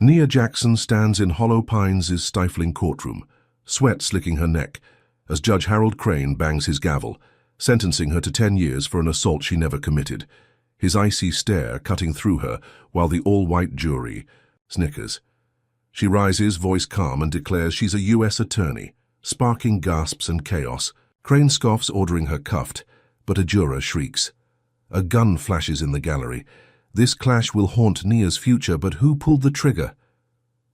Nia Jackson stands in Hollow Pines' stifling courtroom, sweat slicking her neck, as Judge Harold Crane bangs his gavel, sentencing her to 10 years for an assault she never committed, his icy stare cutting through her while the all-white jury snickers. She rises, voice calm, and declares she's a U.S. attorney, sparking gasps and chaos. Crane scoffs, ordering her cuffed, but a juror shrieks. A gun flashes in the gallery. This clash will haunt Nia's future, but who pulled the trigger?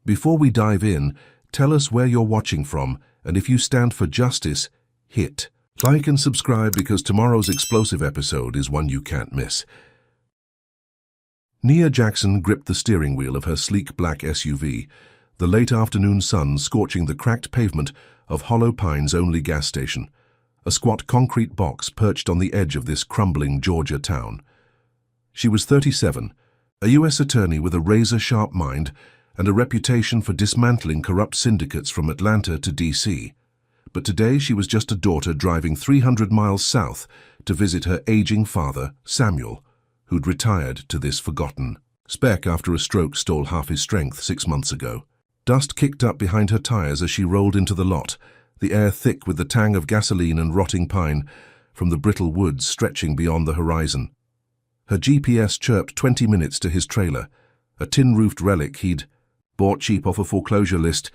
Before we dive in, tell us where you're watching from, and if you stand for justice, hit like and subscribe, because tomorrow's explosive episode is one you can't miss. Nia Jackson gripped the steering wheel of her sleek black SUV, the late afternoon sun scorching the cracked pavement of Hollow Pines' only gas station, a squat concrete box perched on the edge of this crumbling Georgia town. She was 37, a U.S. attorney with a razor-sharp mind and a reputation for dismantling corrupt syndicates from Atlanta to D.C. But today she was just a daughter driving 300 miles south to visit her aging father, Samuel, who'd retired to this forgotten speck after a stroke stole half his strength 6 months ago. Dust kicked up behind her tires as she rolled into the lot, the air thick with the tang of gasoline and rotting pine from the brittle woods stretching beyond the horizon. Her GPS chirped 20 minutes to his trailer, a tin-roofed relic he'd bought cheap off a foreclosure list,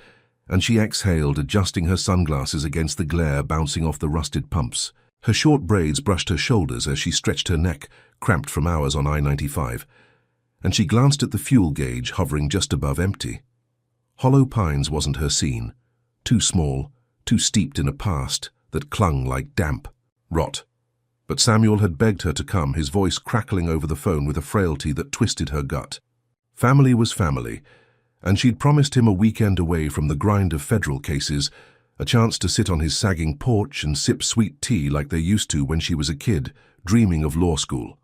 and she exhaled, adjusting her sunglasses against the glare bouncing off the rusted pumps. Her short braids brushed her shoulders as she stretched her neck, cramped from hours on I-95, and she glanced at the fuel gauge hovering just above empty. Hollow Pines wasn't her scene. Too small, too steeped in a past that clung like damp rot. But Samuel had begged her to come, his voice crackling over the phone with a frailty that twisted her gut. Family was family, and she'd promised him a weekend away from the grind of federal cases, a chance to sit on his sagging porch and sip sweet tea like they used to when she was a kid, dreaming of law school.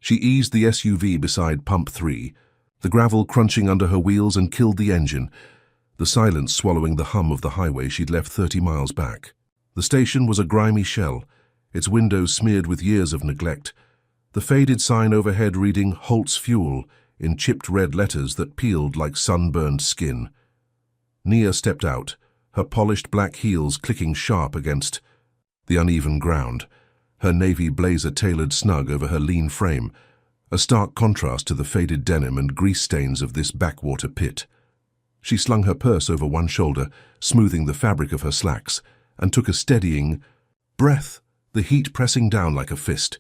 She eased the SUV beside Pump 3, the gravel crunching under her wheels, and killed the engine, the silence swallowing the hum of the highway she'd left 30 miles back. The station was a grimy shell, its windows smeared with years of neglect, the faded sign overhead reading Holt's Fuel in chipped red letters that peeled like sunburned skin. Nia stepped out, her polished black heels clicking sharp against the uneven ground, her navy blazer tailored snug over her lean frame, a stark contrast to the faded denim and grease stains of this backwater pit. She slung her purse over one shoulder, smoothing the fabric of her slacks, and took a steadying breath, the heat pressing down like a fist.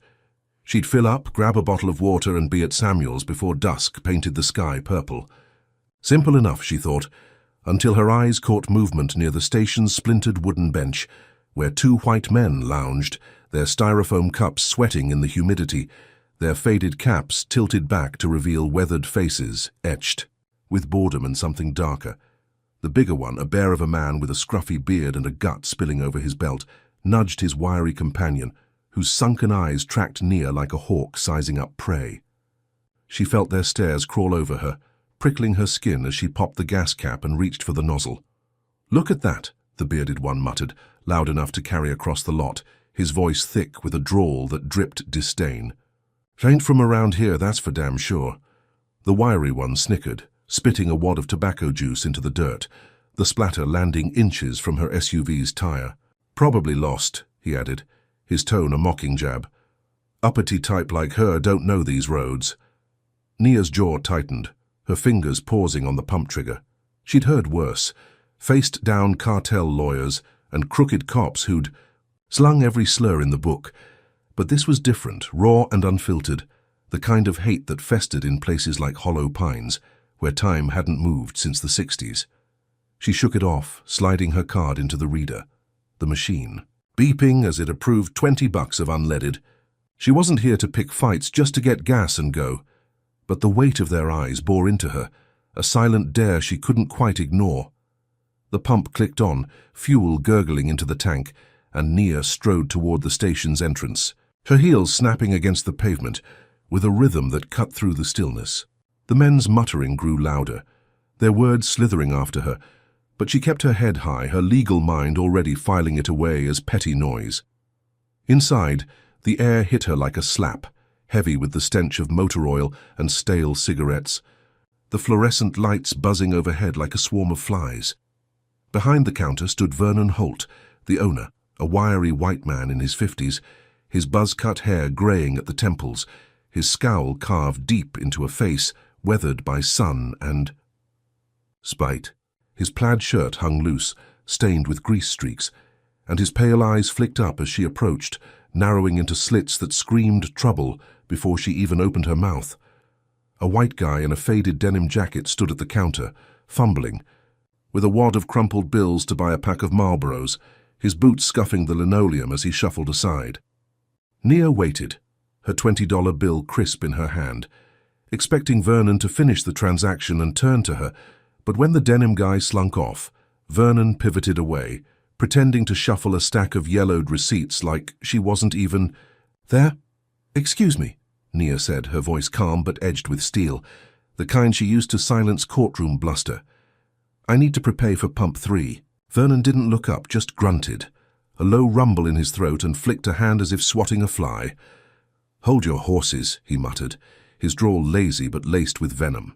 She'd fill up, grab a bottle of water, and be at Samuel's before dusk painted the sky purple. Simple enough, she thought, until her eyes caught movement near the station's splintered wooden bench, where 2 white men lounged, their styrofoam cups sweating in the humidity, their faded caps tilted back to reveal weathered faces etched with boredom and something darker. The bigger one, a bear of a man with a scruffy beard and a gut spilling over his belt, nudged his wiry companion, whose sunken eyes tracked Nia like a hawk sizing up prey. She felt their stares crawl over her, prickling her skin as she popped the gas cap and reached for the nozzle. "Look at that," the bearded one muttered, loud enough to carry across the lot, his voice thick with a drawl that dripped disdain. "'Tain't from around here, that's for damn sure." The wiry one snickered, spitting a wad of tobacco juice into the dirt, the splatter landing inches from her SUV's tire. "Probably lost," he added, his tone a mocking jab. "Uppity type like her don't know these roads." Nia's jaw tightened, her fingers pausing on the pump trigger. She'd heard worse, faced down cartel lawyers and crooked cops who'd slung every slur in the book. But this was different, raw and unfiltered, the kind of hate that festered in places like Hollow Pines, where time hadn't moved since the 60s. She shook it off, sliding her card into the reader, the machine, beeping as it approved $20 of unleaded. She wasn't here to pick fights, just to get gas and go. But the weight of their eyes bore into her, a silent dare she couldn't quite ignore. The pump clicked on, fuel gurgling into the tank, and Nia strode toward the station's entrance, her heels snapping against the pavement, with a rhythm that cut through the stillness. The men's muttering grew louder, their words slithering after her, but she kept her head high, her legal mind already filing it away as petty noise. Inside, the air hit her like a slap, heavy with the stench of motor oil and stale cigarettes. the fluorescent lights buzzing overhead like a swarm of flies. Behind the counter stood Vernon Holt, the owner, a wiry white man in his 50s, his buzz-cut hair greying at the temples, his scowl carved deep into a face weathered by sun and spite. His plaid shirt hung loose, stained with grease streaks, and his pale eyes flicked up as she approached, narrowing into slits that screamed trouble before she even opened her mouth. A white guy in a faded denim jacket stood at the counter, fumbling, with a wad of crumpled bills to buy a pack of Marlboros, his boots scuffing the linoleum as he shuffled aside. Nia waited, her $20 bill crisp in her hand, expecting Vernon to finish the transaction and turn to her, but when the denim guy slunk off, Vernon pivoted away, pretending to shuffle a stack of yellowed receipts like she wasn't even there. "Excuse me," Nia said, her voice calm but edged with steel, the kind she used to silence courtroom bluster. "I need to prepay for pump 3. Vernon didn't look up, just grunted, a low rumble in his throat, and flicked a hand as if swatting a fly. "Hold your horses," he muttered, his drawl lazy but laced with venom.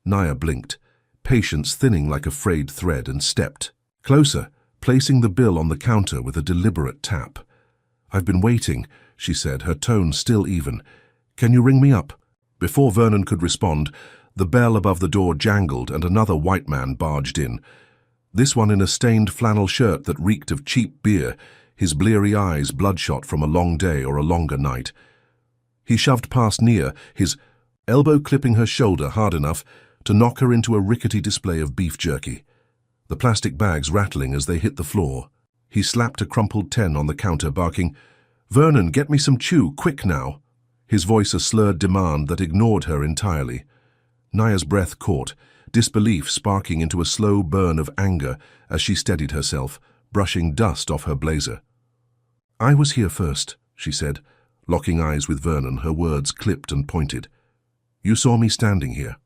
Nia blinked, patience thinning like a frayed thread, and stepped closer, placing the bill on the counter with a deliberate tap. "I've been waiting," she said, her tone still even. "Can you ring me up?" Before Vernon could respond, the bell above the door jangled and another white man barged in, this one in a stained flannel shirt that reeked of cheap beer, his bleary eyes bloodshot from a long day or a longer night. He shoved past Nia, his elbow clipping her shoulder hard enough to knock her into a rickety display of beef jerky, the plastic bags rattling as they hit the floor. He slapped a crumpled 10 on the counter, barking, "Vernon, get me some chew, quick now," his voice a slurred demand that ignored her entirely. Nia's breath caught, disbelief sparking into a slow burn of anger as she steadied herself, brushing dust off her blazer. "I was here first," she said, locking eyes with Vernon, her words clipped and pointed. "You saw me standing here."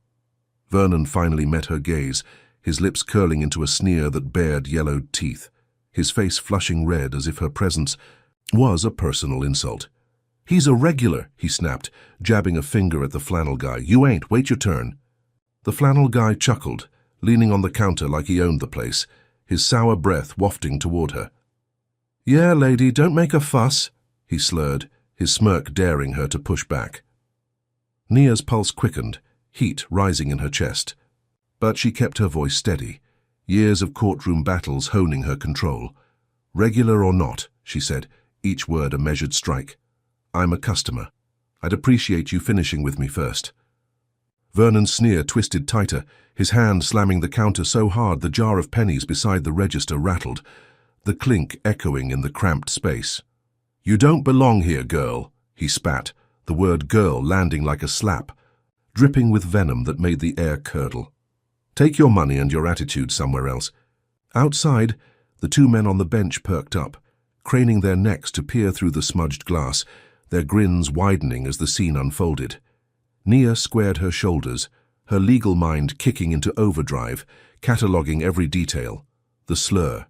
Vernon finally met her gaze, his lips curling into a sneer that bared yellowed teeth, his face flushing red as if her presence was a personal insult. "He's a regular," he snapped, jabbing a finger at the flannel guy. "You ain't. Wait your turn." The flannel guy chuckled, leaning on the counter like he owned the place, his sour breath wafting toward her. "Yeah, lady, don't make a fuss," he slurred, his smirk daring her to push back. Nia's pulse quickened, heat rising in her chest. But she kept her voice steady, years of courtroom battles honing her control. "Regular or not," she said, each word a measured strike. "I'm a customer. I'd appreciate you finishing with me first." Vernon's sneer twisted tighter, his hand slamming the counter so hard the jar of pennies beside the register rattled, the clink echoing in the cramped space. "You don't belong here, girl," he spat, the word girl landing like a slap, dripping with venom that made the air curdle. "Take your money and your attitude somewhere else." Outside, the two men on the bench perked up, craning their necks to peer through the smudged glass, their grins widening as the scene unfolded. Nia squared her shoulders, her legal mind kicking into overdrive, cataloguing every detail. The slur,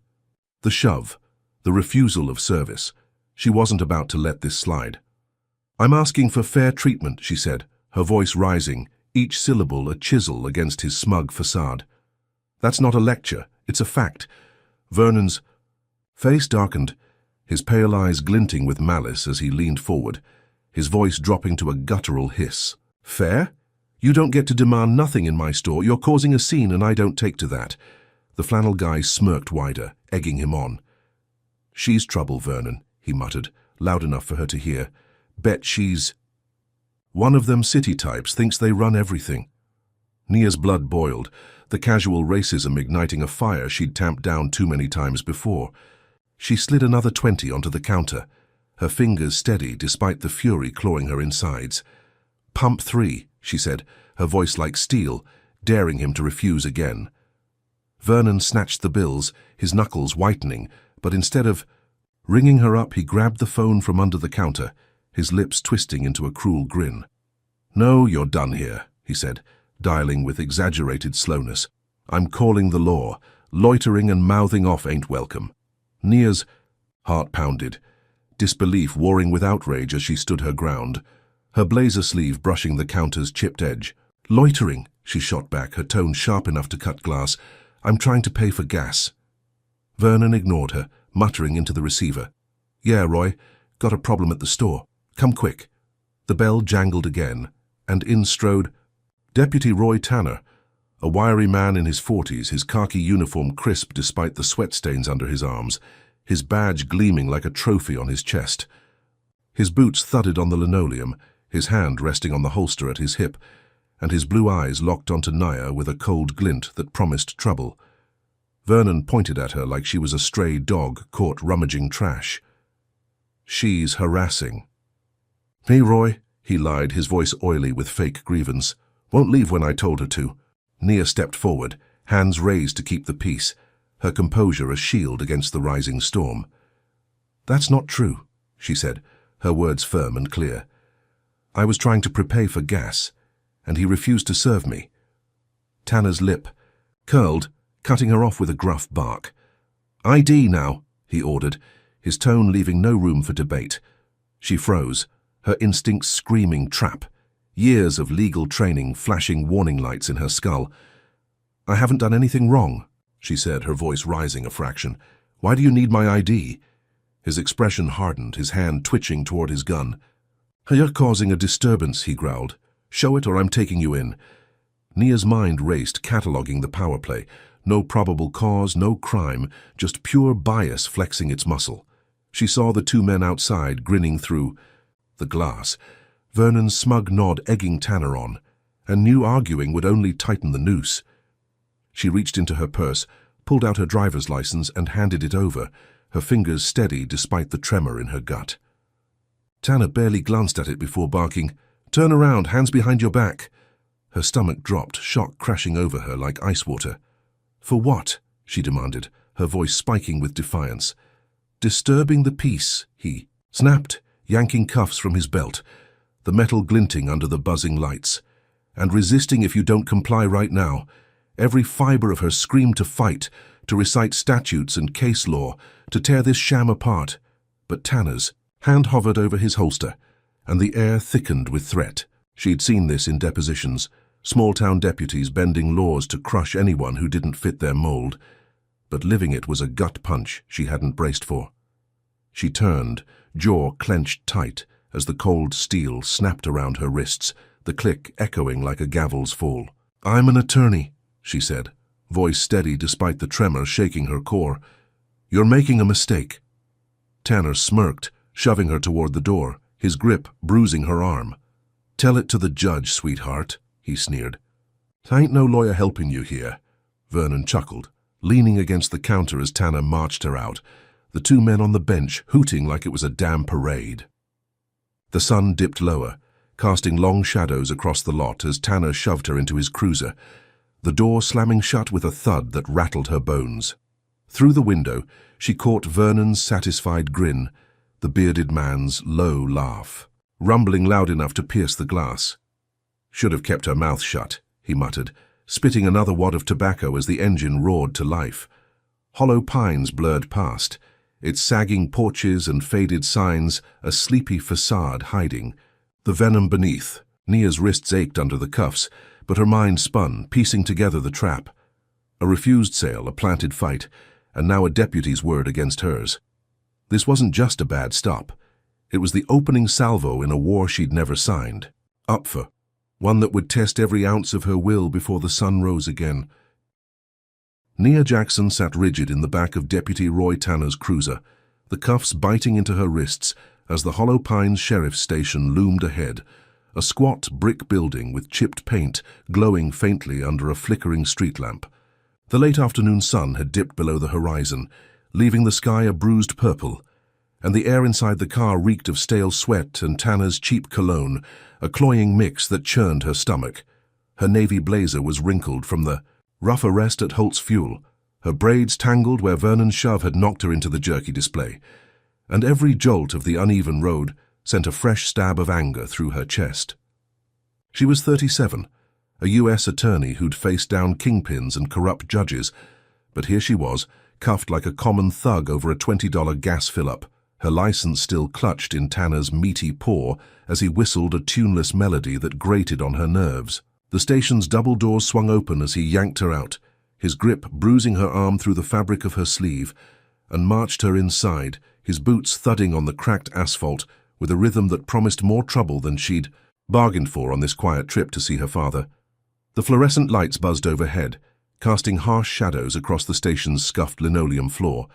the shove, the refusal of service. She wasn't about to let this slide. "I'm asking for fair treatment," she said, her voice rising, each syllable a chisel against his smug facade. "That's not a lecture, it's a fact." Vernon's face darkened, his pale eyes glinting with malice as he leaned forward, his voice dropping to a guttural hiss. "Fair? You don't get to demand nothing in my store. You're causing a scene and I don't take to that." The flannel guy smirked wider, egging him on. "She's trouble, Vernon," he muttered, loud enough for her to hear. "Bet she's one of them city types, thinks they run everything." Nia's blood boiled, the casual racism igniting a fire she'd tamped down too many times before. She slid another 20 onto the counter, her fingers steady despite the fury clawing her insides. "Pump 3, she said, her voice like steel, daring him to refuse again. Vernon snatched the bills, his knuckles whitening, but instead of ringing her up, he grabbed the phone from under the counter, his lips twisting into a cruel grin. "No, you're done here," he said, dialing with exaggerated slowness. "I'm calling the law. Loitering and mouthing off ain't welcome." Nia's heart pounded, disbelief warring with outrage as she stood her ground, her blazer sleeve brushing the counter's chipped edge. "Loitering," she shot back, her tone sharp enough to cut glass. "I'm trying to pay for gas." Vernon ignored her, muttering into the receiver. "Yeah, Roy, got a problem at the store. Come quick." The bell jangled again, and in strode Deputy Roy Tanner, a wiry man in his 40s, his khaki uniform crisp despite the sweat stains under his arms, his badge gleaming like a trophy on his chest. His boots thudded on the linoleum, his hand resting on the holster at his hip, and his blue eyes locked onto Naya with a cold glint that promised trouble. Vernon pointed at her like she was a stray dog caught rummaging trash. "She's harassing." "Me, Roy," he lied, his voice oily with fake grievance. "Won't leave when I told her to." Nia stepped forward, hands raised to keep the peace, her composure a shield against the rising storm. "That's not true," she said, her words firm and clear. "I was trying to prepay for gas, and he refused to serve me." Tanner's lip curled, cutting her off with a gruff bark. "ID now," he ordered, his tone leaving no room for debate. She froze, her instincts screaming trap, years of legal training flashing warning lights in her skull. "I haven't done anything wrong," she said, her voice rising a fraction. "Why do you need my ID?" His expression hardened, his hand twitching toward his gun. "You're causing a disturbance," he growled. "Show it or I'm taking you in." Nia's mind raced, cataloguing the power play. No probable cause, no crime, just pure bias flexing its muscle. She saw the two men outside, grinning through the glass, Vernon's smug nod egging Tanner on, and knew arguing would only tighten the noose. She reached into her purse, pulled out her driver's license and handed it over, her fingers steady despite the tremor in her gut. Tanner barely glanced at it before barking, "Turn around, hands behind your back." Her stomach dropped, shock crashing over her like ice water. "For what?" she demanded, her voice spiking with defiance. "Disturbing the peace," he snapped, yanking cuffs from his belt, the metal glinting under the buzzing lights. "And resisting if you don't comply right now." Every fiber of her screamed to fight, to recite statutes and case law, to tear this sham apart. But Tanner's hand hovered over his holster, and the air thickened with threat. She'd seen this in depositions, small-town deputies bending laws to crush anyone who didn't fit their mold. But living it was a gut punch she hadn't braced for. She turned, jaw clenched tight, as the cold steel snapped around her wrists, the click echoing like a gavel's fall. "I'm an attorney," she said, voice steady despite the tremor shaking her core. "You're making a mistake." Tanner smirked, shoving her toward the door, his grip bruising her arm. "Tell it to the judge, sweetheart," he sneered. "I ain't no lawyer helping you here," Vernon chuckled, leaning against the counter as Tanner marched her out, the two men on the bench hooting like it was a damn parade. The sun dipped lower, casting long shadows across the lot as Tanner shoved her into his cruiser, the door slamming shut with a thud that rattled her bones. Through the window, she caught Vernon's satisfied grin, the bearded man's low laugh, rumbling loud enough to pierce the glass. "Should have kept her mouth shut," he muttered, spitting another wad of tobacco as the engine roared to life. Hollow Pines blurred past, its sagging porches and faded signs a sleepy facade hiding. The venom beneath. Nia's wrists ached under the cuffs, but her mind spun, piecing together the trap. A refused sale, a planted fight, and now a deputy's word against hers. This wasn't just a bad stop. It was the opening salvo in a war she'd never signed. Up for. One that would test every ounce of her will before the sun rose again. Nia Jackson sat rigid in the back of Deputy Roy Tanner's cruiser, the cuffs biting into her wrists as the Hollow Pines Sheriff's Station loomed ahead, a squat brick building with chipped paint glowing faintly under a flickering street lamp. The late afternoon sun had dipped below the horizon, leaving the sky a bruised purple, and the air inside the car reeked of stale sweat and Tanner's cheap cologne, a cloying mix that churned her stomach. Her navy blazer was wrinkled from the rough arrest at Holt's Fuel, her braids tangled where Vernon's shove had knocked her into the jerky display, and every jolt of the uneven road sent a fresh stab of anger through her chest. She was 37, a U.S. attorney who'd faced down kingpins and corrupt judges, but here she was, cuffed like a common thug over a $20 gas fill-up, her license still clutched in Tanner's meaty paw as he whistled a tuneless melody that grated on her nerves. The station's double doors swung open as he yanked her out, his grip bruising her arm through the fabric of her sleeve, and marched her inside, his boots thudding on the cracked asphalt with a rhythm that promised more trouble than she'd bargained for on this quiet trip to see her father. The fluorescent lights buzzed overhead, casting harsh shadows across the station's scuffed linoleum floor,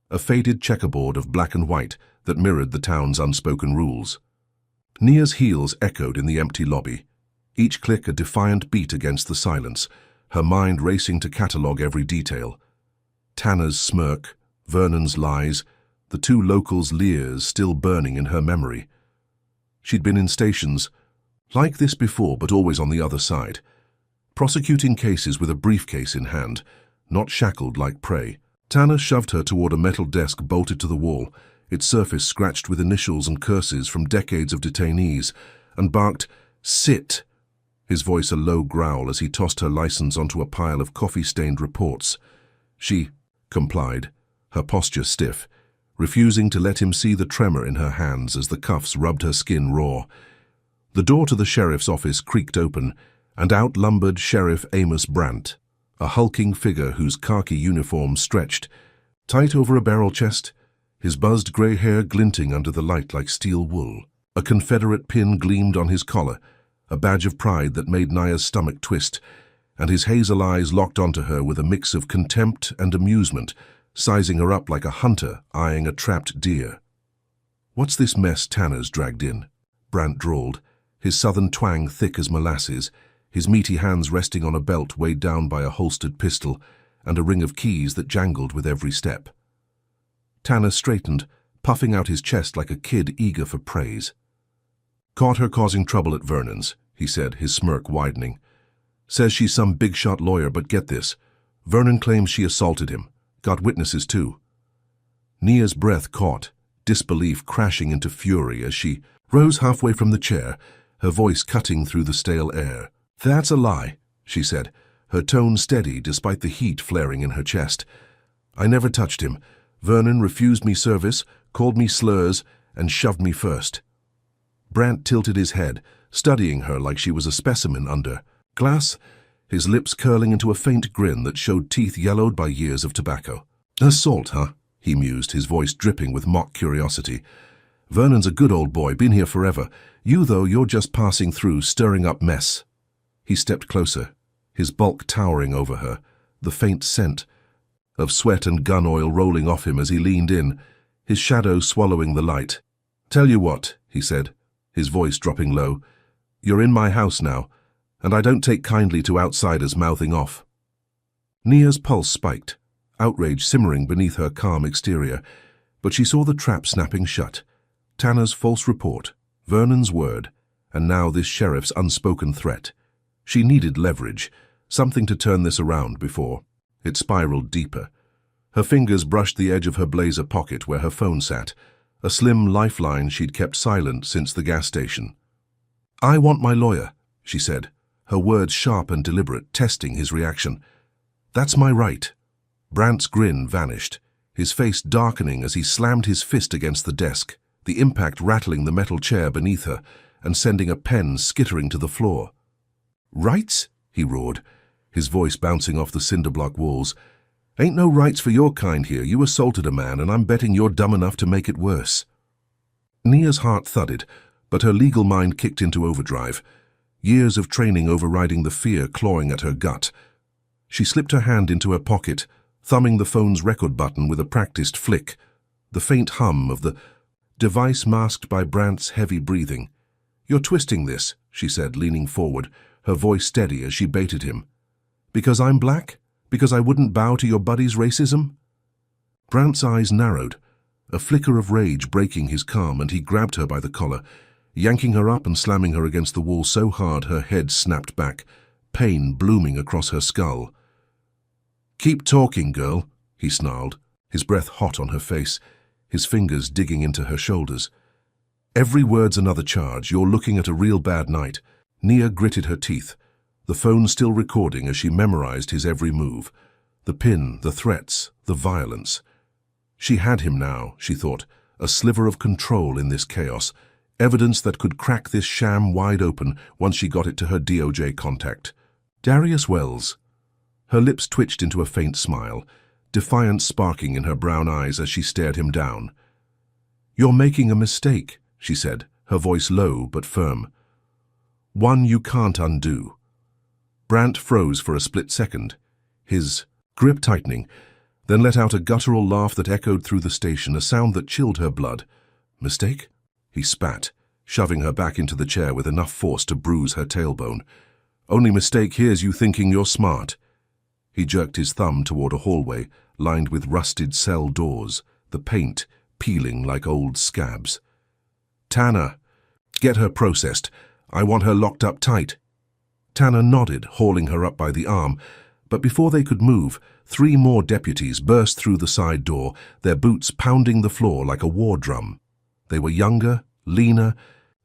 a faded checkerboard of black and white that mirrored the town's unspoken rules. Nia's heels echoed in the empty lobby, each click a defiant beat against the silence, her mind racing to catalogue every detail. Tanner's smirk, Vernon's lies, the two locals' leers still burning in her memory. She'd been in stations like this before, but always on the other side, prosecuting cases with a briefcase in hand, not shackled like prey. Tanner shoved her toward a metal desk bolted to the wall, its surface scratched with initials and curses from decades of detainees, and barked, "Sit!" his voice a low growl as he tossed her license onto a pile of coffee-stained reports. She complied, her posture stiff, refusing to let him see the tremor in her hands as the cuffs rubbed her skin raw. The door to the sheriff's office creaked open, and out lumbered Sheriff Amos Brandt, a hulking figure whose khaki uniform stretched tight over a barrel chest, his buzzed grey hair glinting under the light like steel wool. A Confederate pin gleamed on his collar, a badge of pride that made Nia's stomach twist, and his hazel eyes locked onto her with a mix of contempt and amusement, sizing her up like a hunter eyeing a trapped deer. "What's this mess Tanner's dragged in?" Brandt drawled, his southern twang thick as molasses, his meaty hands resting on a belt weighed down by a holstered pistol and a ring of keys that jangled with every step. Tanner straightened, puffing out his chest like a kid eager for praise. "Caught her causing trouble at Vernon's," he said, his smirk widening. "Says she's some big-shot lawyer, but get this. Vernon claims she assaulted him. Got witnesses, too." Nia's breath caught, disbelief crashing into fury as she rose halfway from the chair, her voice cutting through the stale air. "That's a lie," she said, her tone steady despite the heat flaring in her chest. "I never touched him. Vernon refused me service, called me slurs, and shoved me first." Brandt tilted his head, studying her like she was a specimen under glass, his lips curling into a faint grin that showed teeth yellowed by years of tobacco. "Assault, huh?" he mused, his voice dripping with mock curiosity. "Vernon's a good old boy, been here forever. You, though, you're just passing through, stirring up mess." He stepped closer, his bulk towering over her, the faint scent of sweat and gun oil rolling off him as he leaned in, his shadow swallowing the light. "Tell you what," he said, his voice dropping low, "you're in my house now, and I don't take kindly to outsiders mouthing off." Nia's pulse spiked, outrage simmering beneath her calm exterior, but she saw the trap snapping shut. Tanner's false report, Vernon's word, and now this sheriff's unspoken threat. She needed leverage, something to turn this around before it spiraled deeper. Her fingers brushed the edge of her blazer pocket where her phone sat, a slim lifeline she'd kept silent since the gas station. "I want my lawyer," she said, her words sharp and deliberate, testing his reaction. "That's my right." Brandt's grin vanished, his face darkening as he slammed his fist against the desk, the impact rattling the metal chair beneath her and sending a pen skittering to the floor. "Rights?" he roared, his voice bouncing off the cinder-block walls. "Ain't no rights for your kind here. You assaulted a man, and I'm betting you're dumb enough to make it worse." Nia's heart thudded, but her legal mind kicked into overdrive, years of training overriding the fear clawing at her gut. She slipped her hand into her pocket, thumbing the phone's record button with a practiced flick, the faint hum of the device masked by Brandt's heavy breathing. "You're twisting this," she said, leaning forward, her voice steady as she baited him. "Because I'm black? Because I wouldn't bow to your buddy's racism?" Brandt's eyes narrowed, a flicker of rage breaking his calm, and he grabbed her by the collar, yanking her up and slamming her against the wall so hard her head snapped back, pain blooming across her skull. "Keep talking, girl," he snarled, his breath hot on her face, his fingers digging into her shoulders. "Every word's another charge. You're looking at a real bad night." Nia gritted her teeth, the phone still recording as she memorized his every move. The pin, the threats, the violence. She had him now, she thought, a sliver of control in this chaos, Evidence that could crack this sham wide open once she got it to her DOJ contact. Darius Wells. Her lips twitched into a faint smile, defiance sparking in her brown eyes as she stared him down. "You're making a mistake," she said, her voice low but firm. "One you can't undo." Brandt froze for a split second, his grip tightening, then let out a guttural laugh that echoed through the station, a sound that chilled her blood. "Mistake?" He spat, shoving her back into the chair with enough force to bruise her tailbone. "Only mistake here's you thinking you're smart." He jerked his thumb toward a hallway lined with rusted cell doors, the paint peeling like old scabs. "Tanner, get her processed. I want her locked up tight." Tanner nodded, hauling her up by the arm, but before they could move, 3 more deputies burst through the side door, their boots pounding the floor like a war drum. They were younger, leaner,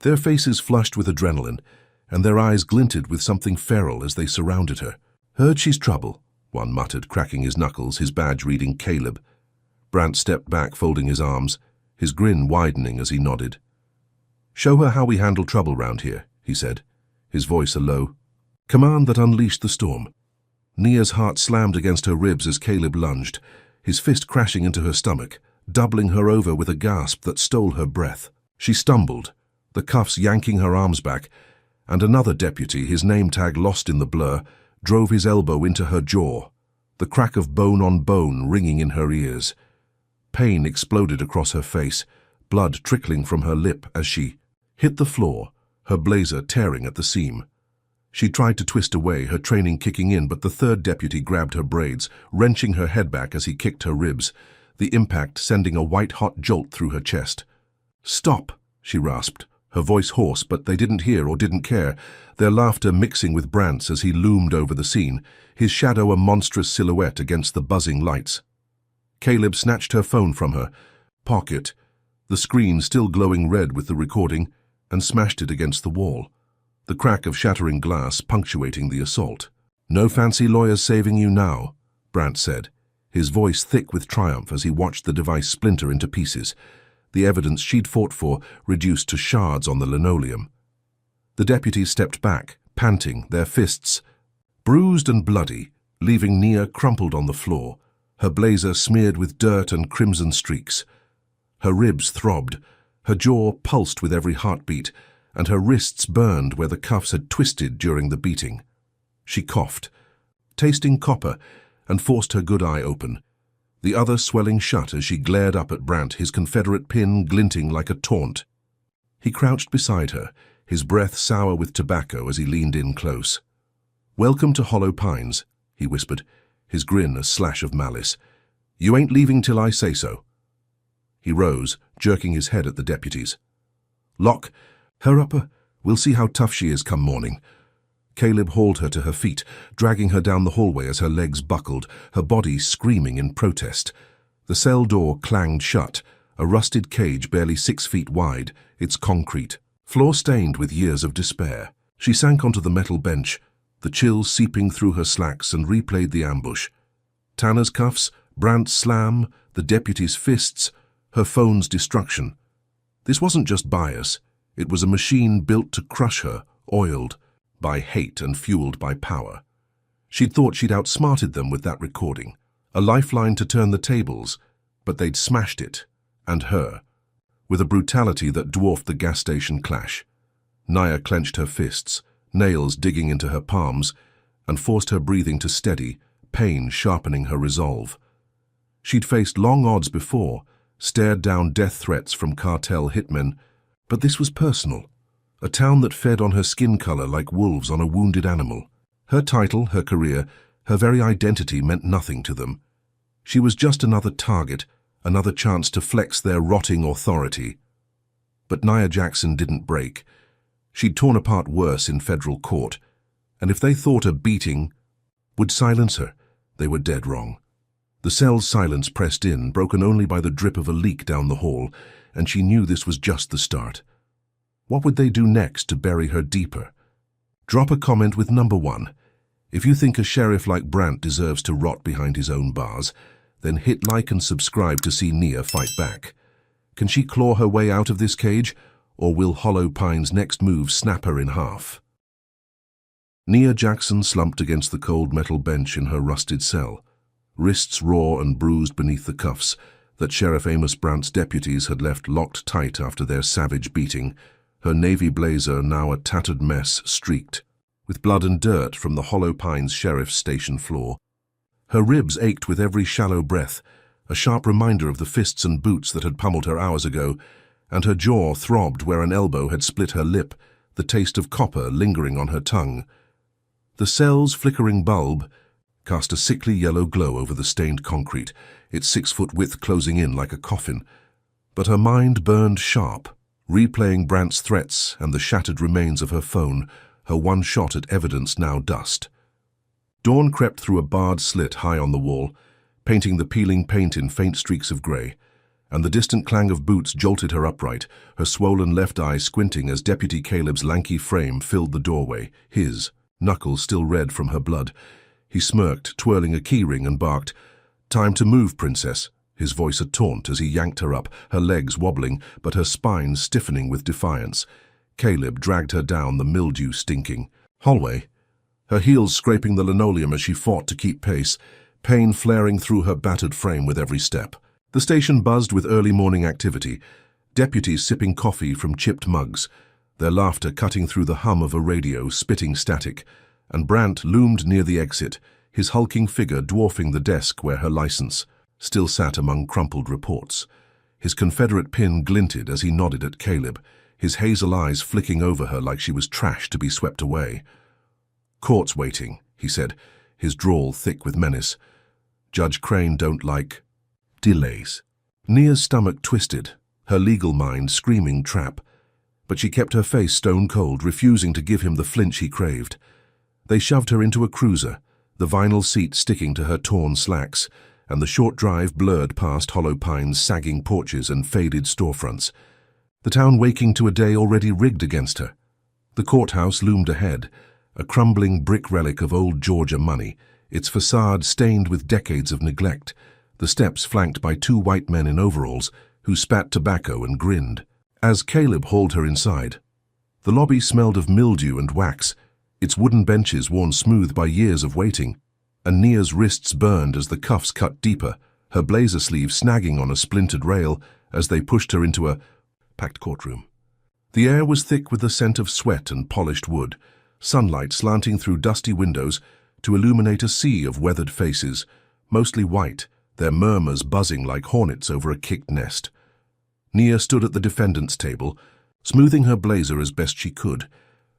their faces flushed with adrenaline, and their eyes glinted with something feral as they surrounded her. "Heard she's trouble," one muttered, cracking his knuckles, his badge reading Caleb. Brandt stepped back, folding his arms, his grin widening as he nodded. "Show her how we handle trouble round here," he said, his voice a low command that unleashed the storm. Nia's heart slammed against her ribs as Caleb lunged, his fist crashing into her stomach, doubling her over with a gasp that stole her breath. She stumbled, the cuffs yanking her arms back, and another deputy, his name tag lost in the blur, drove his elbow into her jaw, the crack of bone on bone ringing in her ears. Pain exploded across her face, blood trickling from her lip as she hit the floor, her blazer tearing at the seam. She tried to twist away, her training kicking in, but the third deputy grabbed her braids, wrenching her head back as he kicked her ribs, the impact sending a white-hot jolt through her chest. "Stop," she rasped, her voice hoarse, but they didn't hear or didn't care, their laughter mixing with Brandt's as he loomed over the scene, his shadow a monstrous silhouette against the buzzing lights. Caleb snatched her phone from her pocket, the screen still glowing red with the recording, and smashed it against the wall, the crack of shattering glass punctuating the assault. "No fancy lawyers saving you now," Brandt said, his voice thick with triumph as he watched the device splinter into pieces, the evidence she'd fought for reduced to shards on the linoleum. The deputies stepped back, panting, their fists bruised and bloody, leaving Nia crumpled on the floor, her blazer smeared with dirt and crimson streaks. Her ribs throbbed, her jaw pulsed with every heartbeat, and her wrists burned where the cuffs had twisted during the beating. She coughed, tasting copper, and forced her good eye open, the other swelling shut as she glared up at Brandt, his Confederate pin glinting like a taunt. He crouched beside her, his breath sour with tobacco as he leaned in close. "Welcome to Hollow Pines," he whispered, his grin a slash of malice. "You ain't leaving till I say so." He rose, jerking his head at the deputies. "Lock her up, we'll see how tough she is come morning." Caleb hauled her to her feet, dragging her down the hallway as her legs buckled, her body screaming in protest. The cell door clanged shut, a rusted cage barely 6 feet wide, its concrete floor stained with years of despair. She sank onto the metal bench, the chill seeping through her slacks, and replayed the ambush. Tanner's cuffs, Brandt's slam, the deputy's fists, her phone's destruction. This wasn't just bias. It was a machine built to crush her, oiled by hate and fueled by power. She'd thought she'd outsmarted them with that recording, a lifeline to turn the tables, but they'd smashed it, and her, with a brutality that dwarfed the gas station clash. Nia clenched her fists, nails digging into her palms, and forced her breathing to steady, pain sharpening her resolve. She'd faced long odds before, stared down death threats from cartel hitmen, but this was personal. A town that fed on her skin color like wolves on a wounded animal. Her title, her career, her very identity meant nothing to them. She was just another target, another chance to flex their rotting authority. But Nia Jackson didn't break. She'd torn apart worse in federal court, and if they thought a beating would silence her, they were dead wrong. The cell's silence pressed in, broken only by the drip of a leak down the hall, and she knew this was just the start. What would they do next to bury her deeper? Drop a comment with number 1. If you think a sheriff like Brandt deserves to rot behind his own bars, then hit like and subscribe to see Nia fight back. Can she claw her way out of this cage, or will Hollow Pine's next move snap her in half? Nia Jackson slumped against the cold metal bench in her rusted cell, wrists raw and bruised beneath the cuffs that Sheriff Amos Brandt's deputies had left locked tight after their savage beating, her navy blazer now a tattered mess streaked with blood and dirt from the Hollow Pines Sheriff's station floor. Her ribs ached with every shallow breath, a sharp reminder of the fists and boots that had pummeled her hours ago, and her jaw throbbed where an elbow had split her lip, the taste of copper lingering on her tongue. The cell's flickering bulb cast a sickly yellow glow over the stained concrete, its 6-foot width closing in like a coffin. But her mind burned sharp, replaying Brandt's threats and the shattered remains of her phone, her one shot at evidence now dust. Dawn crept through a barred slit high on the wall, painting the peeling paint in faint streaks of grey, and the distant clang of boots jolted her upright, her swollen left eye squinting as Deputy Caleb's lanky frame filled the doorway, his knuckles still red from her blood. He smirked, twirling a keyring, and barked, "Time to move, Princess," his voice a taunt as he yanked her up, her legs wobbling, but her spine stiffening with defiance. Caleb dragged her down the mildew-stinking hallway, her heels scraping the linoleum as she fought to keep pace, pain flaring through her battered frame with every step. The station buzzed with early morning activity, deputies sipping coffee from chipped mugs, their laughter cutting through the hum of a radio spitting static, and Brandt loomed near the exit, his hulking figure dwarfing the desk where her license still sat among crumpled reports. His Confederate pin glinted as he nodded at Caleb, his hazel eyes flicking over her like she was trash to be swept away. "Court's waiting," he said, his drawl thick with menace. "Judge Crane don't like delays." Nia's stomach twisted, her legal mind screaming trap, but she kept her face stone cold, refusing to give him the flinch he craved. They shoved her into a cruiser, the vinyl seat sticking to her torn slacks, and the short drive blurred past Hollow Pine's sagging porches and faded storefronts, the town waking to a day already rigged against her. The courthouse loomed ahead, a crumbling brick relic of old Georgia money, its facade stained with decades of neglect, the steps flanked by 2 white men in overalls who spat tobacco and grinned. As Caleb hauled her inside, the lobby smelled of mildew and wax, its wooden benches worn smooth by years of waiting, and Nia's wrists burned as the cuffs cut deeper, her blazer sleeve snagging on a splintered rail as they pushed her into a packed courtroom. The air was thick with the scent of sweat and polished wood, sunlight slanting through dusty windows to illuminate a sea of weathered faces, mostly white, their murmurs buzzing like hornets over a kicked nest. Nia stood at the defendant's table, smoothing her blazer as best she could,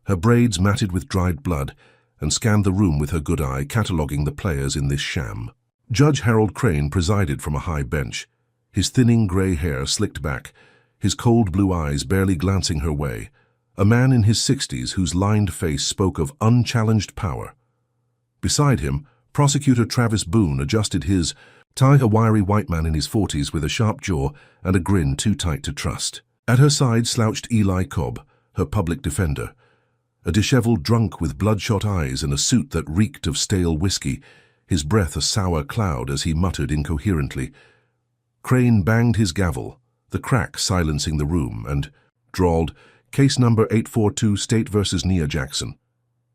her braids matted with dried blood, and scanned the room with her good eye, cataloguing the players in this sham. Judge Harold Crane presided from a high bench, his thinning grey hair slicked back, his cold blue eyes barely glancing her way, a man in his 60s whose lined face spoke of unchallenged power. Beside him, Prosecutor Travis Boone adjusted his tie, a wiry white man in his 40s with a sharp jaw and a grin too tight to trust. At her side slouched Eli Cobb, her public defender, a disheveled drunk with bloodshot eyes and a suit that reeked of stale whiskey, his breath a sour cloud as he muttered incoherently. Crane banged his gavel, the crack silencing the room, and drawled, "Case number 842, State versus Nia Jackson."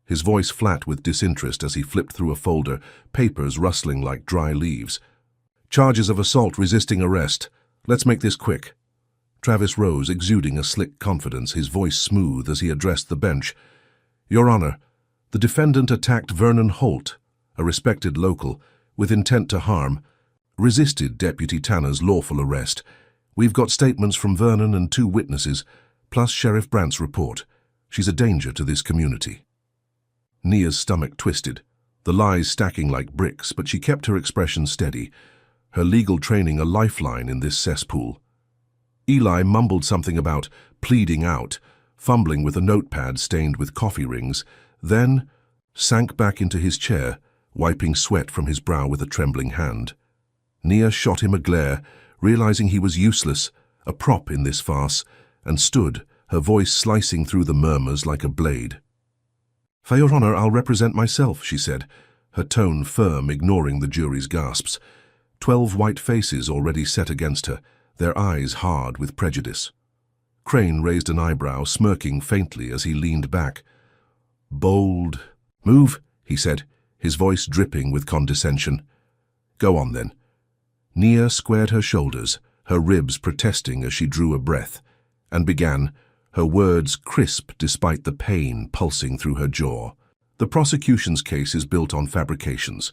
His voice flat with disinterest as he flipped through a folder, papers rustling like dry leaves. "Charges of assault resisting arrest. Let's make this quick." Travis rose, exuding a slick confidence, his voice smooth as he addressed the bench. "Your Honor, the defendant attacked Vernon Holt, a respected local, with intent to harm, resisted Deputy Tanner's lawful arrest. We've got statements from Vernon and 2 witnesses, plus Sheriff Brandt's report. She's a danger to this community." Nia's stomach twisted, the lies stacking like bricks, but she kept her expression steady, her legal training a lifeline in this cesspool. Eli mumbled something about pleading out, fumbling with a notepad stained with coffee rings, then sank back into his chair, wiping sweat from his brow with a trembling hand. Nia shot him a glare, realizing he was useless, a prop in this farce, and stood, her voice slicing through the murmurs like a blade. "For Your Honor, I'll represent myself," she said, her tone firm, ignoring the jury's gasps. 12 white faces already set against her, their eyes hard with prejudice. Crane raised an eyebrow, smirking faintly as he leaned back. "Bold. Move," he said, his voice dripping with condescension. "Go on, then." Nia squared her shoulders, her ribs protesting as she drew a breath, and began, her words crisp despite the pain pulsing through her jaw. "The prosecution's case is built on fabrications.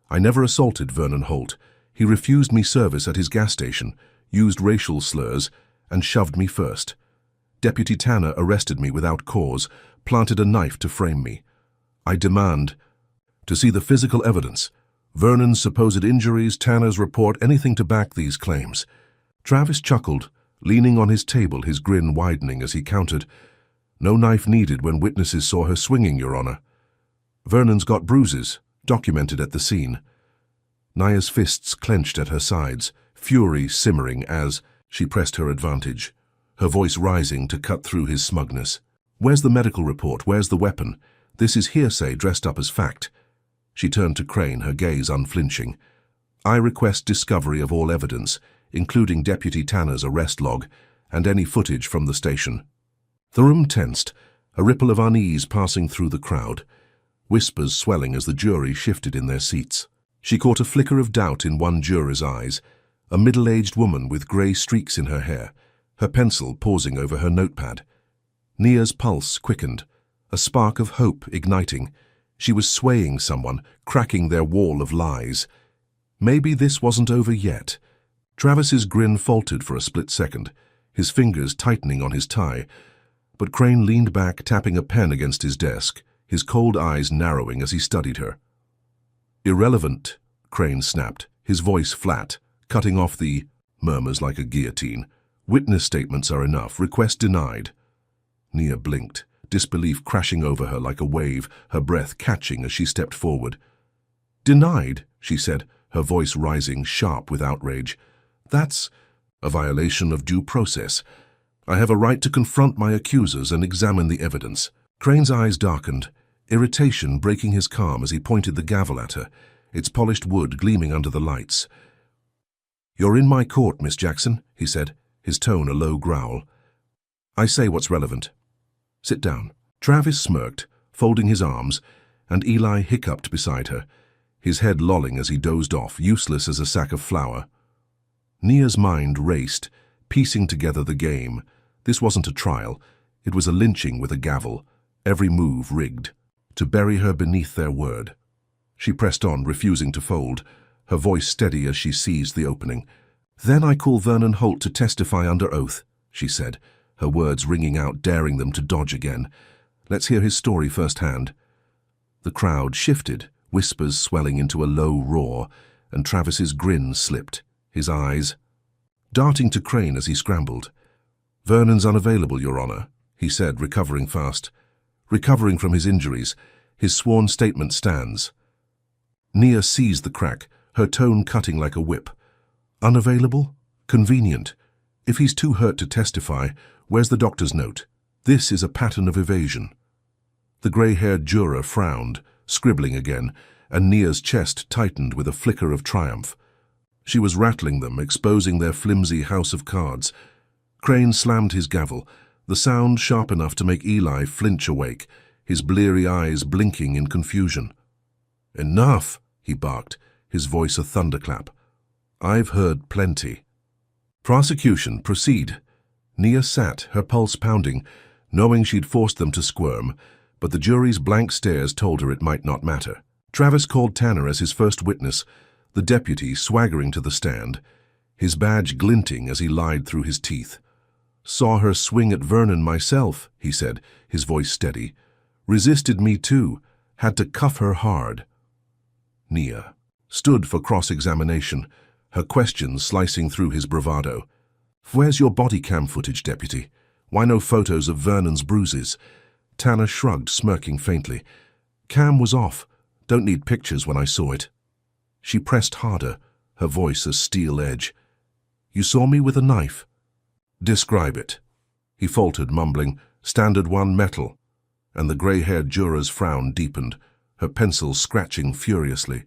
I never assaulted Vernon Holt. He refused me service at his gas station, used racial slurs, and shoved me first. Deputy Tanner arrested me without cause, planted a knife to frame me. I demand to see the physical evidence. Vernon's supposed injuries, Tanner's report, anything to back these claims." Travis chuckled, leaning on his table, his grin widening as he countered. "No knife needed when witnesses saw her swinging, Your Honor. Vernon's got bruises, documented at the scene." Nia's fists clenched at her sides, fury simmering as she pressed her advantage, her voice rising to cut through his smugness. "Where's the medical report? Where's the weapon? This is hearsay dressed up as fact." She turned to Crane, her gaze unflinching. "I request discovery of all evidence, including Deputy Tanner's arrest log and any footage from the station." The room tensed, a ripple of unease passing through the crowd, whispers swelling as the jury shifted in their seats. She caught a flicker of doubt in one juror's eyes, a middle-aged woman with grey streaks in her hair, her pencil pausing over her notepad. Nia's pulse quickened, a spark of hope igniting. She was swaying someone, cracking their wall of lies. Maybe this wasn't over yet. Travis's grin faltered for a split second, his fingers tightening on his tie, but Crane leaned back, tapping a pen against his desk, his cold eyes narrowing as he studied her. "Irrelevant," Crane snapped, his voice flat, cutting off the murmurs like a guillotine. "Witness statements are enough. Request denied." Nia blinked, disbelief crashing over her like a wave, her breath catching as she stepped forward. "Denied," she said, her voice rising, sharp with outrage. "That's a violation of due process. I have a right to confront my accusers and examine the evidence." Crane's eyes darkened, irritation breaking his calm as he pointed the gavel at her, its polished wood gleaming under the lights. "You're in my court, Miss Jackson," he said, his tone a low growl. "I say what's relevant. Sit down." Travis smirked, folding his arms, and Eli hiccuped beside her, his head lolling as he dozed off, useless as a sack of flour. Nia's mind raced, piecing together the game. This wasn't a trial. It was a lynching with a gavel, every move rigged, to bury her beneath their word. She pressed on, refusing to fold, her voice steady as she seized the opening. "Then I call Vernon Holt to testify under oath," she said, her words ringing out, daring them to dodge again. "Let's hear his story firsthand." The crowd shifted, whispers swelling into a low roar, and Travis's grin slipped, his eyes darting to Crane as he scrambled. "Vernon's unavailable, Your Honor," he said, recovering fast. "Recovering from his injuries. His sworn statement stands." Nia seized the crack, her tone cutting like a whip. "Unavailable? Convenient. If he's too hurt to testify, where's the doctor's note? This is a pattern of evasion." The grey-haired juror frowned, scribbling again, and Nia's chest tightened with a flicker of triumph. She was rattling them, exposing their flimsy house of cards. Crane slammed his gavel, the sound sharp enough to make Eli flinch awake, his bleary eyes blinking in confusion. "Enough," he barked, his voice a thunderclap. "I've heard plenty." "Prosecution, proceed." Nia sat, her pulse pounding, knowing she'd forced them to squirm, but the jury's blank stares told her it might not matter. Travis called Tanner as his first witness, the deputy swaggering to the stand, his badge glinting as he lied through his teeth. "Saw her swing at Vernon myself," he said, his voice steady. "Resisted me too. Had to cuff her hard." Nia stood for cross-examination, her questions slicing through his bravado. "Where's your body cam footage, deputy? Why no photos of Vernon's bruises?" Tanner shrugged, smirking faintly. "Cam was off. Don't need pictures when I saw it." She pressed harder, her voice a steel edge. "You saw me with a knife?" "Describe it." He faltered, mumbling, "Standard 1 metal." And the grey-haired juror's frown deepened, her pencil scratching furiously.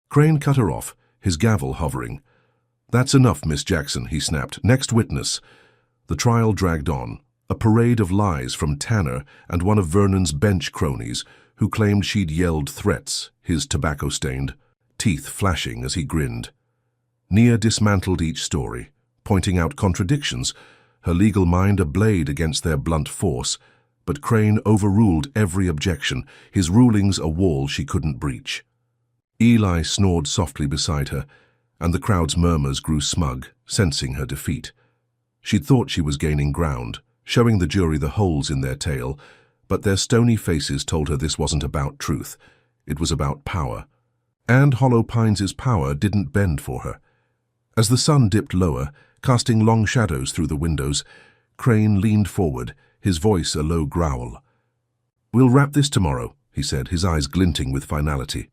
Crane cut her off, his gavel hovering. "That's enough, Miss Jackson," he snapped. "Next witness." The trial dragged on, a parade of lies from Tanner and one of Vernon's bench cronies who claimed she'd yelled threats, his tobacco-stained, teeth flashing as he grinned. Nia dismantled each story, pointing out contradictions, her legal mind ablaze against their blunt force, but Crane overruled every objection, his rulings a wall she couldn't breach. Eli snored softly beside her, and the crowd's murmurs grew smug, sensing her defeat. She'd thought she was gaining ground, showing the jury the holes in their tale, but their stony faces told her this wasn't about truth. It was about power. And Hollow Pines' power didn't bend for her. As the sun dipped lower, casting long shadows through the windows, Crane leaned forward, his voice a low growl. "We'll wrap this tomorrow," he said, his eyes glinting with finality.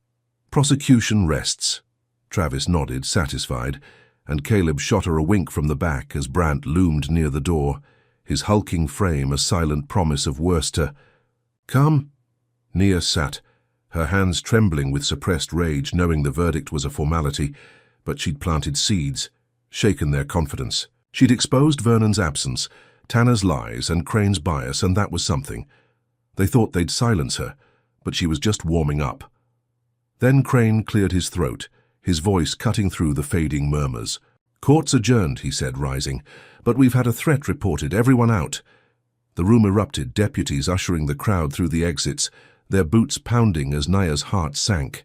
"Prosecution rests." Travis nodded, satisfied, and Caleb shot her a wink from the back as Brant loomed near the door, his hulking frame a silent promise of worse to come. Nia sat, her hands trembling with suppressed rage, knowing the verdict was a formality, but she'd planted seeds, shaken their confidence. She'd exposed Vernon's absence, Tanner's lies, and Crane's bias, and that was something. They thought they'd silence her, but she was just warming up. Then Crane cleared his throat, his voice cutting through the fading murmurs. "Court's adjourned," he said, rising, "but we've had a threat reported. Everyone out." The room erupted, deputies ushering the crowd through the exits, their boots pounding as Nia's heart sank.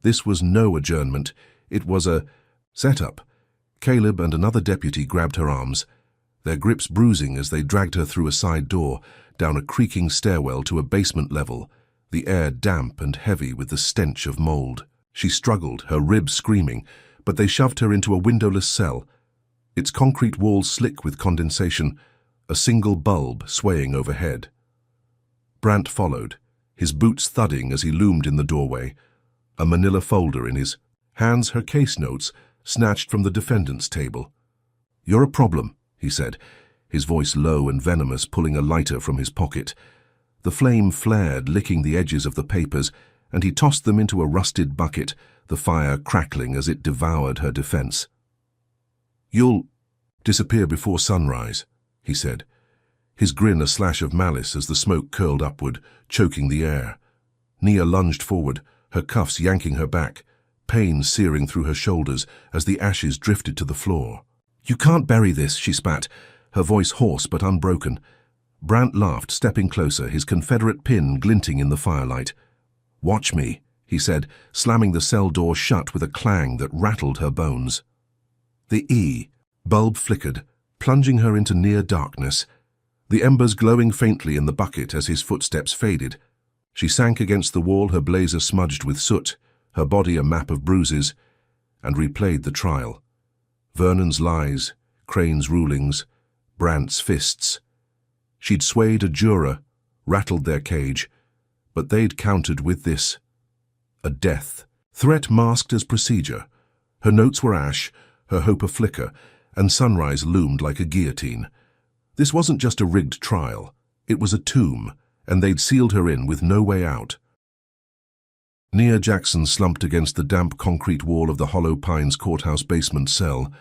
This was no adjournment. It was a setup. Caleb and another deputy grabbed her arms, their grips bruising as they dragged her through a side door, down a creaking stairwell to a basement level, the air damp and heavy with the stench of mold. She struggled, her ribs screaming, but they shoved her into a windowless cell, its concrete walls slick with condensation, a single bulb swaying overhead. Brant followed, his boots thudding as he loomed in the doorway, a manila folder in his hands, her case notes snatched from the defendant's table. "You're a problem," he said, his voice low and venomous, pulling a lighter from his pocket. The flame flared, licking the edges of the papers, and he tossed them into a rusted bucket, the fire crackling as it devoured her defense. "You'll disappear before sunrise," he said, his grin a slash of malice as the smoke curled upward, choking the air. Nia lunged forward, her cuffs yanking her back, pain searing through her shoulders as the ashes drifted to the floor. "You can't bury this," she spat, her voice hoarse but unbroken. Brant laughed, stepping closer, his Confederate pin glinting in the firelight. "Watch me," he said, slamming the cell door shut with a clang that rattled her bones. The bulb flickered, plunging her into near darkness, the embers glowing faintly in the bucket as his footsteps faded. She sank against the wall, her blazer smudged with soot, her body a map of bruises, and replayed the trial. Vernon's lies, Crane's rulings, Brant's fists. She'd swayed a juror, rattled their cage, but they'd countered with this. A death. Threat masked as procedure. Her notes were ash, her hope a flicker, and sunrise loomed like a guillotine. This wasn't just a rigged trial. It was a tomb, and they'd sealed her in with no way out. Nia Jackson slumped against the damp concrete wall of the Hollow Pines courthouse basement cell,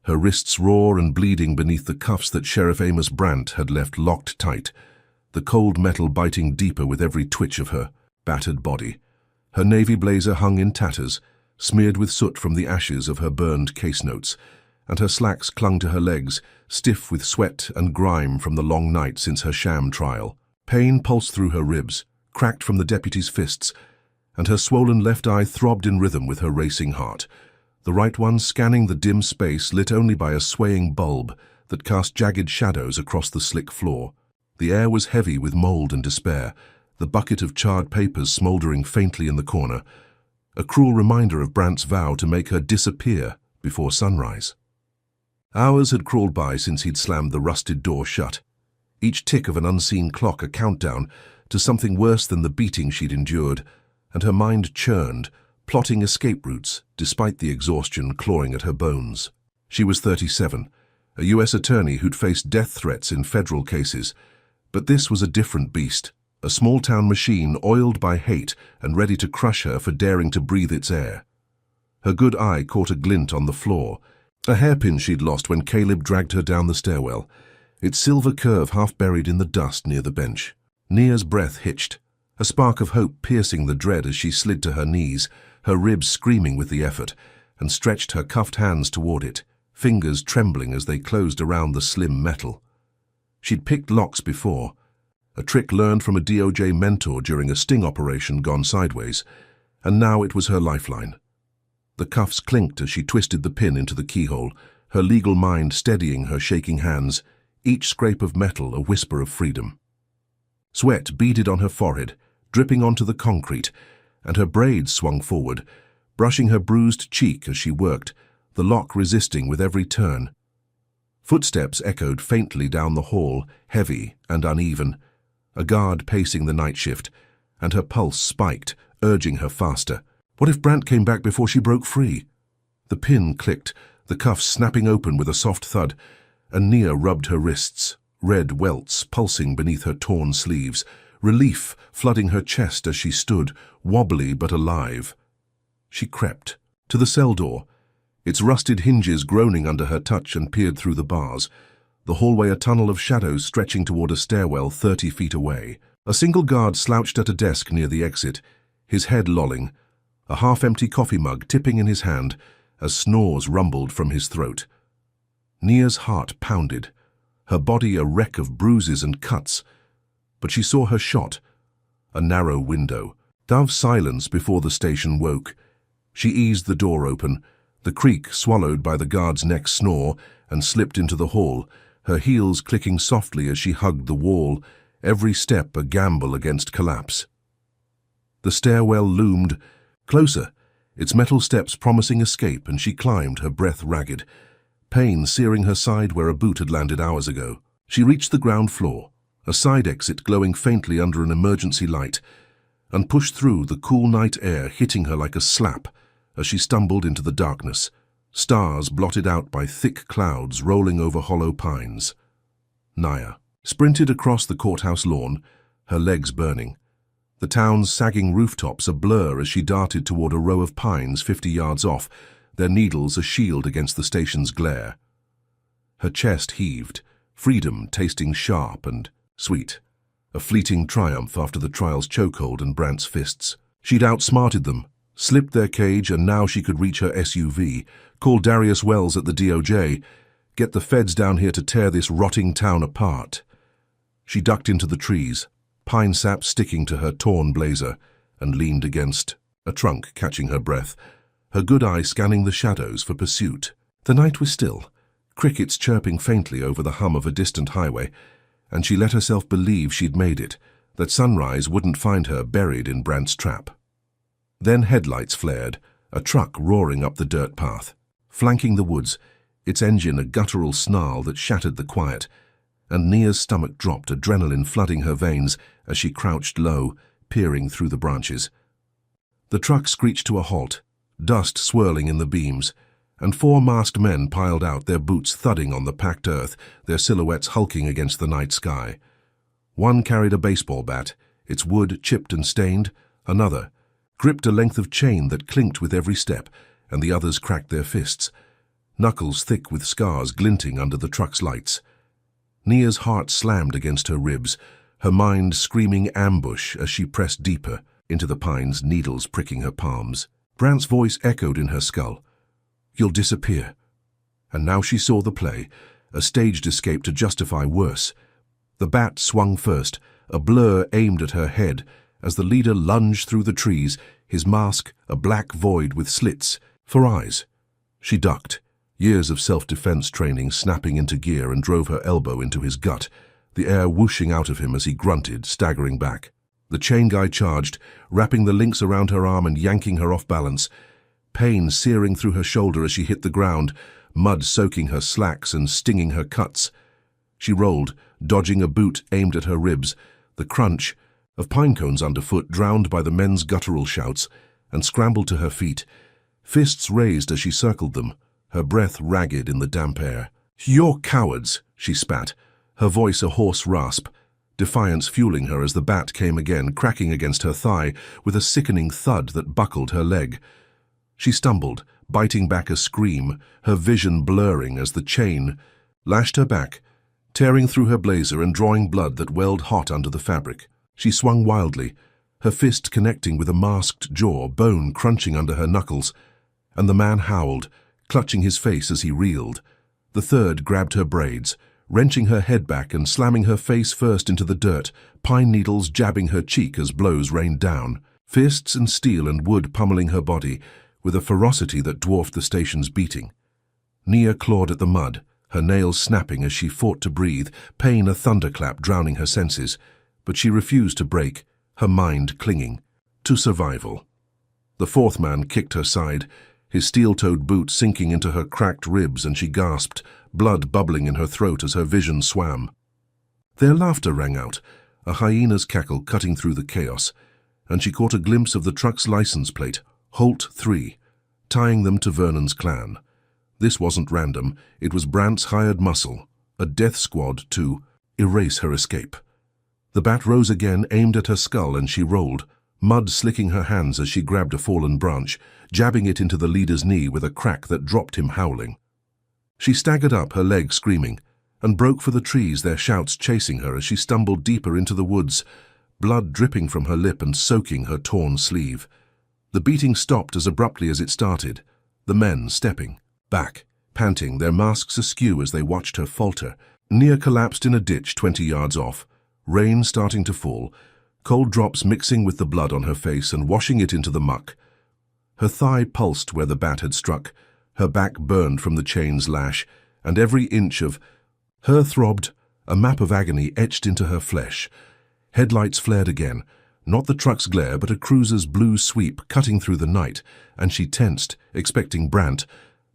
her wrists raw and bleeding beneath the cuffs that Sheriff Amos Brant had left locked tight, the cold metal biting deeper with every twitch of her battered body. Her navy blazer hung in tatters, smeared with soot from the ashes of her burned case notes, and her slacks clung to her legs, stiff with sweat and grime from the long night since her sham trial. Pain pulsed through her ribs, cracked from the deputy's fists, and her swollen left eye throbbed in rhythm with her racing heart, the right one scanning the dim space lit only by a swaying bulb that cast jagged shadows across the slick floor. The air was heavy with mold and despair, the bucket of charred papers smoldering faintly in the corner, a cruel reminder of Brant's vow to make her disappear before sunrise. Hours had crawled by since he'd slammed the rusted door shut, each tick of an unseen clock a countdown to something worse than the beating she'd endured, and her mind churned, plotting escape routes despite the exhaustion clawing at her bones. She was 37, a U.S. attorney who'd faced death threats in federal cases, but this was a different beast, a small-town machine oiled by hate and ready to crush her for daring to breathe its air. Her good eye caught a glint on the floor, a hairpin she'd lost when Caleb dragged her down the stairwell, its silver curve half buried in the dust near the bench. Nia's breath hitched, a spark of hope piercing the dread as she slid to her knees, her ribs screaming with the effort, and stretched her cuffed hands toward it, fingers trembling as they closed around the slim metal. She'd picked locks before, a trick learned from a DOJ mentor during a sting operation gone sideways, and now it was her lifeline. The cuffs clinked as she twisted the pin into the keyhole, her legal mind steadying her shaking hands, each scrape of metal a whisper of freedom. Sweat beaded on her forehead, dripping onto the concrete, and her braids swung forward, brushing her bruised cheek as she worked, the lock resisting with every turn. Footsteps echoed faintly down the hall, heavy and uneven, a guard pacing the night shift, and her pulse spiked, urging her faster. What if Brant came back before she broke free? The pin clicked, the cuffs snapping open with a soft thud, and Nia rubbed her wrists, red welts pulsing beneath her torn sleeves, relief flooding her chest as she stood, wobbly but alive. She crept to the cell door, its rusted hinges groaning under her touch, and peered through the bars, the hallway a tunnel of shadows stretching toward a stairwell 30 feet away. A single guard slouched at a desk near the exit, his head lolling, a half-empty coffee mug tipping in his hand as snores rumbled from his throat. Nia's heart pounded, her body a wreck of bruises and cuts, but she saw her shot, a narrow window. Dove's silence before the station woke. She eased the door open, the creak swallowed by the guard's next snore, and slipped into the hall, her heels clicking softly as she hugged the wall, every step a gamble against collapse. The stairwell loomed, closer, its metal steps promising escape, and she climbed, her breath ragged, pain searing her side where a boot had landed hours ago. She reached the ground floor, a side exit glowing faintly under an emergency light, and pushed through the cool night air hitting her like a slap as she stumbled into the darkness, stars blotted out by thick clouds rolling over hollow pines. Nia sprinted across the courthouse lawn, her legs burning, the town's sagging rooftops a blur as she darted toward a row of pines 50 yards off, their needles a shield against the station's glare. Her chest heaved, freedom tasting sharp and sweet, a fleeting triumph after the trial's chokehold and Brant's fists. She'd outsmarted them, slipped their cage, and now she could reach her SUV, call Darius Wells at the DOJ, get the feds down here to tear this rotting town apart. She ducked into the trees, pine sap sticking to her torn blazer, and leaned against a trunk, catching her breath, her good eye scanning the shadows for pursuit. The night was still, crickets chirping faintly over the hum of a distant highway, and she let herself believe she'd made it, that sunrise wouldn't find her buried in Brant's trap. Then headlights flared, a truck roaring up the dirt path, flanking the woods, its engine a guttural snarl that shattered the quiet, and Nia's stomach dropped, adrenaline flooding her veins as she crouched low, peering through the branches. The truck screeched to a halt, dust swirling in the beams, and 4 masked men piled out, their boots thudding on the packed earth, their silhouettes hulking against the night sky. One carried a baseball bat, its wood chipped and stained. Another gripped a length of chain that clinked with every step, and the others cracked their fists, knuckles thick with scars glinting under the truck's lights. Nia's heart slammed against her ribs, her mind screaming ambush as she pressed deeper into the pines, needles pricking her palms. Brant's voice echoed in her skull. "You'll disappear." And now she saw the play, a staged escape to justify worse. The bat swung first, a blur aimed at her head, as the leader lunged through the trees, his mask a black void with slits for eyes. She ducked, years of self-defense training snapping into gear, and drove her elbow into his gut, the air whooshing out of him as he grunted, staggering back. The chain guy charged, wrapping the links around her arm and yanking her off balance, pain searing through her shoulder as she hit the ground, mud soaking her slacks and stinging her cuts. She rolled, dodging a boot aimed at her ribs, the crunch of pine cones underfoot drowned by the men's guttural shouts, and scrambled to her feet, fists raised as she circled them, her breath ragged in the damp air. "You're cowards," she spat, her voice a hoarse rasp, defiance fueling her as the bat came again, cracking against her thigh with a sickening thud that buckled her leg. She stumbled, biting back a scream, her vision blurring as the chain lashed her back, tearing through her blazer and drawing blood that welled hot under the fabric. She swung wildly, her fist connecting with a masked jaw, bone crunching under her knuckles, and the man howled, clutching his face as he reeled. The third grabbed her braids, wrenching her head back and slamming her face first into the dirt, pine needles jabbing her cheek as blows rained down, fists and steel and wood pummeling her body with a ferocity that dwarfed the station's beating. Nia clawed at the mud, her nails snapping as she fought to breathe, pain a thunderclap drowning her senses, but she refused to break, her mind clinging to survival. The fourth man kicked her side, his steel-toed boot sinking into her cracked ribs, and she gasped, blood bubbling in her throat as her vision swam. Their laughter rang out, a hyena's cackle cutting through the chaos, and she caught a glimpse of the truck's license plate, Holt 3, tying them to Vernon's clan. This wasn't random, it was Brant's hired muscle, a death squad to erase her escape. The bat rose again, aimed at her skull, and she rolled, mud slicking her hands as she grabbed a fallen branch, jabbing it into the leader's knee with a crack that dropped him howling. She staggered up, her legs screaming, and broke for the trees, their shouts chasing her as she stumbled deeper into the woods, blood dripping from her lip and soaking her torn sleeve. The beating stopped as abruptly as it started, the men stepping back, panting, their masks askew as they watched her falter. Nia collapsed in a ditch 20 yards off, rain starting to fall, cold drops mixing with the blood on her face and washing it into the muck. Her thigh pulsed where the bat had struck, her back burned from the chain's lash, and every inch of her throbbed, a map of agony etched into her flesh. Headlights flared again, not the truck's glare but a cruiser's blue sweep cutting through the night, and she tensed, expecting Brant,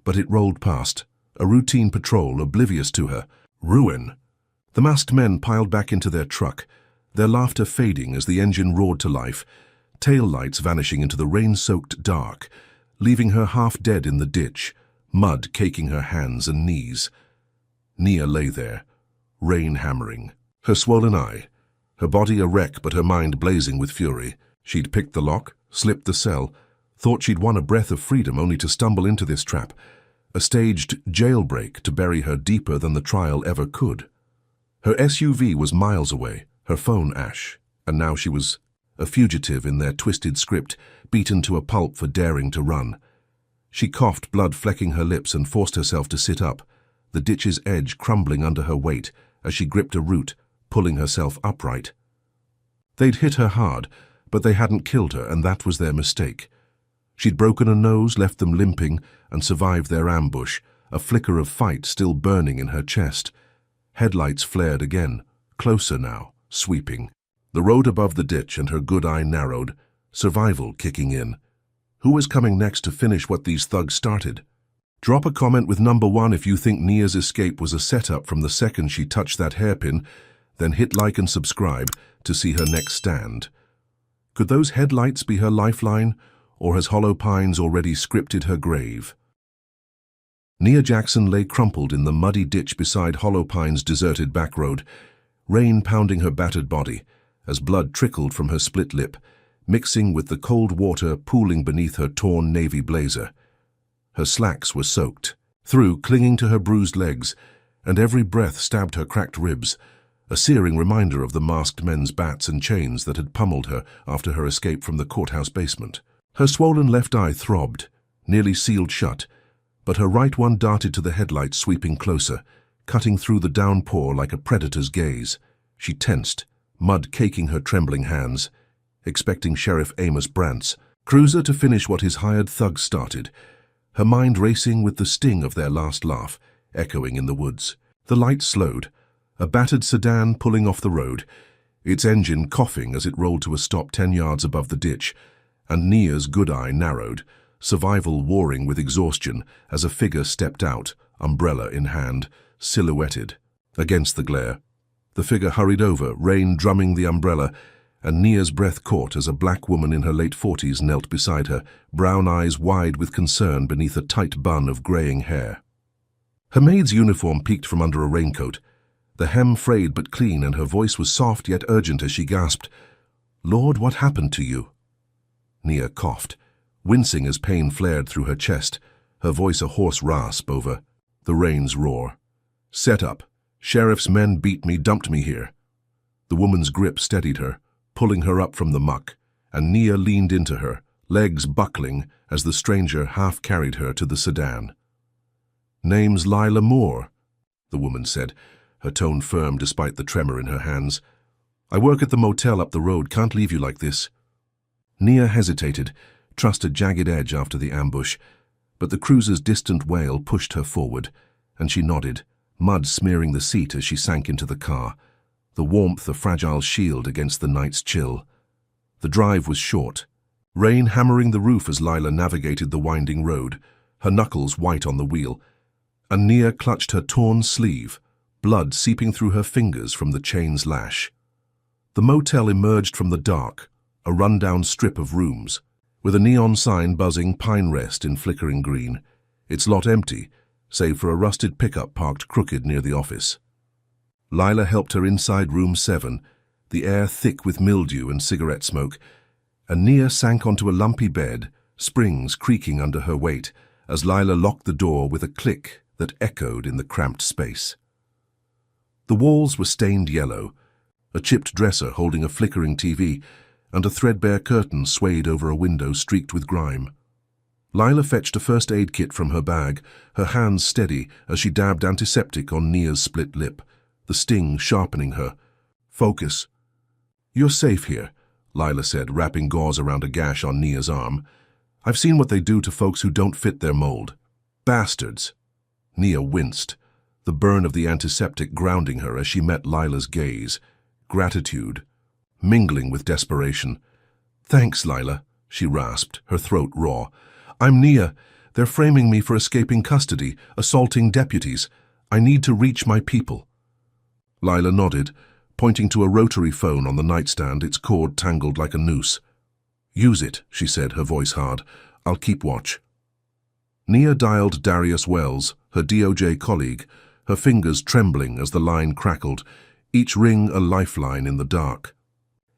but it rolled past, a routine patrol oblivious to her. Ruin. The masked men piled back into their truck, their laughter fading as the engine roared to life, tail lights vanishing into the rain-soaked dark, leaving her half dead in the ditch, mud caking her hands and knees. Nia lay there, rain hammering, her swollen eye, her body a wreck but her mind blazing with fury. She'd picked the lock, slipped the cell, thought she'd won a breath of freedom only to stumble into this trap, a staged jailbreak to bury her deeper than the trial ever could. Her SUV was miles away, her phone ash, and now she was a fugitive in their twisted script, beaten to a pulp for daring to run. She coughed, blood flecking her lips, and forced herself to sit up, the ditch's edge crumbling under her weight as she gripped a root, pulling herself upright. They'd hit her hard, but they hadn't killed her, and that was their mistake. She'd broken a nose, left them limping, and survived their ambush, a flicker of fight still burning in her chest. Headlights flared again, closer now, sweeping. The road above the ditch and her good eye narrowed, survival kicking in. Who was coming next to finish what these thugs started? Drop a comment with number 1 if you think Nia's escape was a setup from the second she touched that hairpin, then hit like and subscribe to see her next stand. Could those headlights be her lifeline, or has Hollow Pines already scripted her grave? Nia Jackson lay crumpled in the muddy ditch beside Hollow Pines' deserted back road, rain pounding her battered body as blood trickled from her split lip, mixing with the cold water pooling beneath her torn navy blazer. Her slacks were soaked through, clinging to her bruised legs, and every breath stabbed her cracked ribs, a searing reminder of the masked men's bats and chains that had pummeled her after her escape from the courthouse basement. Her swollen left eye throbbed, nearly sealed shut, but her right one darted to the headlights, sweeping closer, cutting through the downpour like a predator's gaze. She tensed, mud caking her trembling hands, expecting Sheriff Amos Brant's cruiser to finish what his hired thugs started, her mind racing with the sting of their last laugh, echoing in the woods. The lights slowed, a battered sedan pulling off the road, its engine coughing as it rolled to a stop 10 yards above the ditch, and Nia's good eye narrowed, survival warring with exhaustion as a figure stepped out, umbrella in hand, silhouetted against the glare. The figure hurried over, rain drumming the umbrella, and Nia's breath caught as a black woman in her late 40s knelt beside her, brown eyes wide with concern beneath a tight bun of graying hair. Her maid's uniform peeked from under a raincoat, the hem frayed but clean, and her voice was soft yet urgent as she gasped, "Lord, what happened to you?" Nia coughed, wincing as pain flared through her chest, her voice a hoarse rasp over the rain's roar. "Set up," Sheriff's men beat me, dumped me here. The woman's grip steadied her, pulling her up from the muck, and Nia leaned into her, legs buckling as the stranger half-carried her to the sedan. "Name's Lila Moore," the woman said, her tone firm despite the tremor in her hands. "I work at the motel up the road, can't leave you like this." Nia hesitated, trussed a jagged edge after the ambush, but the cruiser's distant wail pushed her forward, and she nodded, mud smearing the seat as she sank into the car, the warmth a fragile shield against the night's chill. The drive was short, rain hammering the roof as Lila navigated the winding road, her knuckles white on the wheel, and Nia clutched her torn sleeve, blood seeping through her fingers from the chain's lash. The motel emerged from the dark, a run-down strip of rooms, with a neon sign buzzing Pine Rest in flickering green, its lot empty, save for a rusted pickup parked crooked near the office. Lila helped her inside room 7, the air thick with mildew and cigarette smoke, and Nia sank onto a lumpy bed, springs creaking under her weight, as Lila locked the door with a click that echoed in the cramped space. The walls were stained yellow, a chipped dresser holding a flickering TV, and a threadbare curtain swayed over a window streaked with grime. Lila fetched a first aid kit from her bag, her hands steady as she dabbed antiseptic on Nia's split lip, the sting sharpening her. "Focus." "You're safe here," Lila said, wrapping gauze around a gash on Nia's arm. "I've seen what they do to folks who don't fit their mold. Bastards." Nia winced, the burn of the antiseptic grounding her as she met Lila's gaze. Gratitude, mingling with desperation. "Thanks, Lila," she rasped, her throat raw. "I'm Nia. They're framing me for escaping custody, assaulting deputies. I need to reach my people." Lila nodded, pointing to a rotary phone on the nightstand, its cord tangled like a noose. "Use it," she said, her voice hard. "I'll keep watch." Nia dialed Darius Wells, her DOJ colleague, her fingers trembling as the line crackled, each ring a lifeline in the dark.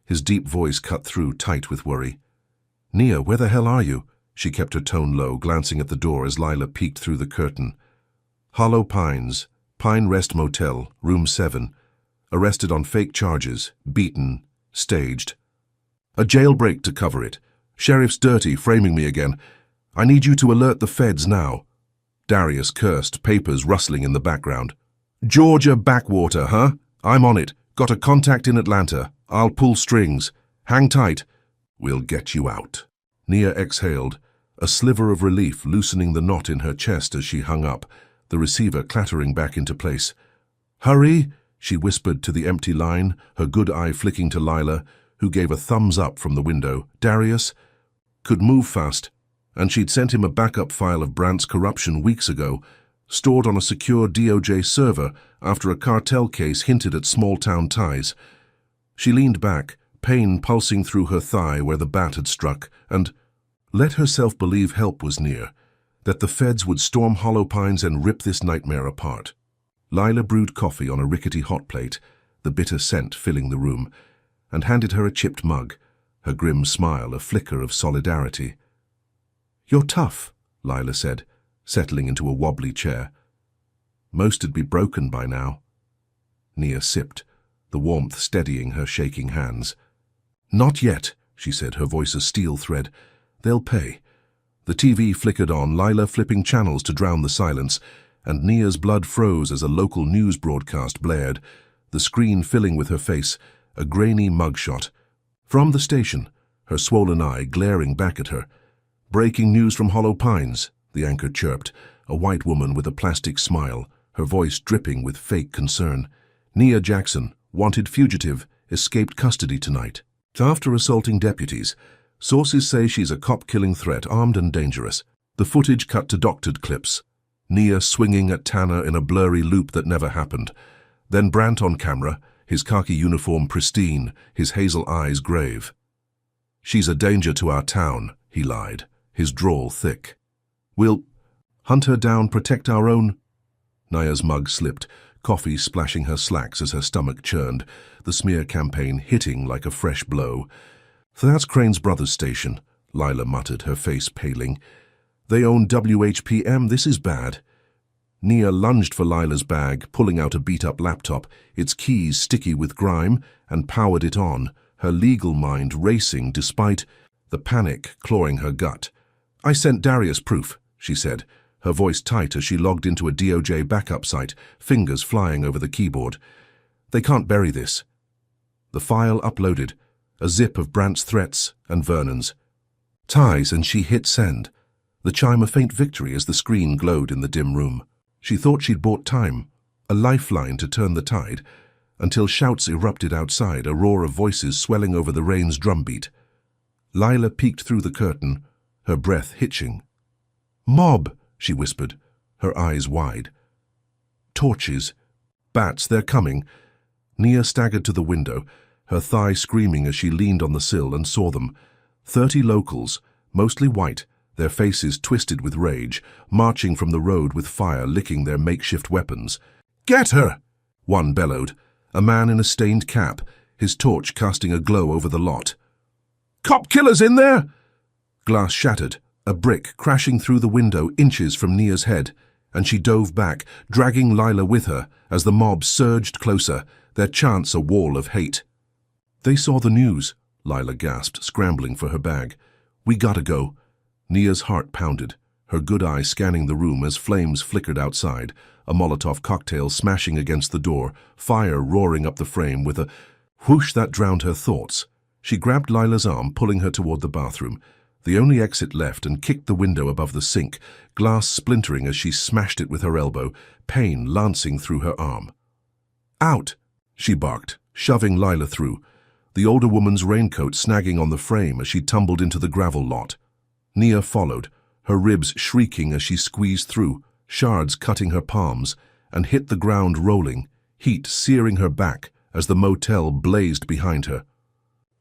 His deep voice cut through, tight with worry. "Nia, where the hell are you?" She kept her tone low, glancing at the door as Lila peeked through the curtain. "Hollow Pines, Pine Rest Motel, room 7. Arrested on fake charges, beaten, staged. A jailbreak to cover it. Sheriff's dirty, framing me again. I need you to alert the feds now." Darius cursed, papers rustling in the background. "Georgia backwater, huh? I'm on it. Got a contact in Atlanta. I'll pull strings. Hang tight. We'll get you out." Nia exhaled, a sliver of relief loosening the knot in her chest as she hung up, the receiver clattering back into place. "Hurry," she whispered to the empty line, her good eye flicking to Lila, who gave a thumbs up from the window. Darius could move fast, and she'd sent him a backup file of Brandt's corruption weeks ago, stored on a secure DOJ server after a cartel case hinted at small-town ties. She leaned back, pain pulsing through her thigh where the bat had struck, and let herself believe help was near, that the feds would storm Hollow Pines and rip this nightmare apart. Lila brewed coffee on a rickety hot plate, the bitter scent filling the room, and handed her a chipped mug, her grim smile a flicker of solidarity. "You're tough," Lila said, settling into a wobbly chair. "Most'd be broken by now." Nia sipped, the warmth steadying her shaking hands. "Not yet," she said, her voice a steel thread. "They'll pay." The TV flickered on, Lila flipping channels to drown the silence, and Nia's blood froze as a local news broadcast blared, the screen filling with her face, a grainy mugshot. From the station, her swollen eye glaring back at her. "Breaking news from Hollow Pines," the anchor chirped, a white woman with a plastic smile, her voice dripping with fake concern. "Nia Jackson, wanted fugitive, escaped custody tonight. After assaulting deputies, sources say she's a cop-killing threat, armed and dangerous." The footage cut to doctored clips. Nia swinging at Tanner in a blurry loop that never happened. Then Brandt on camera, his khaki uniform pristine, his hazel eyes grave. "She's a danger to our town," he lied, his drawl thick. "We'll hunt her down, protect our own." Nia's mug slipped, coffee splashing her slacks as her stomach churned, the smear campaign hitting like a fresh blow. "That's Crane's Brothers station," Lila muttered, her face paling. "They own WHPM, this is bad." Nia lunged for Lila's bag, pulling out a beat-up laptop, its keys sticky with grime, and powered it on, her legal mind racing despite the panic clawing her gut. "I sent Darius proof," she said, her voice tight as she logged into a DOJ backup site, fingers flying over the keyboard. "They can't bury this." The file uploaded, a zip of Brandt's threats and Vernon's. Ties, and she hit send. The chime of faint victory as the screen glowed in the dim room. She thought she'd bought time, a lifeline to turn the tide, until shouts erupted outside, a roar of voices swelling over the rain's drumbeat. Lila peeked through the curtain, her breath hitching. "Mob," she whispered, her eyes wide. "Torches. Bats, they're coming." Nia staggered to the window, her thigh screaming as she leaned on the sill and saw them. 30 locals, mostly white, their faces twisted with rage, marching from the road with fire licking their makeshift weapons. "Get her!" one bellowed, a man in a stained cap, his torch casting a glow over the lot. "Cop killers in there!" Glass shattered, a brick crashing through the window inches from Nia's head, and she dove back, dragging Lila with her as the mob surged closer, their chants a wall of hate. "They saw the news," Lila gasped, scrambling for her bag. "We gotta go." Nia's heart pounded, her good eye scanning the room as flames flickered outside, a Molotov cocktail smashing against the door, fire roaring up the frame with a whoosh that drowned her thoughts. She grabbed Lila's arm, pulling her toward the bathroom, the only exit left, and kicked the window above the sink, glass splintering as she smashed it with her elbow, pain lancing through her arm. "Out!" she barked, shoving Lila through, the older woman's raincoat snagging on the frame as she tumbled into the gravel lot. Nia followed, her ribs shrieking as she squeezed through, shards cutting her palms, and hit the ground rolling, heat searing her back as the motel blazed behind her.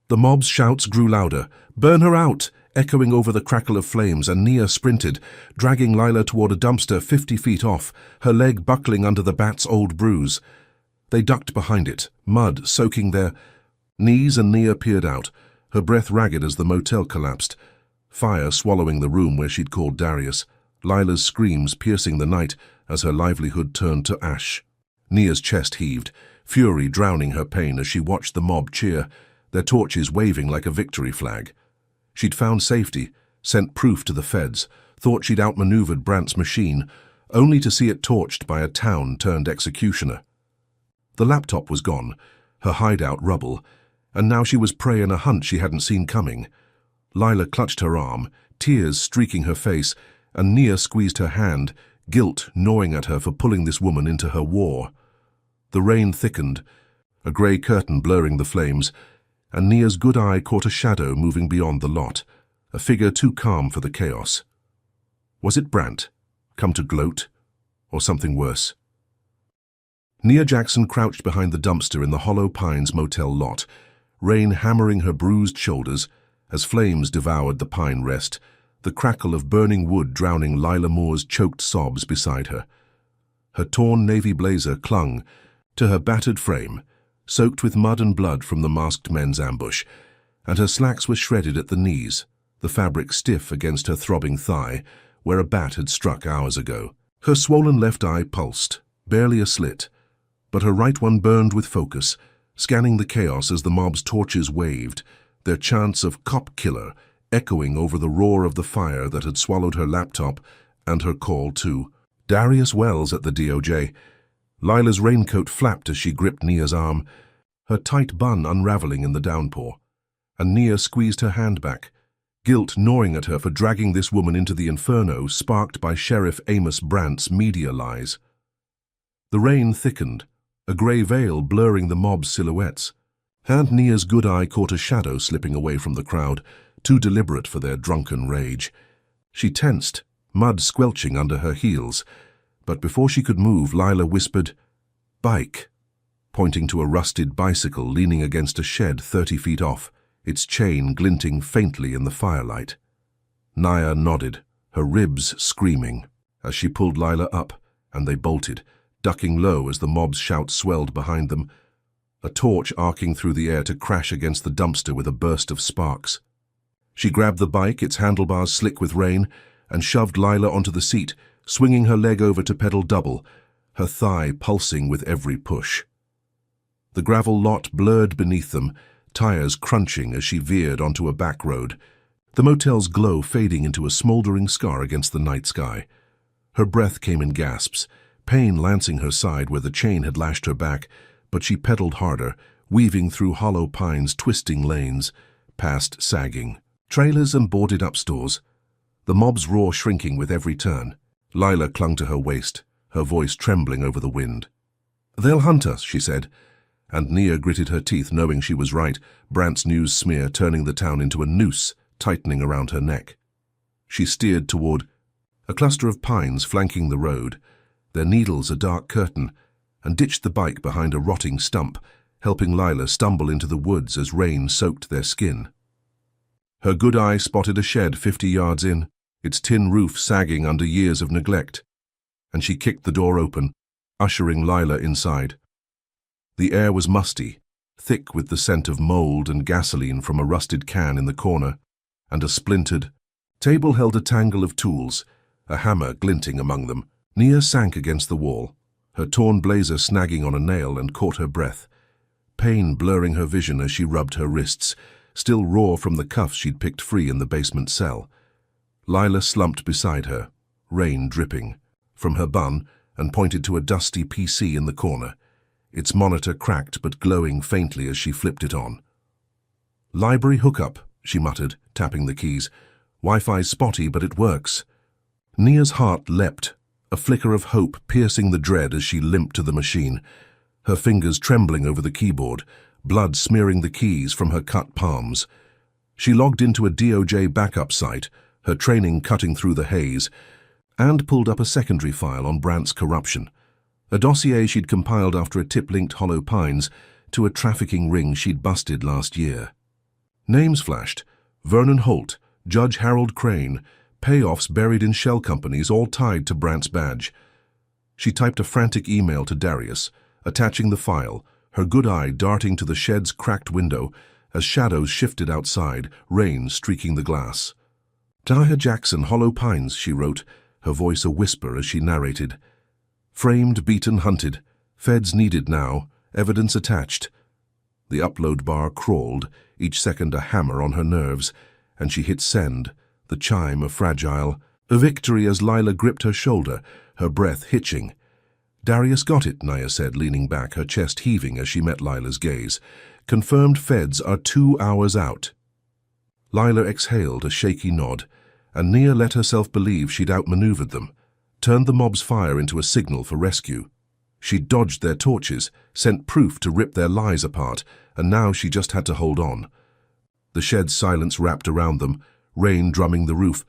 The mob's shouts grew louder, "Burn her out!" echoing over the crackle of flames, and Nia sprinted, dragging Lila toward a dumpster 50 feet off, her leg buckling under the bat's old bruise. They ducked behind it, mud soaking their knees, and Nia peered out, her breath ragged as the motel collapsed, fire swallowing the room where she'd called Darius, Lila's screams piercing the night as her livelihood turned to ash. Nia's chest heaved, fury drowning her pain as she watched the mob cheer, their torches waving like a victory flag. She'd found safety, sent proof to the feds, thought she'd outmaneuvered Brandt's machine, only to see it torched by a town-turned-executioner. The laptop was gone, her hideout rubble, and now she was prey in a hunt she hadn't seen coming. Lila clutched her arm, tears streaking her face, and Nia squeezed her hand, guilt gnawing at her for pulling this woman into her war. The rain thickened, a grey curtain blurring the flames, and Nia's good eye caught a shadow moving beyond the lot, a figure too calm for the chaos. Was it Brandt, come to gloat, or something worse? Nia Jackson crouched behind the dumpster in the Hollow Pines motel lot, rain hammering her bruised shoulders as flames devoured the pine rest, the crackle of burning wood drowning Lila Moore's choked sobs beside her. Her torn navy blazer clung to her battered frame, soaked with mud and blood from the masked men's ambush, and her slacks were shredded at the knees, the fabric stiff against her throbbing thigh, where a bat had struck hours ago. Her swollen left eye pulsed, barely a slit, but her right one burned with focus, scanning the chaos as the mob's torches waved, their chants of "cop killer" echoing over the roar of the fire that had swallowed her laptop and her call to Darius Wells at the DOJ. Lila's raincoat flapped as she gripped Nia's arm, her tight bun unraveling in the downpour, and Nia squeezed her hand back, guilt gnawing at her for dragging this woman into the inferno sparked by Sheriff Amos Brandt's media lies. The rain thickened, a grey veil blurring the mob's silhouettes, and Nia's good eye caught a shadow slipping away from the crowd, too deliberate for their drunken rage. She tensed, mud squelching under her heels, but before she could move, Lila whispered, "Bike," pointing to a rusted bicycle leaning against a shed 30 feet off, its chain glinting faintly in the firelight. Nia nodded, her ribs screaming, as she pulled Lila up, and they bolted, ducking low as the mob's shouts swelled behind them, a torch arcing through the air to crash against the dumpster with a burst of sparks. She grabbed the bike, its handlebars slick with rain, and shoved Lila onto the seat, swinging her leg over to pedal double, her thigh pulsing with every push. The gravel lot blurred beneath them, tires crunching as she veered onto a back road, the motel's glow fading into a smoldering scar against the night sky. Her breath came in gasps, pain lancing her side where the chain had lashed her back, but she pedaled harder, weaving through hollow pines' twisting lanes, past sagging trailers and boarded-up stores, the mob's roar shrinking with every turn. Lila clung to her waist, her voice trembling over the wind. "They'll hunt us," she said, and Nia gritted her teeth knowing she was right, Brant's news smear turning the town into a noose, tightening around her neck. She steered toward a cluster of pines flanking the road, their needles a dark curtain, and ditched the bike behind a rotting stump, helping Lila stumble into the woods as rain soaked their skin. Her good eye spotted a shed 50 yards in, its tin roof sagging under years of neglect, and she kicked the door open, ushering Lila inside. The air was musty, thick with the scent of mold and gasoline from a rusted can in the corner, and a splintered table held a tangle of tools, a hammer glinting among them. Nia sank against the wall, her torn blazer snagging on a nail, and caught her breath, pain blurring her vision as she rubbed her wrists, still raw from the cuffs she'd picked free in the basement cell. Lila slumped beside her, rain dripping from her bun, and pointed to a dusty PC in the corner, its monitor cracked but glowing faintly as she flipped it on. "Library hookup," she muttered, tapping the keys. "Wi-Fi's spotty, but it works." Nia's heart leapt, a flicker of hope piercing the dread as she limped to the machine, her fingers trembling over the keyboard, blood smearing the keys from her cut palms. She logged into a DOJ backup site, her training cutting through the haze, and pulled up a secondary file on Brant's corruption, a dossier she'd compiled after a tip linked Hollow Pines to a trafficking ring she'd busted last year. Names flashed: Vernon Holt, Judge Harold Crane, payoffs buried in shell companies all tied to Brant's badge. She typed a frantic email to Darius, attaching the file, her good eye darting to the shed's cracked window as shadows shifted outside, rain streaking the glass. "Dyer Jackson, Hollow Pines," she wrote, her voice a whisper as she narrated. "Framed, beaten, hunted. Feds needed now. Evidence attached." The upload bar crawled, each second a hammer on her nerves, and she hit send, the chime a fragile victory as Lila gripped her shoulder, her breath hitching. "Darius got it," Nia said, leaning back, her chest heaving as she met Lila's gaze. "Confirmed feds are 2 hours out." Lila exhaled a shaky nod, and Nia let herself believe she'd outmaneuvered them, turned the mob's fire into a signal for rescue. She'd dodged their torches, sent proof to rip their lies apart, and now she just had to hold on. The shed's silence wrapped around them, rain drumming the roof,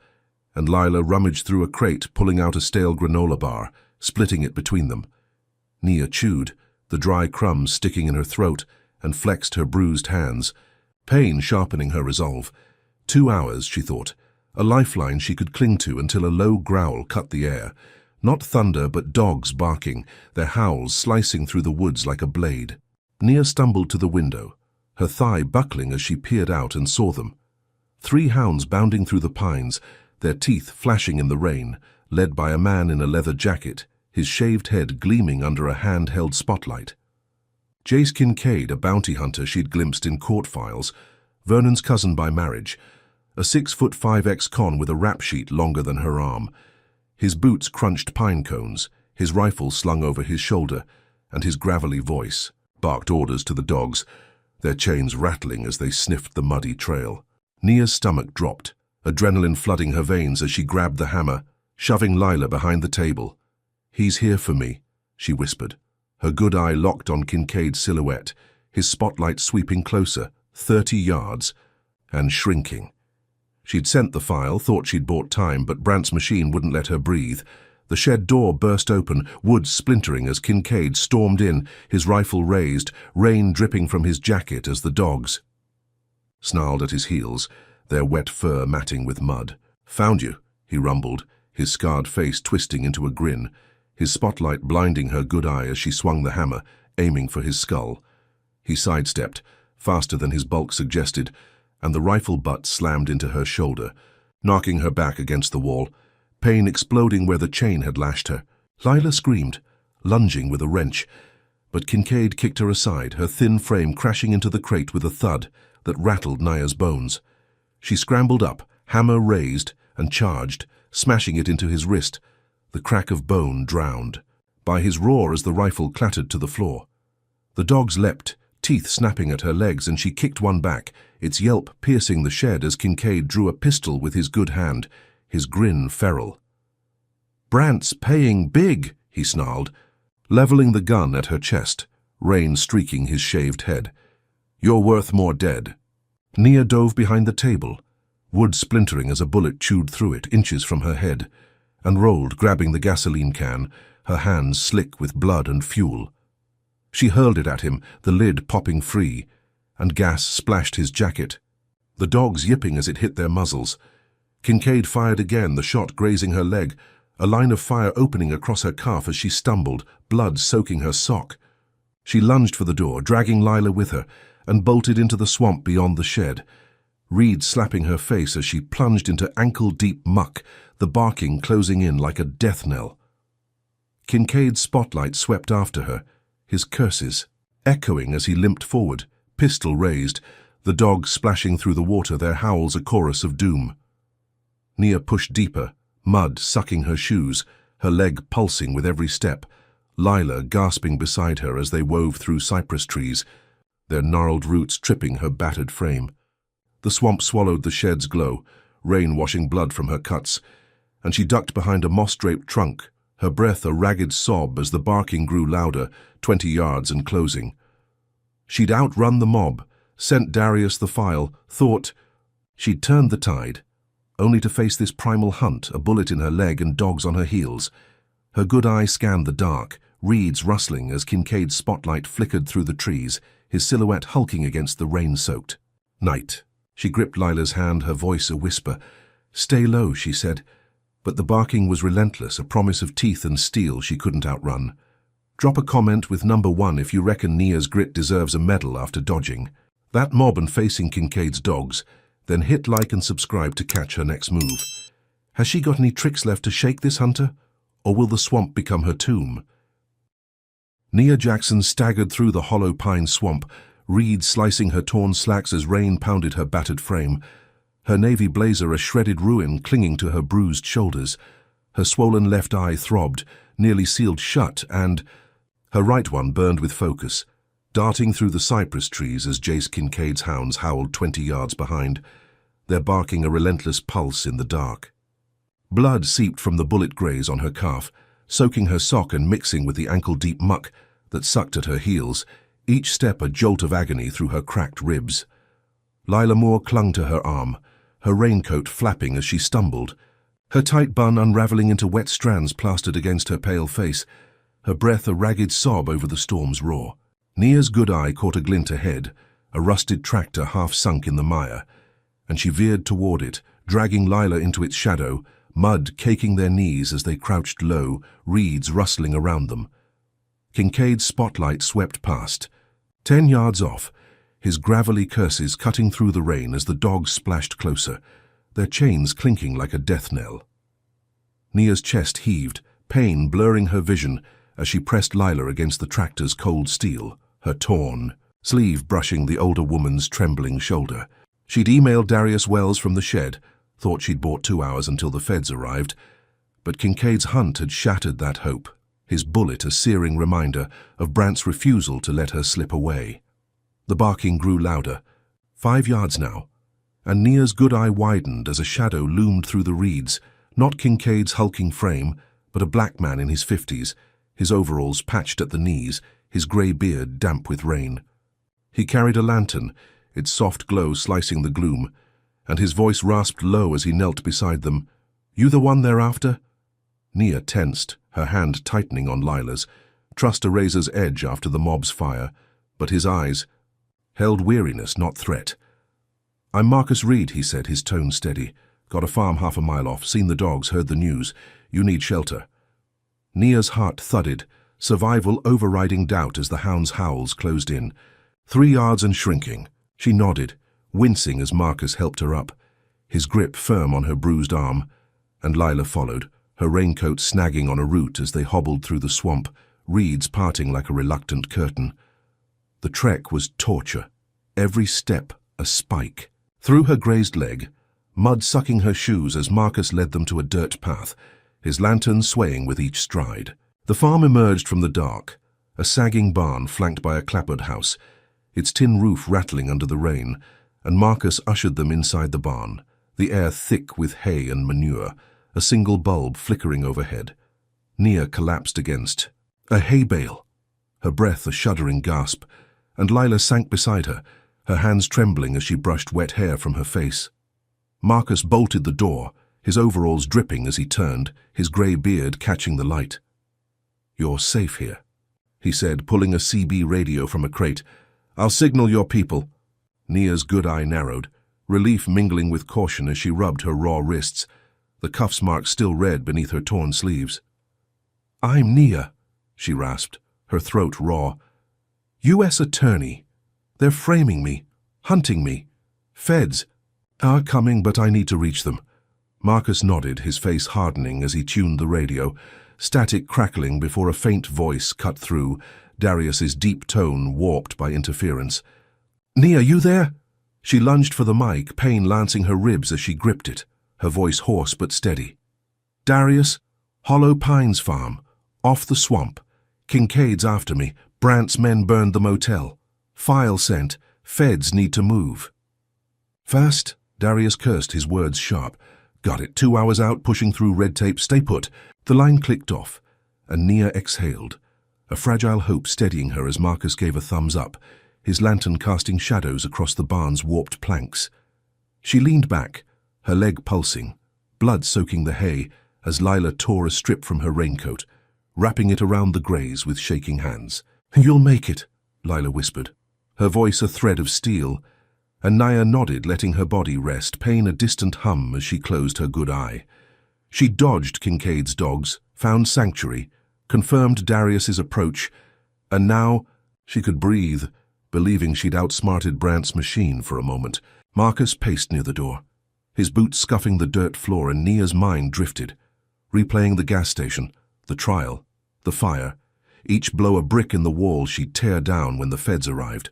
and Lila rummaged through a crate, pulling out a stale granola bar, splitting it between them. Nia chewed, the dry crumbs sticking in her throat, and flexed her bruised hands, pain sharpening her resolve. 2 hours, she thought, a lifeline she could cling to until a low growl cut the air. Not thunder, but dogs barking, their howls slicing through the woods like a blade. Nia stumbled to the window, her thigh buckling as she peered out and saw them. 3 hounds bounding through the pines, their teeth flashing in the rain, led by a man in a leather jacket, his shaved head gleaming under a hand-held spotlight. Jace Kincaid, a bounty hunter she'd glimpsed in court files, Vernon's cousin by marriage, a 6'5" ex-con with a rap sheet longer than her arm. His boots crunched pine cones, his rifle slung over his shoulder, and his gravelly voice barked orders to the dogs, their chains rattling as they sniffed the muddy trail. Nia's stomach dropped, adrenaline flooding her veins as she grabbed the hammer, shoving Lila behind the table. "He's here for me," she whispered, her good eye locked on Kincaid's silhouette, his spotlight sweeping closer, 30 yards, and shrinking. She'd sent the file, thought she'd bought time, but Brant's machine wouldn't let her breathe. The shed door burst open, wood splintering as Kincaid stormed in, his rifle raised, rain dripping from his jacket as the dogs snarled at his heels, their wet fur matting with mud. "Found you," he rumbled, his scarred face twisting into a grin, his spotlight blinding her good eye as she swung the hammer, aiming for his skull. He sidestepped, faster than his bulk suggested, and the rifle butt slammed into her shoulder, knocking her back against the wall. pain exploding where the chain had lashed her. Lila screamed, lunging with a wrench, but Kincaid kicked her aside, her thin frame crashing into the crate with a thud that rattled Nia's bones. She scrambled up, hammer raised, and charged, smashing it into his wrist. The crack of bone drowned by his roar as the rifle clattered to the floor. The dogs leapt, teeth snapping at her legs, and she kicked one back, its yelp piercing the shed as Kincaid drew a pistol with his good hand, his grin feral. "Brant's paying big," he snarled, leveling the gun at her chest, rain streaking his shaved head. "You're worth more dead." Nia dove behind the table, wood splintering as a bullet chewed through it, inches from her head, and rolled, grabbing the gasoline can, her hands slick with blood and fuel. She hurled it at him, the lid popping free, and gas splashed his jacket, the dogs yipping as it hit their muzzles. Kincaid fired again, the shot grazing her leg, a line of fire opening across her calf as she stumbled, blood soaking her sock. She lunged for the door, dragging Lila with her, and bolted into the swamp beyond the shed, reeds slapping her face as she plunged into ankle-deep muck, the barking closing in like a death knell. Kincaid's spotlight swept after her, his curses echoing as he limped forward, pistol raised, the dogs splashing through the water, their howls a chorus of doom. Nia pushed deeper, mud sucking her shoes, her leg pulsing with every step, Lila gasping beside her as they wove through cypress trees, their gnarled roots tripping her battered frame. The swamp swallowed the shed's glow, rain washing blood from her cuts, and she ducked behind a moss-draped trunk, her breath a ragged sob as the barking grew louder, 20 yards and closing. She'd outrun the mob, sent Darius the file, thought she'd turned the tide, only to face this primal hunt, a bullet in her leg and dogs on her heels. Her good eye scanned the dark, reeds rustling as Kincaid's spotlight flickered through the trees, his silhouette hulking against the rain-soaked night. She gripped Lila's hand, her voice a whisper. "Stay low," she said, but the barking was relentless, a promise of teeth and steel she couldn't outrun. "Drop a comment with number 1 if you reckon Nia's grit deserves a medal after dodging that mob and facing Kincaid's dogs, then hit like and subscribe to catch her next move. Has she got any tricks left to shake this hunter, or will the swamp become her tomb?" Nia Jackson staggered through the hollow pine swamp, reeds slicing her torn slacks as rain pounded her battered frame, her navy blazer a shredded ruin clinging to her bruised shoulders. Her swollen left eye throbbed, nearly sealed shut, and her right one burned with focus, darting through the cypress trees as Jace Kincaid's hounds howled 20 yards behind, their barking a relentless pulse in the dark. Blood seeped from the bullet graze on her calf, soaking her sock and mixing with the ankle-deep muck that sucked at her heels, each step a jolt of agony through her cracked ribs. Lila Moore clung to her arm, her raincoat flapping as she stumbled, her tight bun unraveling into wet strands plastered against her pale face, her breath a ragged sob over the storm's roar. Nia's good eye caught a glint ahead, a rusted tractor half sunk in the mire, and she veered toward it, dragging Lila into its shadow, mud caking their knees as they crouched low, reeds rustling around them. Kincaid's spotlight swept past, 10 yards off, his gravelly curses cutting through the rain as the dogs splashed closer, their chains clinking like a death knell. Nia's chest heaved, pain blurring her vision as she pressed Lila against the tractor's cold steel, her torn sleeve brushing the older woman's trembling shoulder. She'd emailed Darius Wells from the shed, thought she'd bought 2 hours until the feds arrived, but Kincaid's hunt had shattered that hope, his bullet a searing reminder of Brant's refusal to let her slip away. The barking grew louder, 5 yards now, and Nia's good eye widened as a shadow loomed through the reeds, not Kincaid's hulking frame, but a black man in his 50s, his overalls patched at the knees, his grey beard damp with rain. He carried a lantern, its soft glow slicing the gloom, and his voice rasped low as he knelt beside them. "You the one they're after?" Nia tensed, her hand tightening on Lila's, trussed a razor's edge after the mob's fire, but his eyes held weariness, not threat. "I'm Marcus Reed," he said, his tone steady. "Got a farm half a mile off, seen the dogs, heard the news. You need shelter." Nia's heart thudded, survival overriding doubt as the hound's howls closed in. 3 yards and shrinking. She nodded, wincing as Marcus helped her up, his grip firm on her bruised arm, and Lila followed. her raincoat snagging on a root as they hobbled through the swamp, reeds parting like a reluctant curtain. The trek was torture, every step a spike. Through her grazed leg, mud sucking her shoes as Marcus led them to a dirt path, his lantern swaying with each stride. The farm emerged from the dark, a sagging barn flanked by a clapboard house, its tin roof rattling under the rain, and Marcus ushered them inside the barn, the air thick with hay and manure, a single bulb flickering overhead. Nia collapsed against a hay bale, her breath a shuddering gasp, and Lila sank beside her, her hands trembling as she brushed wet hair from her face. Marcus bolted the door, his overalls dripping as he turned, his grey beard catching the light. "You're safe here," he said, pulling a CB radio from a crate. "I'll signal your people." Nia's good eye narrowed, relief mingling with caution as she rubbed her raw wrists, the cuffs marks still red beneath her torn sleeves. "I'm Nia," she rasped, her throat raw. "U.S. attorney. They're framing me, hunting me. Feds are coming, but I need to reach them." Marcus nodded, his face hardening as he tuned the radio, static crackling before a faint voice cut through, Darius's deep tone warped by interference. "Nia, you there?" She lunged for the mic, pain lancing her ribs as she gripped it, her voice hoarse but steady. "Darius, Hollow Pines Farm, off the swamp. Kincaid's after me. Brant's men burned the motel. File sent. Feds need to move." "Fast?" Darius cursed, his words sharp. "Got it. 2 hours out, pushing through red tape. Stay put." The line clicked off, and Nia exhaled, a fragile hope steadying her as Marcus gave a thumbs up, his lantern casting shadows across the barn's warped planks. She leaned back, her leg pulsing, blood soaking the hay as Lila tore a strip from her raincoat, wrapping it around the greys with shaking hands. "You'll make it," Lila whispered, her voice a thread of steel, and Nia nodded, letting her body rest, pain a distant hum as she closed her good eye. She dodged Kincaid's dogs, found sanctuary, confirmed Darius's approach, and now she could breathe, believing she'd outsmarted Brant's machine for a moment. Marcus paced near the door, his boots scuffing the dirt floor, and Nia's mind drifted, replaying the gas station, the trial, the fire, each blow a brick in the wall she'd tear down when the feds arrived.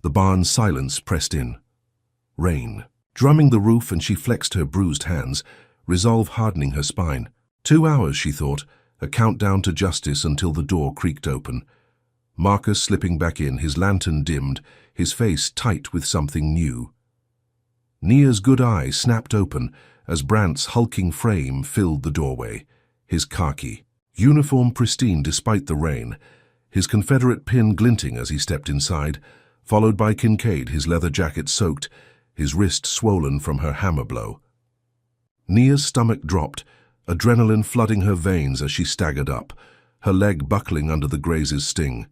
The barn's silence pressed in. Rain, drumming the roof, and she flexed her bruised hands, resolve hardening her spine. 2 hours, she thought, a countdown to justice until the door creaked open. Marcus slipping back in, his lantern dimmed, his face tight with something new. Nia's good eye snapped open as Brant's hulking frame filled the doorway, his khaki, uniform pristine despite the rain, his Confederate pin glinting as he stepped inside, followed by Kincaid, his leather jacket soaked, his wrist swollen from her hammer blow. Nia's stomach dropped, adrenaline flooding her veins as she staggered up, her leg buckling under the graze's sting.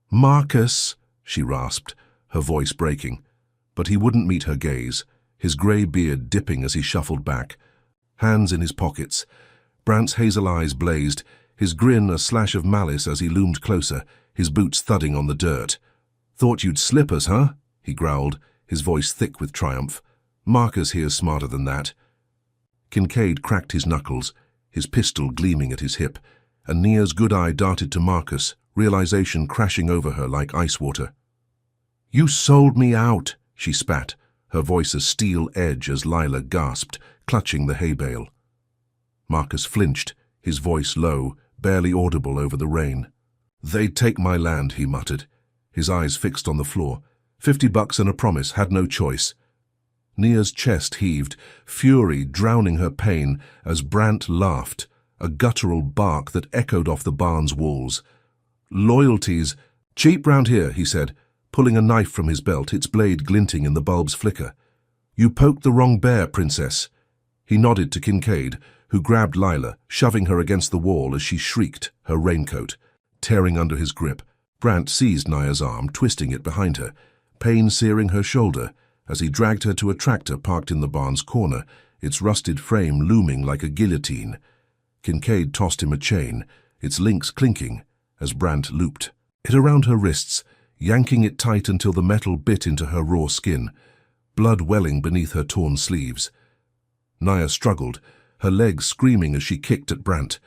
"Marcus," she rasped, her voice breaking, but he wouldn't meet her gaze, his grey beard dipping as he shuffled back, hands in his pockets. Brant's hazel eyes blazed, his grin a slash of malice as he loomed closer, his boots thudding on the dirt. "Thought you'd slip us, huh?" he growled, his voice thick with triumph. "Marcus here's smarter than that." Kincaid cracked his knuckles, his pistol gleaming at his hip, and Nia's good eye darted to Marcus, realization crashing over her like ice water. "You sold me out," she spat, her voice a steel edge as Lila gasped, clutching the hay bale. Marcus flinched, his voice low, barely audible over the rain. "They'd take my land," he muttered, his eyes fixed on the floor. $50 and a promise, had no choice. Nia's chest heaved, fury drowning her pain as Brant laughed, a guttural bark that echoed off the barn's walls. "Loyalties, cheap round here," he said, pulling a knife from his belt, its blade glinting in the bulb's flicker. "You poked the wrong bear, princess." He nodded to Kincaid, who grabbed Lila, shoving her against the wall as she shrieked, her raincoat tearing under his grip. Brant seized Nia's arm, twisting it behind her, pain searing her shoulder, as he dragged her to a tractor parked in the barn's corner, its rusted frame looming like a guillotine. Kincaid tossed him a chain, its links clinking, as Brant looped it around her wrists, yanking it tight until the metal bit into her raw skin, blood welling beneath her torn sleeves. Nia struggled, her legs screaming as she kicked at Brant,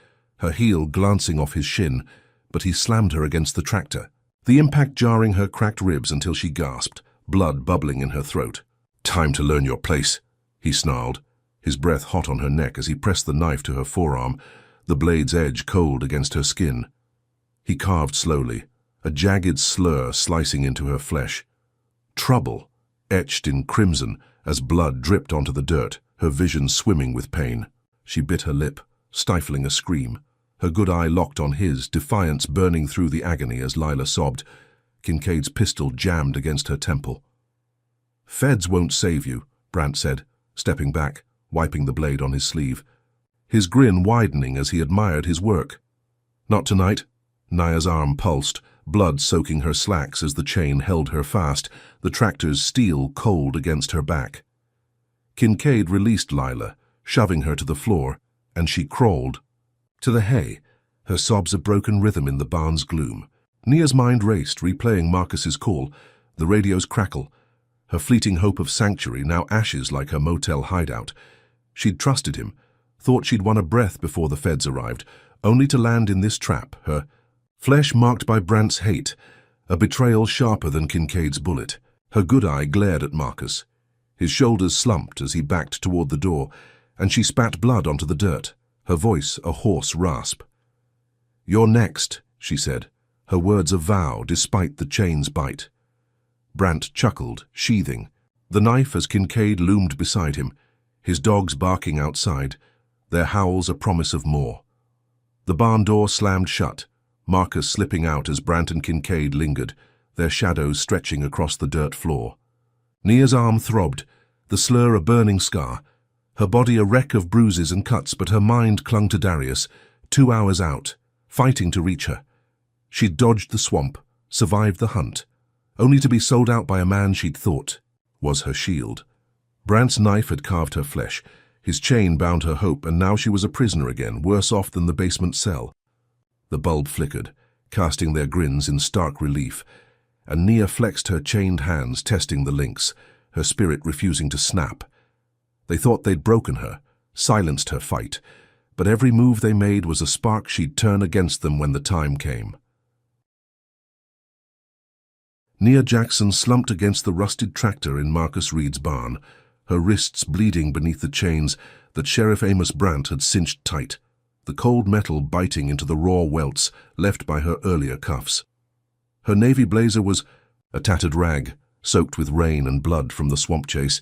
her heel glancing off his shin, but he slammed her against the tractor, the impact jarring her cracked ribs until she gasped, blood bubbling in her throat. "Time to learn your place," he snarled, his breath hot on her neck as he pressed the knife to her forearm, the blade's edge cold against her skin. He carved slowly, a jagged slur slicing into her flesh. Trouble, etched in crimson as blood dripped onto the dirt, her vision swimming with pain. She bit her lip, stifling a scream, her good eye locked on his, defiance burning through the agony as Lila sobbed, Kincaid's pistol jammed against her temple. "Feds won't save you," Brant said, stepping back, wiping the blade on his sleeve, his grin widening as he admired his work. "Not tonight." Naya's arm pulsed, blood soaking her slacks as the chain held her fast, the tractor's steel cold against her back. Kincaid released Lila, shoving her to the floor, and she crawled to the hay, her sobs a broken rhythm in the barn's gloom. Nia's mind raced, replaying Marcus's call, the radio's crackle, her fleeting hope of sanctuary now ashes like her motel hideout. She'd trusted him, thought she'd won a breath before the feds arrived, only to land in this trap, her flesh marked by Brant's hate, a betrayal sharper than Kincaid's bullet. Her good eye glared at Marcus. His shoulders slumped as he backed toward the door, and she spat blood onto the dirt, her voice a hoarse rasp. "You're next," she said, her words a vow despite the chain's bite. Brant chuckled, sheathing, the knife as Kincaid loomed beside him, his dogs barking outside, their howls a promise of more. The barn door slammed shut, Marcus slipping out as Brant and Kincaid lingered, their shadows stretching across the dirt floor. Nia's arm throbbed, the slur a burning scar, her body a wreck of bruises and cuts, but her mind clung to Darius, 2 hours out, fighting to reach her. She'd dodged the swamp, survived the hunt, only to be sold out by a man she'd thought was her shield. Brant's knife had carved her flesh, his chain bound her hope, and now she was a prisoner again, worse off than the basement cell. The bulb flickered, casting their grins in stark relief, and Nia flexed her chained hands, testing the links, her spirit refusing to snap. They thought they'd broken her, silenced her fight, but every move they made was a spark she'd turn against them when the time came. Nia Jackson slumped against the rusted tractor in Marcus Reed's barn, her wrists bleeding beneath the chains that Sheriff Amos Brant had cinched tight, the cold metal biting into the raw welts left by her earlier cuffs. Her navy blazer was a tattered rag, soaked with rain and blood from the swamp chase,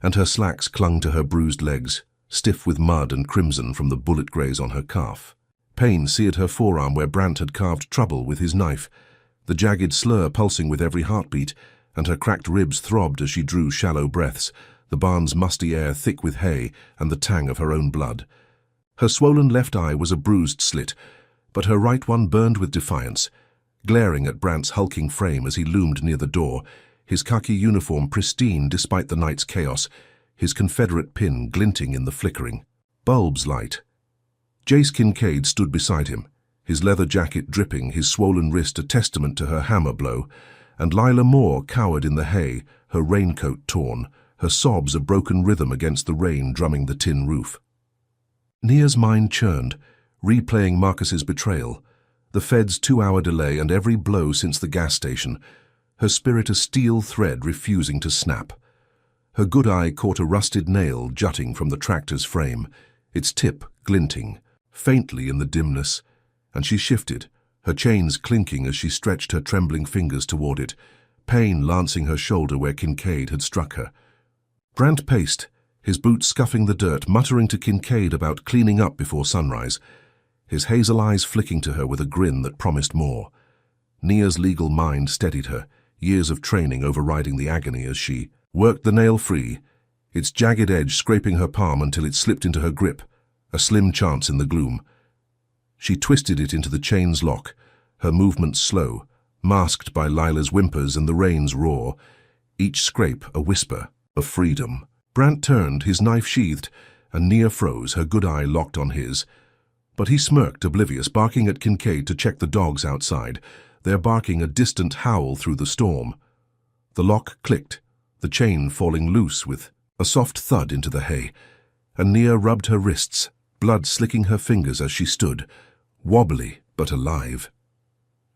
and her slacks clung to her bruised legs, stiff with mud and crimson from the bullet graze on her calf. Pain seared her forearm where Brant had carved trouble with his knife, the jagged slur pulsing with every heartbeat, and her cracked ribs throbbed as she drew shallow breaths, the barn's musty air thick with hay and the tang of her own blood. Her swollen left eye was a bruised slit, but her right one burned with defiance, glaring at Brant's hulking frame as he loomed near the door, his khaki uniform pristine despite the night's chaos, his Confederate pin glinting in the flickering bulb's light. Jace Kincaid stood beside him, his leather jacket dripping, his swollen wrist a testament to her hammer blow, and Lila Moore cowered in the hay, her raincoat torn, her sobs a broken rhythm against the rain drumming the tin roof. Nia's mind churned, replaying Marcus's betrayal, the Fed's 2-hour delay and every blow since the gas station, her spirit a steel thread refusing to snap. Her good eye caught a rusted nail jutting from the tractor's frame, its tip glinting, faintly in the dimness, and she shifted, her chains clinking as she stretched her trembling fingers toward it, pain lancing her shoulder where Kincaid had struck her. Brant paced, his boots scuffing the dirt, muttering to Kincaid about cleaning up before sunrise, his hazel eyes flicking to her with a grin that promised more. Nia's legal mind steadied her, years of training overriding the agony as she worked the nail free, its jagged edge scraping her palm until it slipped into her grip, a slim chance in the gloom. She twisted it into the chain's lock, her movements slow, masked by Lila's whimpers and the rain's roar, each scrape a whisper of freedom. Brant turned, his knife sheathed, and Nia froze, her good eye locked on his. But he smirked, oblivious, barking at Kincaid to check the dogs outside, their barking a distant howl through the storm. The lock clicked, the chain falling loose with a soft thud into the hay, and Nia rubbed her wrists, blood slicking her fingers as she stood, wobbly but alive.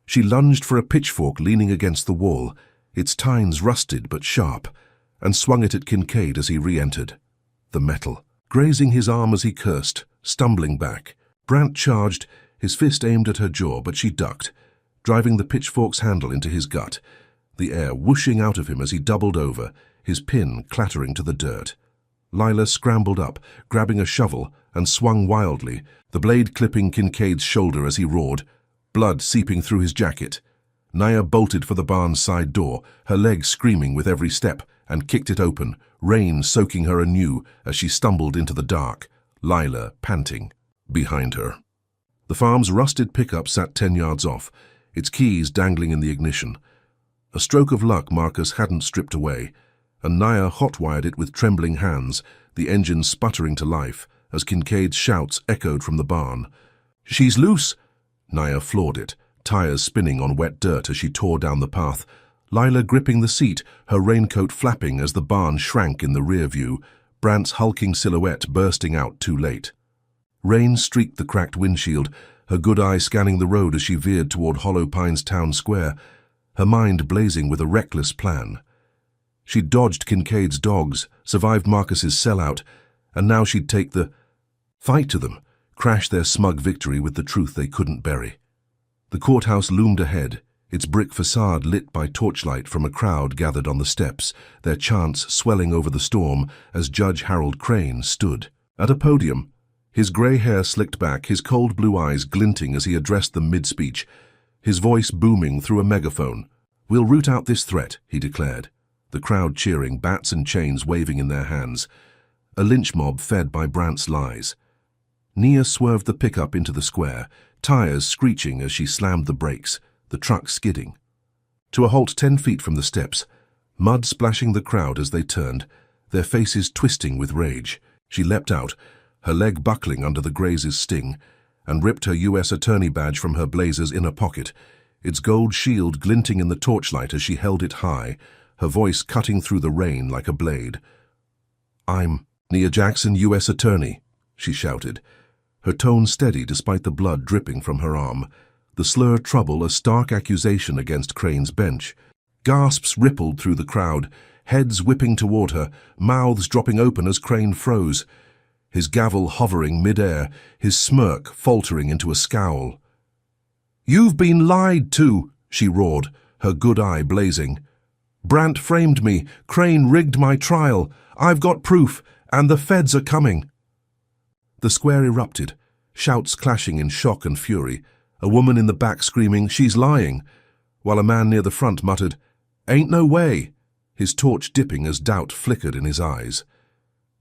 She lunged for a pitchfork leaning against the wall, its tines rusted but sharp, and swung it at Kincaid as he re-entered. The metal, grazing his arm as he cursed, stumbling back. Brant charged, his fist aimed at her jaw, but she ducked, driving the pitchfork's handle into his gut, the air whooshing out of him as he doubled over, his pin clattering to the dirt. Lila scrambled up, grabbing a shovel, and swung wildly, the blade clipping Kincaid's shoulder as he roared, blood seeping through his jacket. Nia bolted for the barn's side door, her legs screaming with every step, and kicked it open, rain soaking her anew as she stumbled into the dark, Lila panting behind her. The farm's rusted pickup sat 10 yards off, its keys dangling in the ignition. A stroke of luck Marcus hadn't stripped away, and Nia hot-wired it with trembling hands, the engine sputtering to life as Kincaid's shouts echoed from the barn. "She's loose!" Nia floored it, tires spinning on wet dirt as she tore down the path, Lila gripping the seat, her raincoat flapping as the barn shrank in the rear view, Brant's hulking silhouette bursting out too late. Rain streaked the cracked windshield, her good eye scanning the road as she veered toward Hollow Pines Town Square, her mind blazing with a reckless plan. She'd dodged Kincaid's dogs, survived Marcus's sellout, and now she'd take the fight to them, crash their smug victory with the truth they couldn't bury. The courthouse loomed ahead, its brick facade lit by torchlight from a crowd gathered on the steps, their chants swelling over the storm as Judge Harold Crane stood. At a podium, his grey hair slicked back, his cold blue eyes glinting as he addressed them mid-speech, his voice booming through a megaphone. "We'll root out this threat," he declared, the crowd cheering, bats and chains waving in their hands. A lynch mob fed by Brant's lies. Nia swerved the pickup into the square, tires screeching as she slammed the brakes, the truck skidding. To a halt 10 feet from the steps, mud splashing the crowd as they turned, their faces twisting with rage. She leapt out, her leg buckling under the graze's sting, and ripped her U.S. Attorney badge from her blazer's inner pocket, its gold shield glinting in the torchlight as she held it high, her voice cutting through the rain like a blade. "I'm Nia Jackson, U.S. Attorney," she shouted, her tone steady despite the blood dripping from her arm, the slur trouble a stark accusation against Crane's bench. Gasps rippled through the crowd, heads whipping toward her, mouths dropping open as Crane froze, his gavel hovering mid-air, his smirk faltering into a scowl. "You've been lied to," she roared, her good eye blazing. "Brant framed me, Crane rigged my trial, I've got proof, and the feds are coming." The square erupted, shouts clashing in shock and fury, a woman in the back screaming, "She's lying," while a man near the front muttered, "Ain't no way," his torch dipping as doubt flickered in his eyes.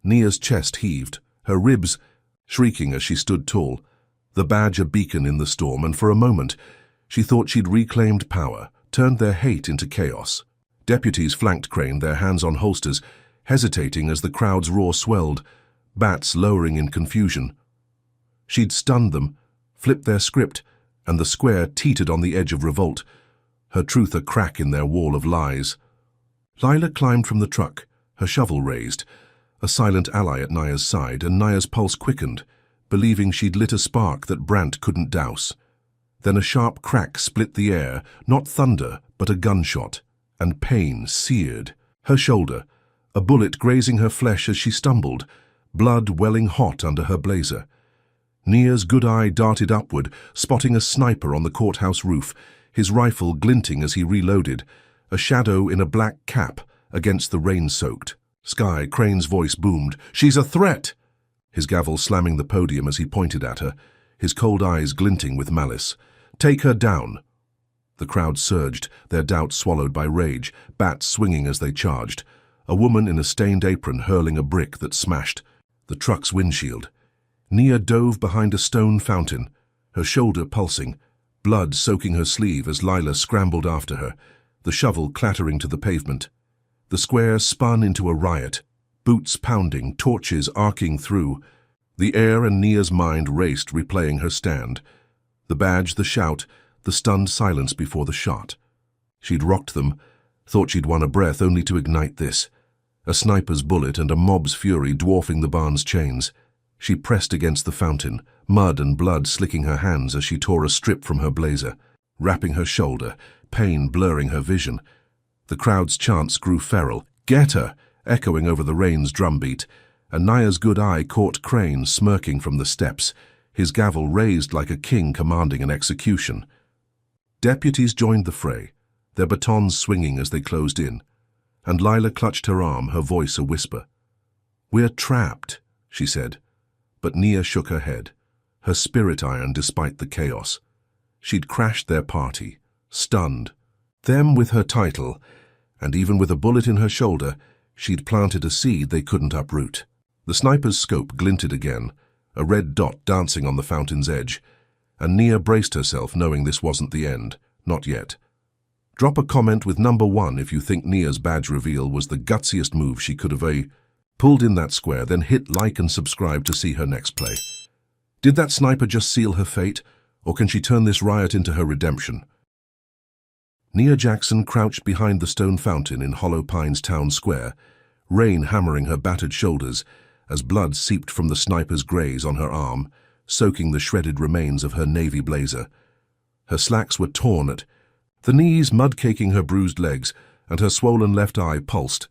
Nia's chest heaved, her ribs shrieking as she stood tall, the badge a beacon in the storm, and for a moment she thought she'd reclaimed power, turned their hate into chaos. Deputies flanked Crane, their hands on holsters, hesitating as the crowd's roar swelled, bats lowering in confusion. She'd stunned them, flipped their script, and the square teetered on the edge of revolt, her truth a crack in their wall of lies. Lila climbed from the truck, her shovel raised, a silent ally at Nia's side, and Nia's pulse quickened, believing she'd lit a spark that Brant couldn't douse. Then a sharp crack split the air, not thunder, but a gunshot, and pain seared her shoulder, a bullet grazing her flesh as she stumbled, blood welling hot under her blazer. Nia's good eye darted upward, spotting a sniper on the courthouse roof, his rifle glinting as he reloaded, a shadow in a black cap against the rain-soaked sky. Crane's voice boomed, "She's a threat!" His gavel slamming the podium as he pointed at her, his cold eyes glinting with malice. "Take her down!" The crowd surged, their doubts swallowed by rage, bats swinging as they charged, a woman in a stained apron hurling a brick that smashed the truck's windshield. Nia dove behind a stone fountain, her shoulder pulsing, blood soaking her sleeve as Lila scrambled after her, the shovel clattering to the pavement. The square spun into a riot, boots pounding, torches arcing through. The air and Nia's mind raced, replaying her stand. The badge, the shout, the stunned silence before the shot. She'd rocked them, thought she'd won a breath, only to ignite this. a sniper's bullet and a mob's fury dwarfing the barn's chains. She pressed against the fountain, mud and blood slicking her hands as she tore a strip from her blazer, wrapping her shoulder, pain blurring her vision. The crowd's chants grew feral, "Get her!" echoing over the rain's drumbeat, and Naya's good eye caught Crane smirking from the steps, his gavel raised like a king commanding an execution. Deputies joined the fray, their batons swinging as they closed in, and Lila clutched her arm, her voice a whisper. "We're trapped," she said, but Nia shook her head, her spirit iron despite the chaos. She'd crashed their party, stunned. Them with her title, and even with a bullet in her shoulder, she'd planted a seed they couldn't uproot. The sniper's scope glinted again, a red dot dancing on the fountain's edge, and Nia braced herself knowing this wasn't the end, not yet. Drop a comment with number 1 if you think Nia's badge reveal was the gutsiest move she could have pulled in that square, then hit like and subscribe to see her next play. Did that sniper just seal her fate, or can she turn this riot into her redemption? Nia Jackson crouched behind the stone fountain in Hollow Pines Town Square, rain hammering her battered shoulders as blood seeped from the sniper's graze on her arm, soaking the shredded remains of her navy blazer. Her slacks were torn at the knees, mud-caking her bruised legs, and her swollen left eye pulsed,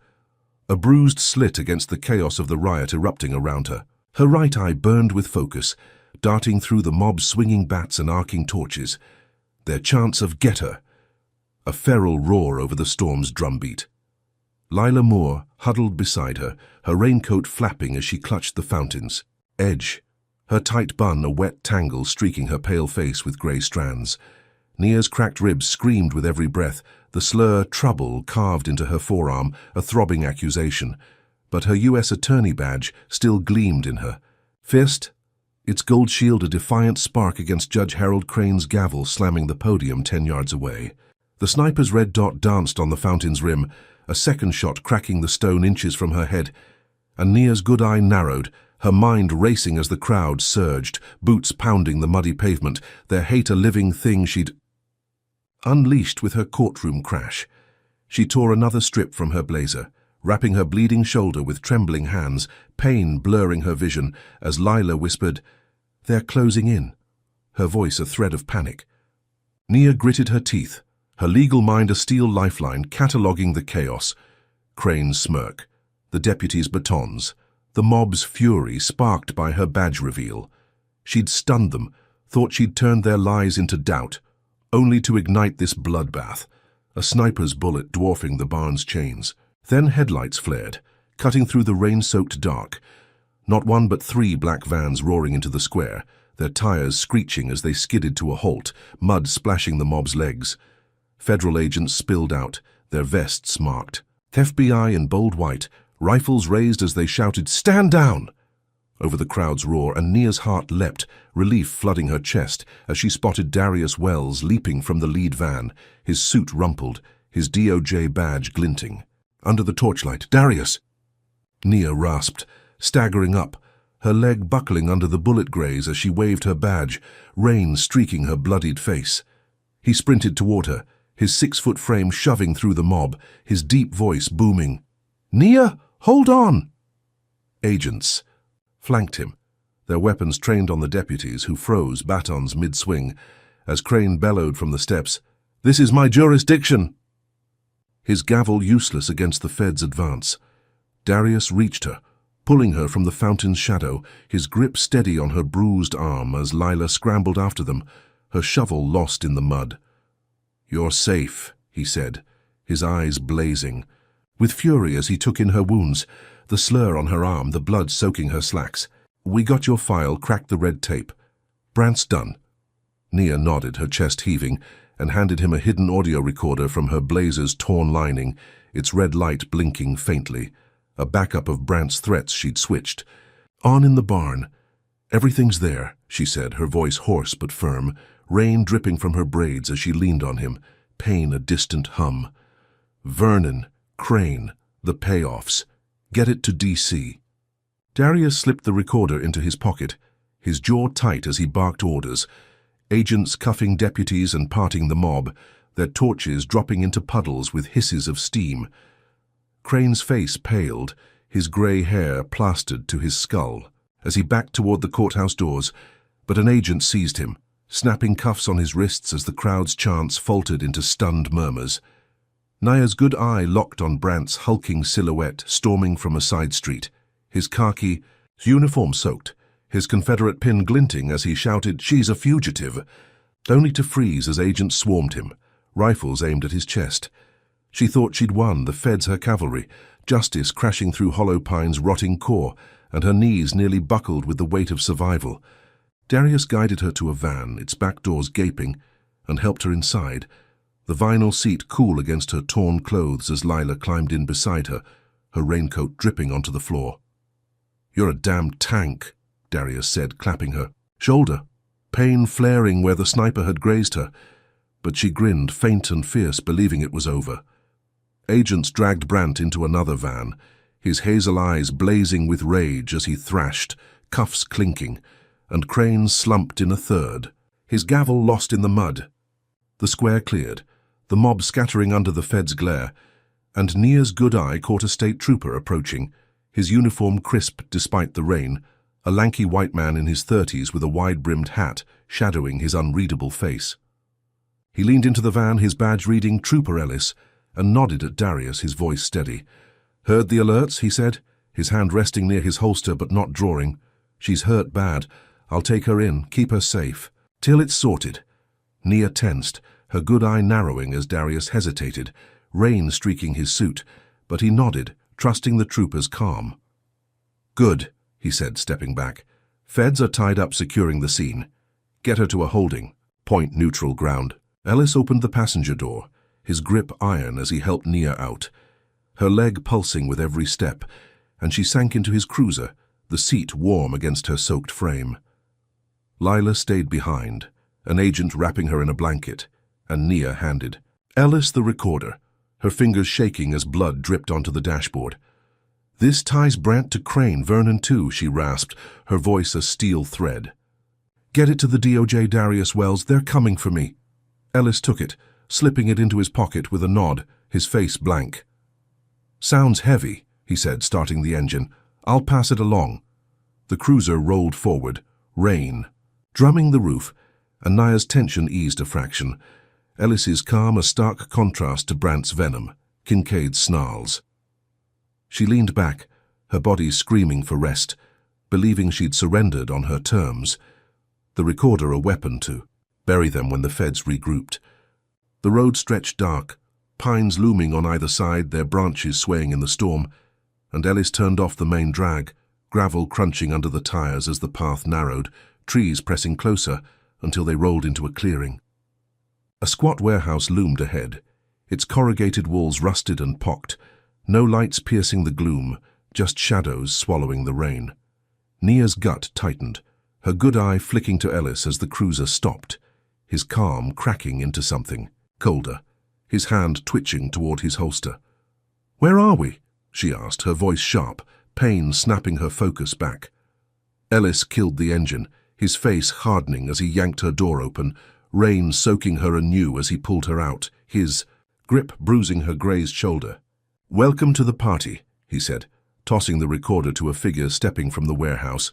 a bruised slit against the chaos of the riot erupting around her. Her right eye burned with focus, darting through the mob's swinging bats and arcing torches, their chants of "Get her!" a feral roar over the storm's drumbeat. Lila Moore huddled beside her, her raincoat flapping as she clutched the fountain's edge, her tight bun a wet tangle streaking her pale face with grey strands. Nia's cracked ribs screamed with every breath, the slur "trouble" carved into her forearm, a throbbing accusation, but her U.S. attorney badge still gleamed in her fist, its gold shield a defiant spark against Judge Harold Crane's gavel slamming the podium 10 yards away. The sniper's red dot danced on the fountain's rim, a second shot cracking the stone inches from her head, and Nia's good eye narrowed, her mind racing as the crowd surged, boots pounding the muddy pavement, their hate a living thing she'd unleashed with her courtroom crash. She tore another strip from her blazer, wrapping her bleeding shoulder with trembling hands, pain blurring her vision as Lila whispered, "They're closing in," her voice a thread of panic. Nia gritted her teeth, her legal mind a steel lifeline cataloguing the chaos. Crane's smirk, the deputy's batons, the mob's fury sparked by her badge reveal. She'd stunned them, thought she'd turned their lies into doubt, only to ignite this bloodbath, a sniper's bullet dwarfing the barn's chains. Then headlights flared, cutting through the rain-soaked dark. Not one but 3 black vans roaring into the square, their tires screeching as they skidded to a halt, mud splashing the mob's legs. Federal agents spilled out, their vests marked. FBI in bold white, rifles raised as they shouted, "Stand down!" over the crowd's roar, and Nia's heart leapt, relief flooding her chest as she spotted Darius Wells leaping from the lead van, his suit rumpled, his DOJ badge glinting. Under the torchlight, "Darius!" Nia rasped, staggering up, her leg buckling under the bullet graze as she waved her badge, rain streaking her bloodied face. He sprinted toward her, his 6-foot frame shoving through the mob, his deep voice booming. "Nia, hold on!" Agents flanked him, their weapons trained on the deputies who froze, batons mid-swing, as Crane bellowed from the steps, "This is my jurisdiction!" His gavel useless against the Fed's advance. Darius reached her, pulling her from the fountain's shadow, his grip steady on her bruised arm as Lila scrambled after them, her shovel lost in the mud. "You're safe," he said, his eyes blazing, with fury as he took in her wounds, the slur on her arm, the blood soaking her slacks. "We got your file, cracked the red tape. Brant's done." Nia nodded, her chest heaving, and handed him a hidden audio recorder from her blazer's torn lining, its red light blinking faintly, a backup of Brant's threats she'd switched. "On in the barn. Everything's there," she said, her voice hoarse but firm, rain dripping from her braids as she leaned on him, pain a distant hum. "Vernon, Crane, the payoffs. Get it to D.C." Darius slipped the recorder into his pocket, his jaw tight as he barked orders, agents cuffing deputies and parting the mob, their torches dropping into puddles with hisses of steam. Crane's face paled, his grey hair plastered to his skull, as he backed toward the courthouse doors, but an agent seized him, snapping cuffs on his wrists as the crowd's chants faltered into stunned murmurs. Naya's good eye locked on Brant's hulking silhouette storming from a side street, his khaki uniform soaked, his Confederate pin glinting as he shouted, "She's a fugitive," only to freeze as agents swarmed him, rifles aimed at his chest. She thought she'd won, the feds her cavalry, justice crashing through Hollow Pine's rotting core, and her knees nearly buckled with the weight of survival. Darius guided her to a van, its back doors gaping, and helped her inside, the vinyl seat cool against her torn clothes as Lila climbed in beside her, her raincoat dripping onto the floor. "You're a damn tank," Darius said, clapping her shoulder, pain flaring where the sniper had grazed her, but she grinned, faint and fierce, believing it was over. Agents dragged Brant into another van, his hazel eyes blazing with rage as he thrashed, cuffs clinking, and Crane slumped in a third, his gavel lost in the mud. The square cleared, the mob scattering under the feds' glare, and Nia's good eye caught a state trooper approaching, his uniform crisp despite the rain, a lanky white man in his 30s with a wide-brimmed hat shadowing his unreadable face. He leaned into the van, his badge reading Trooper Ellis, and nodded at Darius, his voice steady. "Heard the alerts," he said, his hand resting near his holster but not drawing. "She's hurt bad. I'll take her in, keep her safe. Till it's sorted." Nia tensed, her good eye narrowing as Darius hesitated, rain streaking his suit, but he nodded, trusting the trooper's calm. "Good," he said, stepping back. "Feds are tied up securing the scene. Get her to a holding, point neutral ground." Ellis opened the passenger door, his grip iron as he helped Nia out, her leg pulsing with every step, and she sank into his cruiser, the seat warm against her soaked frame. Lila stayed behind, an agent wrapping her in a blanket, and Nia handed Ellis the recorder, her fingers shaking as blood dripped onto the dashboard. "This ties Brant to Crane, Vernon too," she rasped, her voice a steel thread. "Get it to the DOJ, Darius Wells. They're coming for me." Ellis took it, slipping it into his pocket with a nod, his face blank. "Sounds heavy," he said, starting the engine. "I'll pass it along." The cruiser rolled forward, rain, drumming the roof, and Nia's tension eased a fraction. Ellis's calm a stark contrast to Brant's venom, Kincaid's snarls. She leaned back, her body screaming for rest, believing she'd surrendered on her terms. The recorder a weapon to bury them when the feds regrouped. The road stretched dark, pines looming on either side, their branches swaying in the storm, and Ellis turned off the main drag, gravel crunching under the tires as the path narrowed, trees pressing closer until they rolled into a clearing. A squat warehouse loomed ahead, its corrugated walls rusted and pocked, no lights piercing the gloom, just shadows swallowing the rain. Nia's gut tightened, her good eye flicking to Ellis as the cruiser stopped, his calm cracking into something colder, his hand twitching toward his holster. "Where are we?" she asked, her voice sharp, pain snapping her focus back. Ellis killed the engine, his face hardening as he yanked her door open, rain soaking her anew as he pulled her out, his grip bruising her grazed shoulder. "Welcome to the party," he said, tossing the recorder to a figure stepping from the warehouse.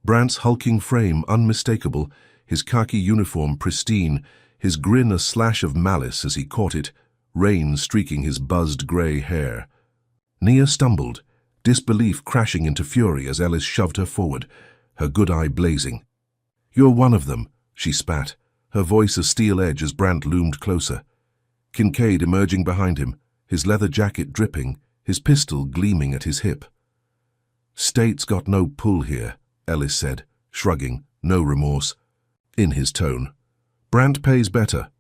Brant's hulking frame unmistakable, his khaki uniform pristine, his grin a slash of malice as he caught it, rain streaking his buzzed grey hair. Nia stumbled, disbelief crashing into fury as Ellis shoved her forward, her good eye blazing. "You're one of them," she spat, her voice a steel edge as Brant loomed closer. Kincaid emerging behind him, his leather jacket dripping, his pistol gleaming at his hip. "State's got no pull here," Ellis said, shrugging, no remorse, in his tone. "Brant pays better."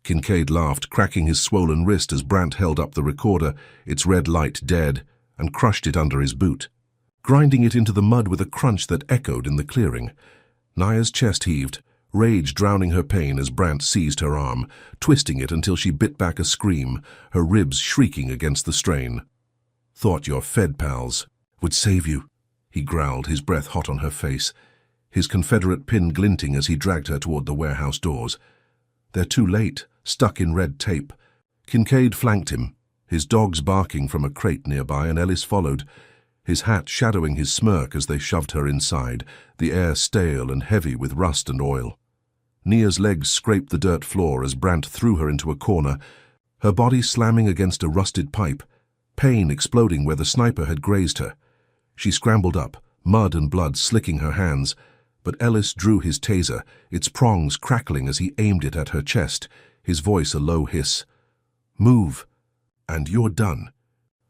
Kincaid laughed, cracking his swollen wrist as Brant held up the recorder, its red light dead, and crushed it under his boot, grinding it into the mud with a crunch that echoed in the clearing. Nia's chest heaved, rage drowning her pain as Brant seized her arm, twisting it until she bit back a scream, her ribs shrieking against the strain. "Thought your Fed pals would save you," he growled, his breath hot on her face, his Confederate pin glinting as he dragged her toward the warehouse doors. "They're too late, stuck in red tape." Kincaid flanked him, his dogs barking from a crate nearby, and Ellis followed, his hat shadowing his smirk as they shoved her inside, the air stale and heavy with rust and oil. Nia's legs scraped the dirt floor as Brandt threw her into a corner, her body slamming against a rusted pipe, pain exploding where the sniper had grazed her. She scrambled up, mud and blood slicking her hands, but Ellis drew his taser, its prongs crackling as he aimed it at her chest, his voice a low hiss. "Move, and you're done."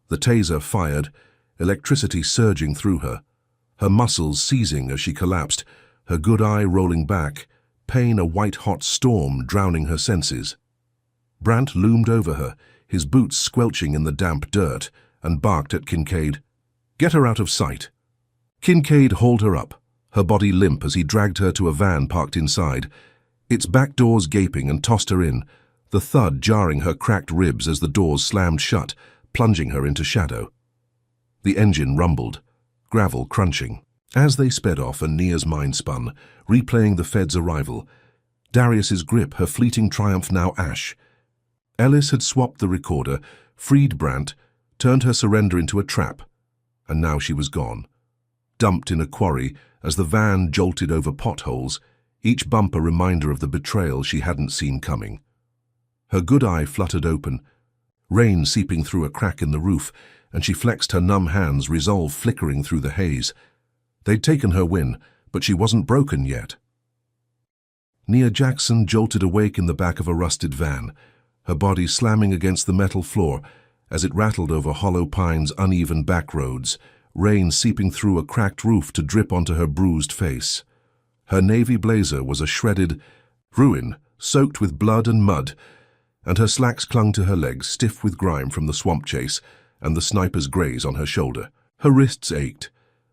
The taser fired, electricity surging through her, her muscles seizing as she collapsed, her good eye rolling back, pain a white-hot storm drowning her senses. Brandt loomed over her, his boots squelching in the damp dirt, and barked at Kincaid. "Get her out of sight." Kincaid hauled her up, her body limp as he dragged her to a van parked inside, its back doors gaping, and tossed her in, the thud jarring her cracked ribs as the doors slammed shut, plunging her into shadow. The engine rumbled, gravel crunching. As they sped off and Nia's mind spun, replaying the Fed's arrival, Darius's grip, her fleeting triumph now ash. Ellis had swapped the recorder, freed Brandt, turned her surrender into a trap, and now she was gone. Dumped in a quarry as the van jolted over potholes, each bump a reminder of the betrayal she hadn't seen coming. Her good eye fluttered open, rain seeping through a crack in the roof, and she flexed her numb hands, resolve flickering through the haze. They'd taken her win, but she wasn't broken yet. Nia Jackson jolted awake in the back of a rusted van, her body slamming against the metal floor as it rattled over Hollow Pine's uneven back roads, rain seeping through a cracked roof to drip onto her bruised face. Her navy blazer was a shredded ruin, soaked with blood and mud, and her slacks clung to her legs, stiff with grime from the swamp chase and the sniper's graze on her shoulder. Her wrists ached,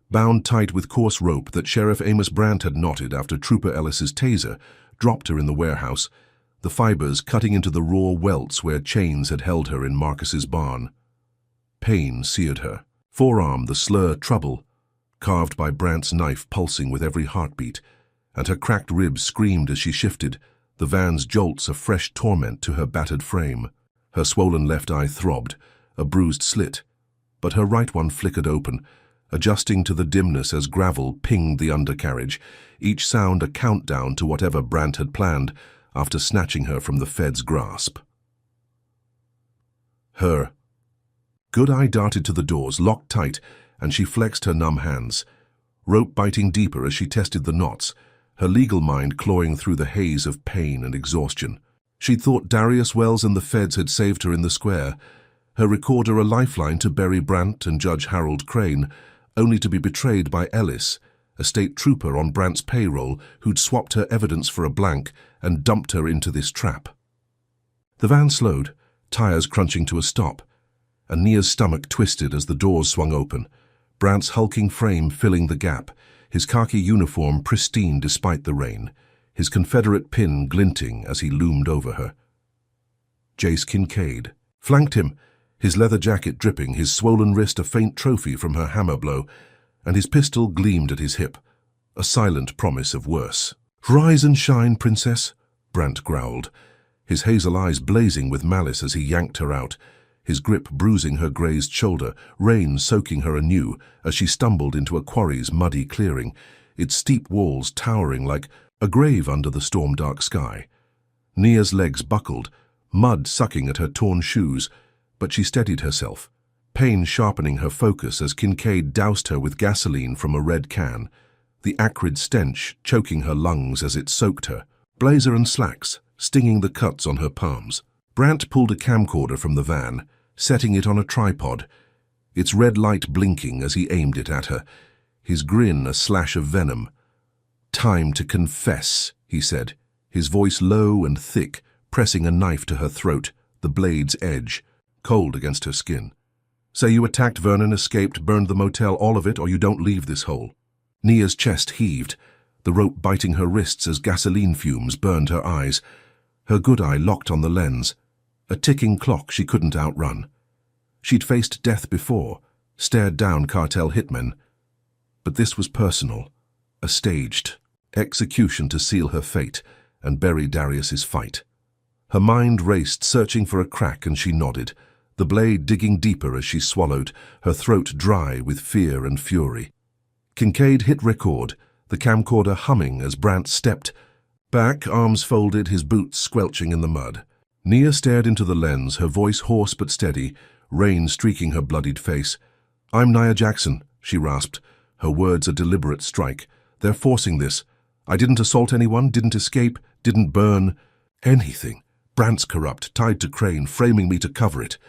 bound tight with coarse rope that Sheriff Amos Brandt had knotted after Trooper Ellis's taser dropped her in the warehouse, the fibers cutting into the raw welts where chains had held her in Marcus's barn. Pain seared her. Forearm the slur trouble, carved by Brandt's knife pulsing with every heartbeat, and her cracked ribs screamed as she shifted, the van's jolts a fresh torment to her battered frame. Her swollen left eye throbbed, a bruised slit, but her right one flickered open, adjusting to the dimness as gravel pinged the undercarriage, each sound a countdown to whatever Brandt had planned after snatching her from the Fed's grasp. Her good eye darted to the doors, locked tight, and she flexed her numb hands, rope biting deeper as she tested the knots, her legal mind clawing through the haze of pain and exhaustion. She'd thought Darius Wells and the Feds had saved her in the square, her recorder a lifeline to Barry Brandt and Judge Harold Crane, only to be betrayed by Ellis, a state trooper on Brandt's payroll who'd swapped her evidence for a blank and dumped her into this trap. The van slowed, tires crunching to a stop, and Nia's stomach twisted as the doors swung open, Brandt's hulking frame filling the gap, his khaki uniform pristine despite the rain, his Confederate pin glinting as he loomed over her. Jace Kincaid flanked him, his leather jacket dripping, his swollen wrist a faint trophy from her hammer blow, and his pistol gleamed at his hip, a silent promise of worse. "Rise and shine, princess," Brandt growled, his hazel eyes blazing with malice as he yanked her out, his grip bruising her grazed shoulder, rain soaking her anew as she stumbled into a quarry's muddy clearing, its steep walls towering like a grave under the storm-dark sky. Nia's legs buckled, mud sucking at her torn shoes, but she steadied herself, pain sharpening her focus as Kincaid doused her with gasoline from a red can, the acrid stench choking her lungs as it soaked her, blazer and slacks stinging the cuts on her palms. Brandt pulled a camcorder from the van, setting it on a tripod, its red light blinking as he aimed it at her, his grin a slash of venom. "Time to confess," he said, his voice low and thick, pressing a knife to her throat, the blade's edge, cold against her skin. "Say you attacked Vernon, escaped, burned the motel, all of it, or you don't leave this hole." Nia's chest heaved, the rope biting her wrists as gasoline fumes burned her eyes, her good eye locked on the lens, a ticking clock she couldn't outrun. She'd faced death before, stared down cartel hitmen, but this was personal, a staged execution to seal her fate and bury Darius's fight. Her mind raced, searching for a crack, and she nodded, the blade digging deeper as she swallowed, her throat dry with fear and fury. Kincaid hit record, the camcorder humming as Brant stepped back, arms folded, his boots squelching in the mud. Nia stared into the lens, her voice hoarse but steady, rain streaking her bloodied face. "I'm Nia Jackson," she rasped, her words a deliberate strike. "They're forcing this. I didn't assault anyone, didn't escape, didn't burn anything. Brant's corrupt, tied to Crane, framing me to cover it."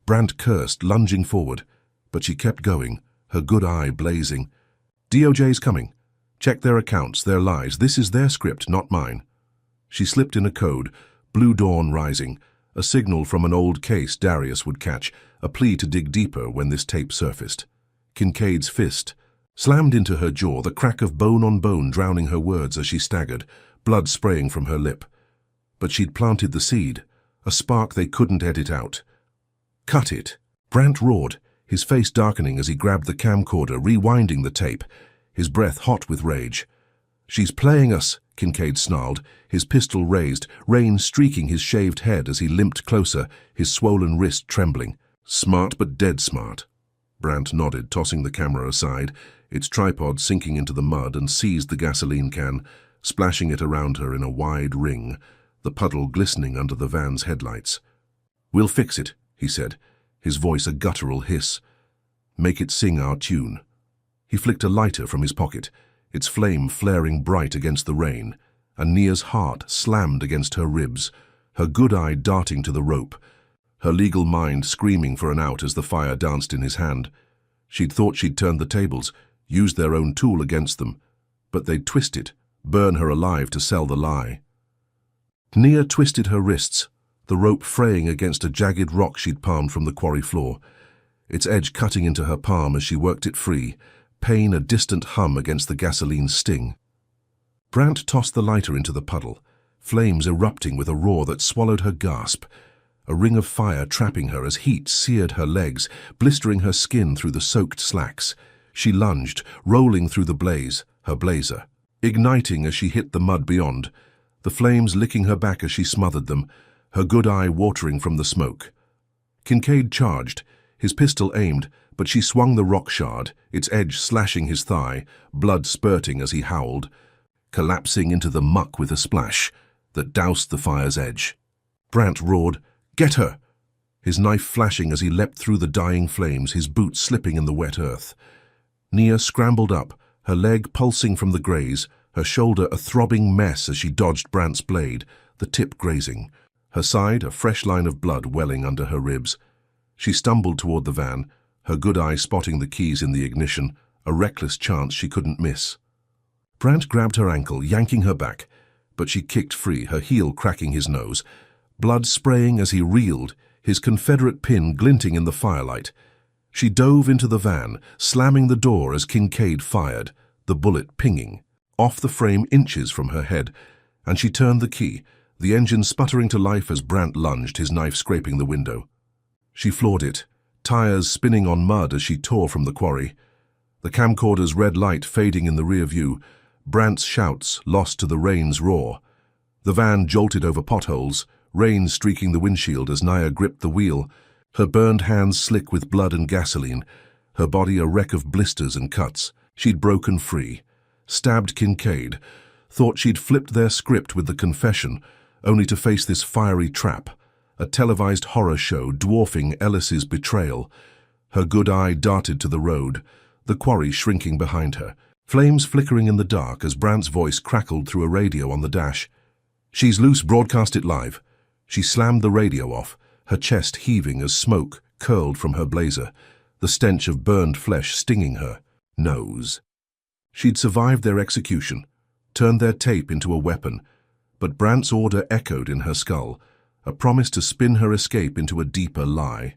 Brant cursed, lunging forward, but she kept going, her good eye blazing. "DOJ's coming. Check their accounts, their lies. This is their script, not mine." She slipped in a code, blue dawn rising, a signal from an old case Darius would catch, a plea to dig deeper when this tape surfaced. Kincaid's fist slammed into her jaw, the crack of bone on bone drowning her words as she staggered, blood spraying from her lip. But she'd planted the seed, a spark they couldn't edit out. "Cut it!" Brant roared, his face darkening as he grabbed the camcorder, rewinding the tape, his breath hot with rage. "She's playing us," Kincaid snarled, his pistol raised, rain streaking his shaved head as he limped closer, his swollen wrist trembling. "Smart but dead smart." Brant nodded, tossing the camera aside, its tripod sinking into the mud, and seized the gasoline can, splashing it around her in a wide ring, the puddle glistening under the van's headlights. "We'll fix it," he said, his voice a guttural hiss. "Make it sing our tune." He flicked a lighter from his pocket, its flame flaring bright against the rain, and Nia's heart slammed against her ribs, her good eye darting to the rope, her legal mind screaming for an out as the fire danced in his hand. She'd thought she'd turned the tables, used their own tool against them, but they'd twist it, burn her alive to sell the lie. Nia twisted her wrists, the rope fraying against a jagged rock she'd palmed from the quarry floor, its edge cutting into her palm as she worked it free, pain a distant hum against the gasoline sting. Brant tossed the lighter into the puddle, flames erupting with a roar that swallowed her gasp, a ring of fire trapping her as heat seared her legs, blistering her skin through the soaked slacks. She lunged, rolling through the blaze, her blazer, igniting as she hit the mud beyond, the flames licking her back as she smothered them, her good eye watering from the smoke. Kincaid charged, his pistol aimed, but she swung the rock shard, its edge slashing his thigh, blood spurting as he howled, collapsing into the muck with a splash that doused the fire's edge. Brant roared, "Get her!" his knife flashing as he leapt through the dying flames, his boots slipping in the wet earth. Nia scrambled up, her leg pulsing from the graze, her shoulder a throbbing mess as she dodged Brant's blade, the tip grazing, her side a fresh line of blood welling under her ribs. She stumbled toward the van, her good eye spotting the keys in the ignition, a reckless chance she couldn't miss. Brant grabbed her ankle, yanking her back, but she kicked free, her heel cracking his nose, blood spraying as he reeled, his Confederate pin glinting in the firelight. She dove into the van, slamming the door as Kincaid fired, the bullet pinging, off the frame inches from her head, and she turned the key, the engine sputtering to life as Brant lunged, his knife scraping the window. She floored it, tires spinning on mud as she tore from the quarry. The camcorder's red light fading in the rear view, Brant's shouts lost to the rain's roar. The van jolted over potholes, rain streaking the windshield as Nia gripped the wheel, her burned hands slick with blood and gasoline, her body a wreck of blisters and cuts. She'd broken free, stabbed Kincaid, thought she'd flipped their script with the confession, only to face this fiery trap, a televised horror show dwarfing Ellis's betrayal. Her good eye darted to the road, the quarry shrinking behind her, flames flickering in the dark as Brant's voice crackled through a radio on the dash. "She's loose, broadcast it live." She slammed the radio off, her chest heaving as smoke curled from her blazer, the stench of burned flesh stinging her nose. She'd survived their execution, turned their tape into a weapon, but Brant's order echoed in her skull, a promise to spin her escape into a deeper lie.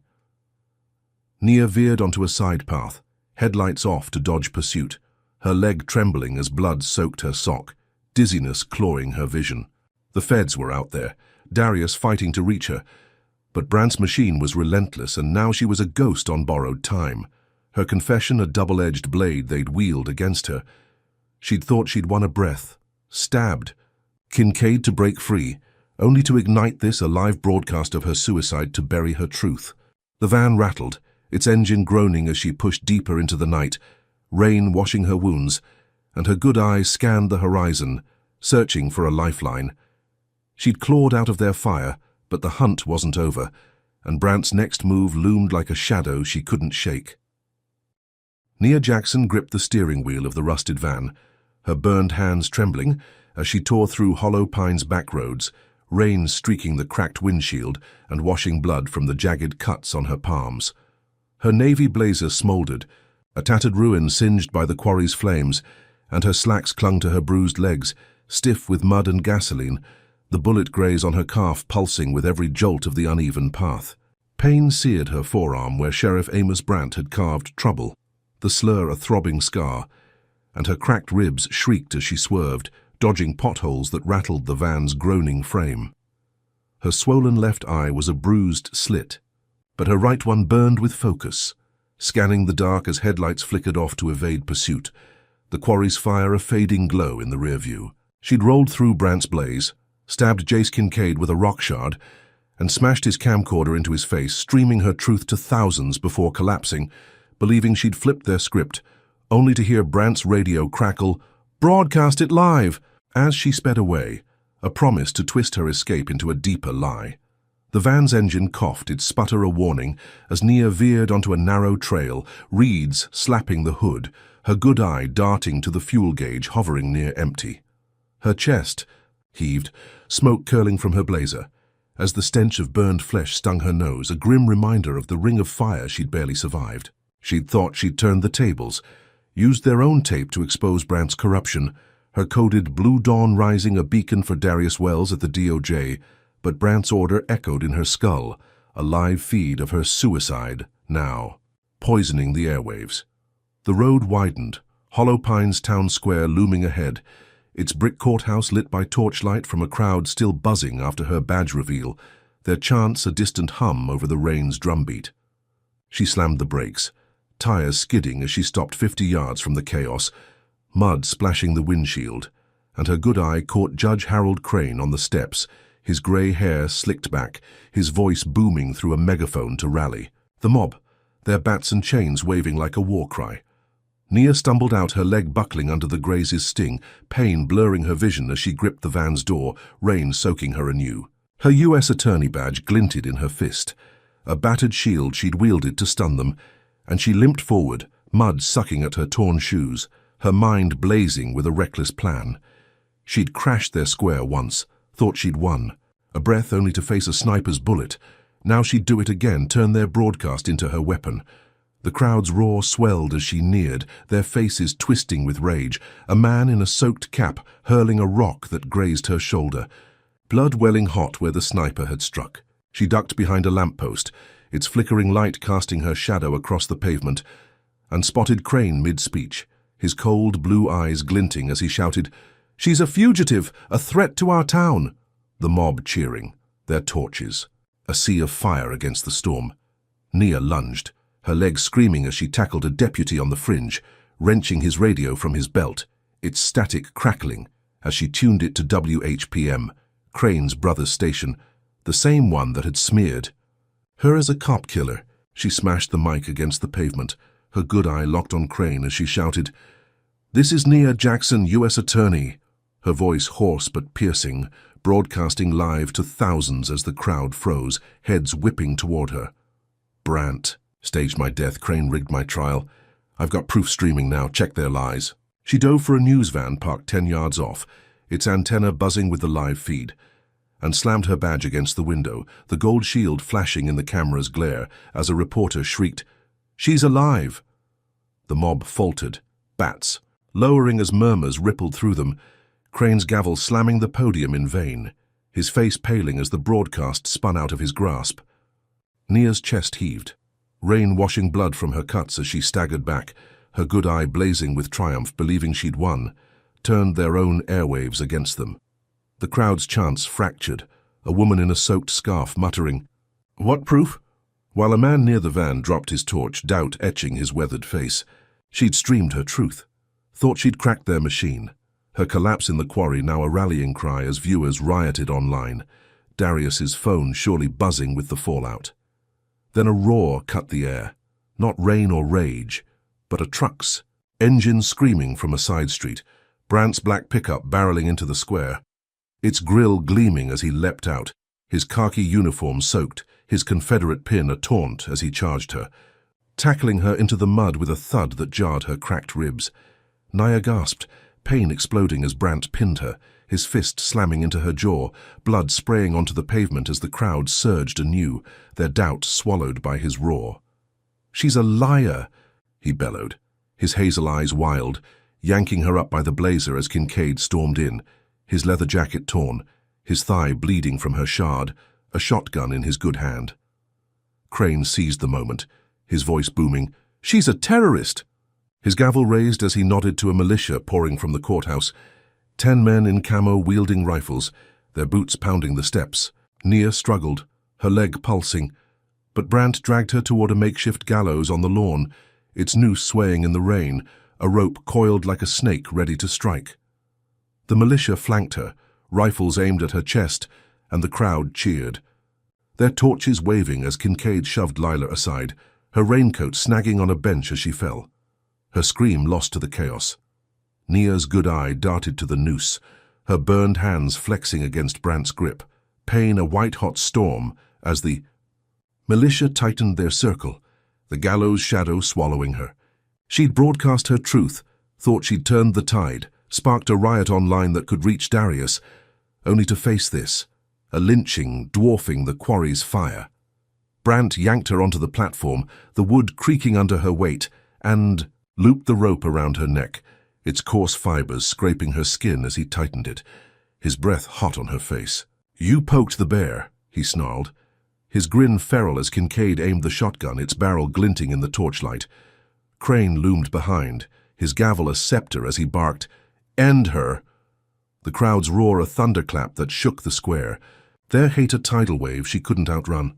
Nia veered onto a side path, headlights off to dodge pursuit, her leg trembling as blood soaked her sock, dizziness clawing her vision. The feds were out there, Darius fighting to reach her, but Brant's machine was relentless, and now she was a ghost on borrowed time, her confession a double-edged blade they'd wield against her. She'd thought she'd won a breath, stabbed, Kincaid to break free, only to ignite this a live broadcast of her suicide to bury her truth. The van rattled, its engine groaning as she pushed deeper into the night, rain washing her wounds, and her good eye scanned the horizon, searching for a lifeline. She'd clawed out of their fire, but the hunt wasn't over, and Brant's next move loomed like a shadow she couldn't shake. Nia Jackson gripped the steering wheel of the rusted van, her burned hands trembling as she tore through Hollow Pines back roads, rain streaking the cracked windshield and washing blood from the jagged cuts on her palms. Her navy blazer smoldered, a tattered ruin singed by the quarry's flames, and her slacks clung to her bruised legs, stiff with mud and gasoline, the bullet graze on her calf pulsing with every jolt of the uneven path. Pain seared her forearm where Sheriff Amos Brant had carved trouble, the slur a throbbing scar, and her cracked ribs shrieked as she swerved, dodging potholes that rattled the van's groaning frame. Her swollen left eye was a bruised slit, but her right one burned with focus, scanning the dark as headlights flickered off to evade pursuit, the quarry's fire a fading glow in the rear view. She'd rolled through Brant's blaze, stabbed Jace Kincaid with a rock shard, and smashed his camcorder into his face, streaming her truth to thousands before collapsing, believing she'd flipped their script, only to hear Brant's radio crackle, "Broadcast it live!" as she sped away, a promise to twist her escape into a deeper lie. The van's engine coughed its sputter a warning as Nia veered onto a narrow trail, reeds slapping the hood, her good eye darting to the fuel gauge hovering near empty. Her chest heaved, smoke curling from her blazer, as the stench of burned flesh stung her nose, a grim reminder of the ring of fire she'd barely survived. She'd thought she'd turned the tables, used their own tape to expose Brant's corruption, her coded Blue Dawn rising a beacon for Darius Wells at the DOJ, but Brant's order echoed in her skull, a live feed of her suicide now, poisoning the airwaves. The road widened, Hollow Pines town square looming ahead, its brick courthouse lit by torchlight from a crowd still buzzing after her badge reveal, their chants a distant hum over the rain's drumbeat. She slammed the brakes, tires skidding as she stopped 50 yards from the chaos, mud splashing the windshield, and her good eye caught Judge Harold Crane on the steps, his grey hair slicked back, his voice booming through a megaphone to rally. The mob, their bats and chains waving like a war cry. Nia stumbled out, her leg buckling under the graze's sting, pain blurring her vision as she gripped the van's door, rain soaking her anew. Her U.S. attorney badge glinted in her fist, a battered shield she'd wielded to stun them, and she limped forward, mud sucking at her torn shoes, her mind blazing with a reckless plan. She'd crashed their square once, thought she'd won, a breath only to face a sniper's bullet. Now she'd do it again, turn their broadcast into her weapon. The crowd's roar swelled as she neared, their faces twisting with rage, a man in a soaked cap hurling a rock that grazed her shoulder, blood welling hot where the sniper had struck. She ducked behind a lamppost, its flickering light casting her shadow across the pavement, and spotted Crane mid-speech, his cold blue eyes glinting as he shouted, "She's a fugitive, a threat to our town!" The mob cheering, their torches, a sea of fire against the storm. Nia lunged, her legs screaming as she tackled a deputy on the fringe, wrenching his radio from his belt, its static crackling as she tuned it to WHPM, Crane's brother's station, the same one that had smeared her as a cop killer. She smashed the mic against the pavement, her good eye locked on Crane as she shouted, "This is Nia Jackson, U.S. Attorney," her voice hoarse but piercing, broadcasting live to thousands as the crowd froze, heads whipping toward her. "Brant staged my death, Crane rigged my trial. I've got proof streaming now, check their lies." She dove for a news van parked 10 yards off, its antenna buzzing with the live feed, and slammed her badge against the window, the gold shield flashing in the camera's glare as a reporter shrieked, "She's alive!" The mob faltered, bats, lowering as murmurs rippled through them, Crane's gavel slamming the podium in vain, his face paling as the broadcast spun out of his grasp. Nia's chest heaved, rain washing blood from her cuts as she staggered back, her good eye blazing with triumph, believing she'd won, turned their own airwaves against them. The crowd's chants fractured, a woman in a soaked scarf muttering, "What proof?" while a man near the van dropped his torch, doubt etching his weathered face. She'd streamed her truth, thought she'd cracked their machine, her collapse in the quarry now a rallying cry as viewers rioted online, Darius's phone surely buzzing with the fallout. Then a roar cut the air. Not rain or rage, but a truck's engine screaming from a side street, Brant's black pickup barreling into the square, its grille gleaming as he leapt out, his khaki uniform soaked, his Confederate pin a taunt as he charged her, tackling her into the mud with a thud that jarred her cracked ribs. Nia gasped, pain exploding as Brant pinned her, his fist slamming into her jaw, blood spraying onto the pavement as the crowd surged anew, their doubt swallowed by his roar. "She's a liar," he bellowed, his hazel eyes wild, yanking her up by the blazer as Kincaid stormed in, his leather jacket torn, his thigh bleeding from her shard, a shotgun in his good hand. Crane seized the moment, his voice booming, "She's a terrorist!" His gavel raised as he nodded to a militia pouring from the courthouse, 10 men in camo wielding rifles, their boots pounding the steps. Nia struggled, her leg pulsing, but Brant dragged her toward a makeshift gallows on the lawn, its noose swaying in the rain, a rope coiled like a snake ready to strike. The militia flanked her, rifles aimed at her chest, and the crowd cheered, their torches waving as Kincaid shoved Lila aside, her raincoat snagging on a bench as she fell. Her scream lost to the chaos. Nia's good eye darted to the noose, her burned hands flexing against Brant's grip, pain a white-hot storm as the militia tightened their circle, the gallows shadow swallowing her. She'd broadcast her truth, thought she'd turned the tide, sparked a riot online that could reach Darius, only to face this, a lynching dwarfing the quarry's fire. Brant yanked her onto the platform, the wood creaking under her weight, and looped the rope around her neck, its coarse fibers scraping her skin as he tightened it, his breath hot on her face. "You poked the bear," he snarled, his grin feral as Kincaid aimed the shotgun, its barrel glinting in the torchlight. Crane loomed behind, his gavel a scepter as he barked, "End her!" The crowd's roar a thunderclap that shook the square, their hate a tidal wave she couldn't outrun.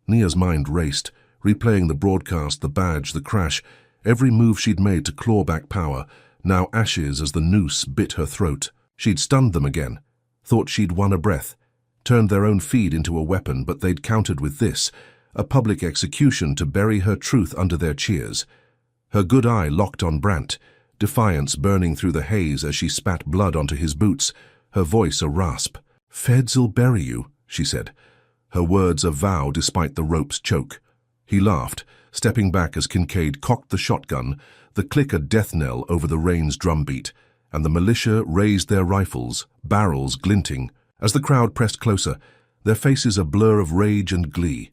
Nia's mind raced, replaying the broadcast, the badge, the crash, every move she'd made to claw back power, now ashes as the noose bit her throat. She'd stunned them again, thought she'd won a breath, turned their own feed into a weapon, but they'd countered with this, a public execution to bury her truth under their cheers. Her good eye locked on Brant, defiance burning through the haze as she spat blood onto his boots, her voice a rasp. "Feds'll bury you," she said, her words a vow despite the rope's choke. He laughed, stepping back as Kincaid cocked the shotgun, the click a death knell over the rain's drumbeat, and the militia raised their rifles, barrels glinting. As the crowd pressed closer, their faces a blur of rage and glee.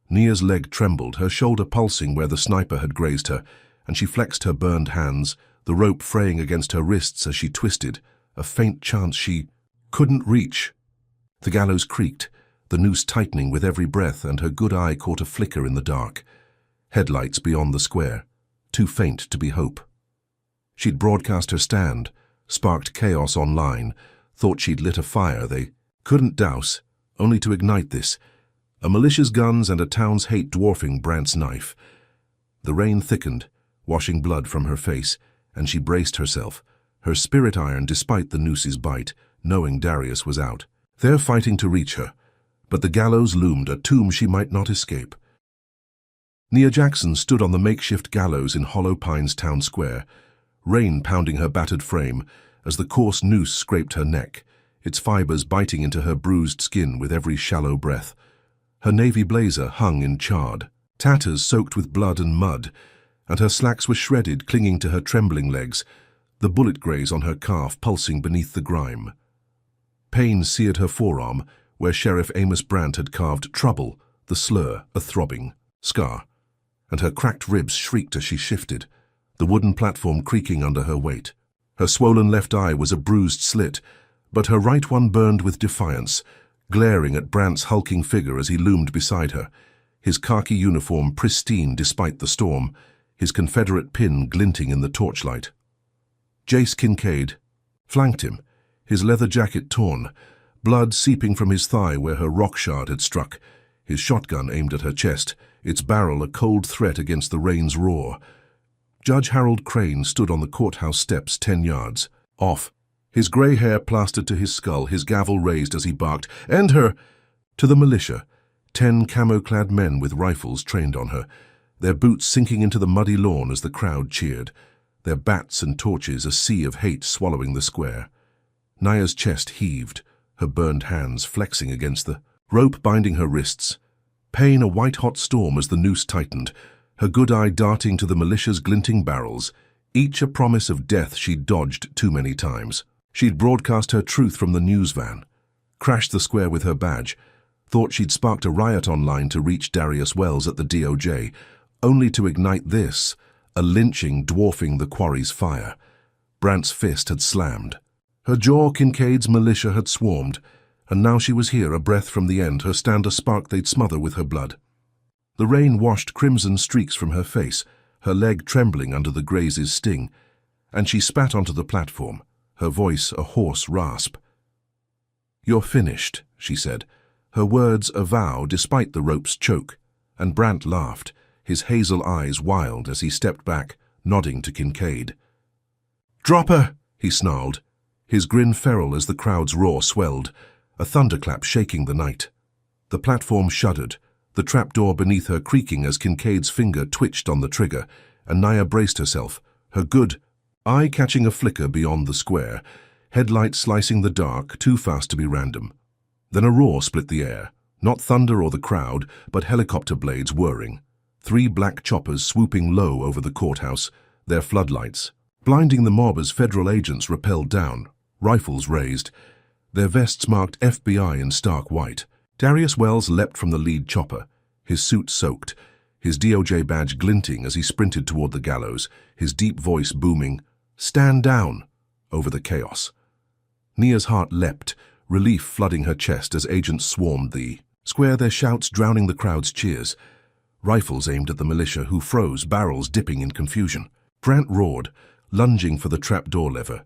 Nia's leg trembled, her shoulder pulsing where the sniper had grazed her, and she flexed her burned hands, the rope fraying against her wrists as she twisted, a faint chance she couldn't reach. The gallows creaked, the noose tightening with every breath, and her good eye caught a flicker in the dark. Headlights beyond the square, too faint to be hope. She'd broadcast her stand, sparked chaos online, thought she'd lit a fire they couldn't douse, only to ignite this, a militia's guns and a town's hate dwarfing Brant's knife. The rain thickened, washing blood from her face, and she braced herself, her spirit iron despite the noose's bite, knowing Darius was out. They're fighting to reach her, but the gallows loomed, a tomb she might not escape. Nia Jackson stood on the makeshift gallows in Hollow Pines town square, rain pounding her battered frame as the coarse noose scraped her neck, its fibers biting into her bruised skin with every shallow breath. Her navy blazer hung in charred, tatters soaked with blood and mud, and her slacks were shredded, clinging to her trembling legs, the bullet graze on her calf pulsing beneath the grime. Pain seared her forearm, where Sheriff Amos Brant had carved trouble, the slur, a throbbing scar, and her cracked ribs shrieked as she shifted, the wooden platform creaking under her weight. Her swollen left eye was a bruised slit, but her right one burned with defiance, glaring at Brant's hulking figure as he loomed beside her, his khaki uniform pristine despite the storm, his Confederate pin glinting in the torchlight. Jace Kincaid flanked him, his leather jacket torn, blood seeping from his thigh where her rock shard had struck, his shotgun aimed at her chest, its barrel a cold threat against the rain's roar. Judge Harold Crane stood on the courthouse steps 10 yards off, his grey hair plastered to his skull, his gavel raised as he barked, "End her!" To the militia, 10 camo-clad men with rifles trained on her, their boots sinking into the muddy lawn as the crowd cheered, their bats and torches a sea of hate swallowing the square. Naya's chest heaved, her burned hands flexing against the rope binding her wrists. Pain a white-hot storm as the noose tightened, her good eye darting to the militia's glinting barrels, each a promise of death she'd dodged too many times. She'd broadcast her truth from the news van, crashed the square with her badge, thought she'd sparked a riot online to reach Darius Wells at the DOJ, only to ignite this, a lynching dwarfing the quarry's fire. Brant's fist had slammed. Her jaw Kincaid's militia had swarmed, and now she was here, a breath from the end, her stand a spark they'd smother with her blood. The rain washed crimson streaks from her face, her leg trembling under the graze's sting, and she spat onto the platform, her voice a hoarse rasp. "You're finished," she said, her words a vow despite the rope's choke, and Brant laughed, his hazel eyes wild as he stepped back, nodding to Kincaid. "Drop her!" he snarled, his grin feral as the crowd's roar swelled, a thunderclap shaking the night. The platform shuddered, the trapdoor beneath her creaking as Kincaid's finger twitched on the trigger, and Naya braced herself, her good eye catching a flicker beyond the square, headlights slicing the dark, too fast to be random. Then a roar split the air, not thunder or the crowd, but helicopter blades whirring. 3 black choppers swooping low over the courthouse, their floodlights, blinding the mob as federal agents rappelled down, rifles raised, their vests marked FBI in stark white. Darius Wells leapt from the lead chopper, his suit soaked, his DOJ badge glinting as he sprinted toward the gallows, his deep voice booming, "Stand down!" over the chaos. Nia's heart leapt, relief flooding her chest as agents swarmed the square, their shouts drowning the crowd's cheers. Rifles aimed at the militia, who froze, barrels dipping in confusion. Brant roared, lunging for the trapdoor lever.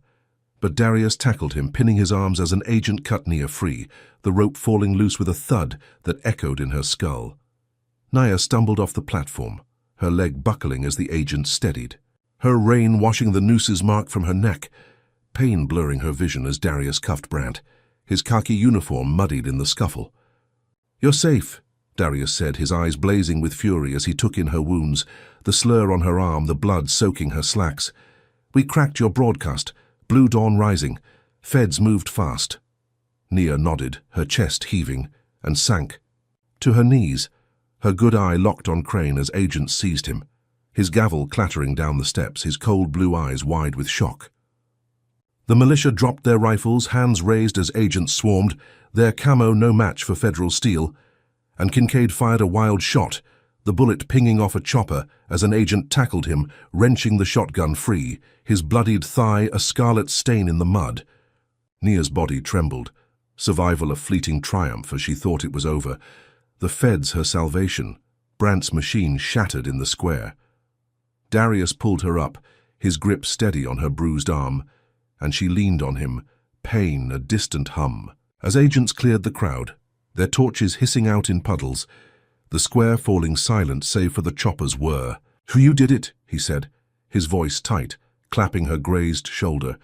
But Darius tackled him, pinning his arms as an agent cut Nia free, the rope falling loose with a thud that echoed in her skull. Nia stumbled off the platform, her leg buckling as the agent steadied, her rein washing the nooses mark from her neck, pain blurring her vision as Darius cuffed Brant, his khaki uniform muddied in the scuffle. "You're safe," Darius said, his eyes blazing with fury as he took in her wounds, the slur on her arm, the blood soaking her slacks. "We cracked your broadcast. Blue dawn rising. Feds moved fast." Nia nodded, her chest heaving, and sank to her knees, her good eye locked on Crane as agents seized him, his gavel clattering down the steps, his cold blue eyes wide with shock. The militia dropped their rifles, hands raised as agents swarmed, their camo no match for federal steel, and Kincaid fired a wild shot, the bullet pinging off a chopper as an agent tackled him, wrenching the shotgun free, his bloodied thigh a scarlet stain in the mud. Nia's body trembled, survival a fleeting triumph as she thought it was over. The feds her salvation, Brant's machine shattered in the square. Darius pulled her up, his grip steady on her bruised arm, and she leaned on him, pain a distant hum. As agents cleared the crowd, their torches hissing out in puddles, the square falling silent save for the chopper's whir. "You did it," he said, his voice tight, clapping her grazed shoulder,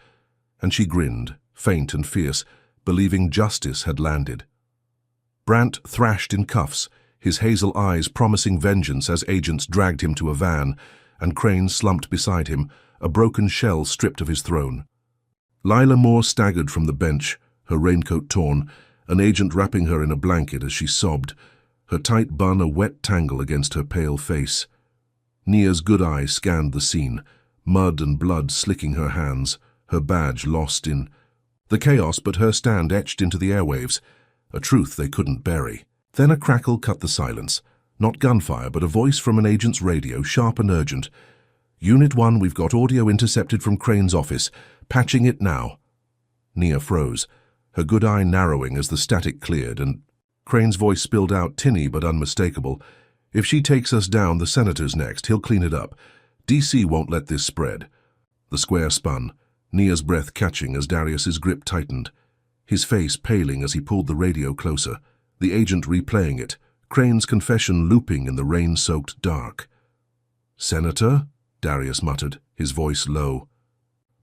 and she grinned, faint and fierce, believing justice had landed. Brant thrashed in cuffs, his hazel eyes promising vengeance as agents dragged him to a van, and Crane slumped beside him, a broken shell stripped of his throne. Lila Moore staggered from the bench, her raincoat torn, an agent wrapping her in a blanket as she sobbed, her tight bun a wet tangle against her pale face. Nia's good eye scanned the scene, mud and blood slicking her hands, her badge lost in the chaos, but her stand etched into the airwaves, a truth they couldn't bury. Then a crackle cut the silence, not gunfire, but a voice from an agent's radio, sharp and urgent. "Unit 1, we've got audio intercepted from Crane's office. Patching it now." Nia froze, her good eye narrowing as the static cleared, and Crane's voice spilled out, tinny but unmistakable. "If she takes us down, the senator's next. He'll clean it up. DC won't let this spread." The square spun, Nia's breath catching as Darius's grip tightened, his face paling as he pulled the radio closer, the agent replaying it, Crane's confession looping in the rain-soaked dark. "Senator?" Darius muttered, his voice low,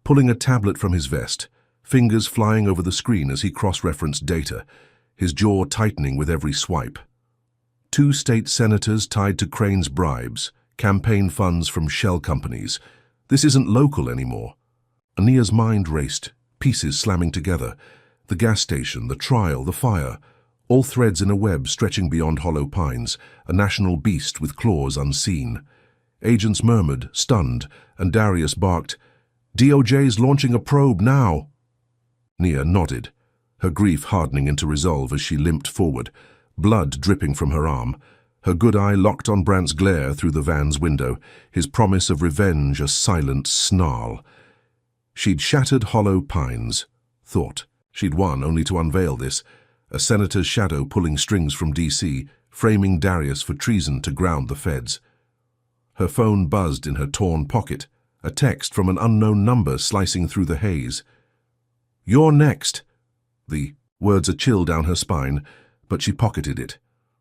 pulling a tablet from his vest, fingers flying over the screen as he cross-referenced data, his jaw tightening with every swipe. 2 state senators tied to Crane's bribes, campaign funds from shell companies. This isn't local anymore. Nia's mind raced, pieces slamming together. The gas station, the trial, the fire, all threads in a web stretching beyond Hollow Pines, a national beast with claws unseen. Agents murmured, stunned, and Darius barked, "DOJ's launching a probe now." Nia nodded, her grief hardening into resolve as she limped forward, blood dripping from her arm, her good eye locked on Brant's glare through the van's window, his promise of revenge a silent snarl. She'd shattered Hollow Pines, thought. She'd won only to unveil this, a senator's shadow pulling strings from D.C., framing Darius for treason to ground the feds. Her phone buzzed in her torn pocket, a text from an unknown number slicing through the haze. "You're next." The words a chill down her spine, but she pocketed it,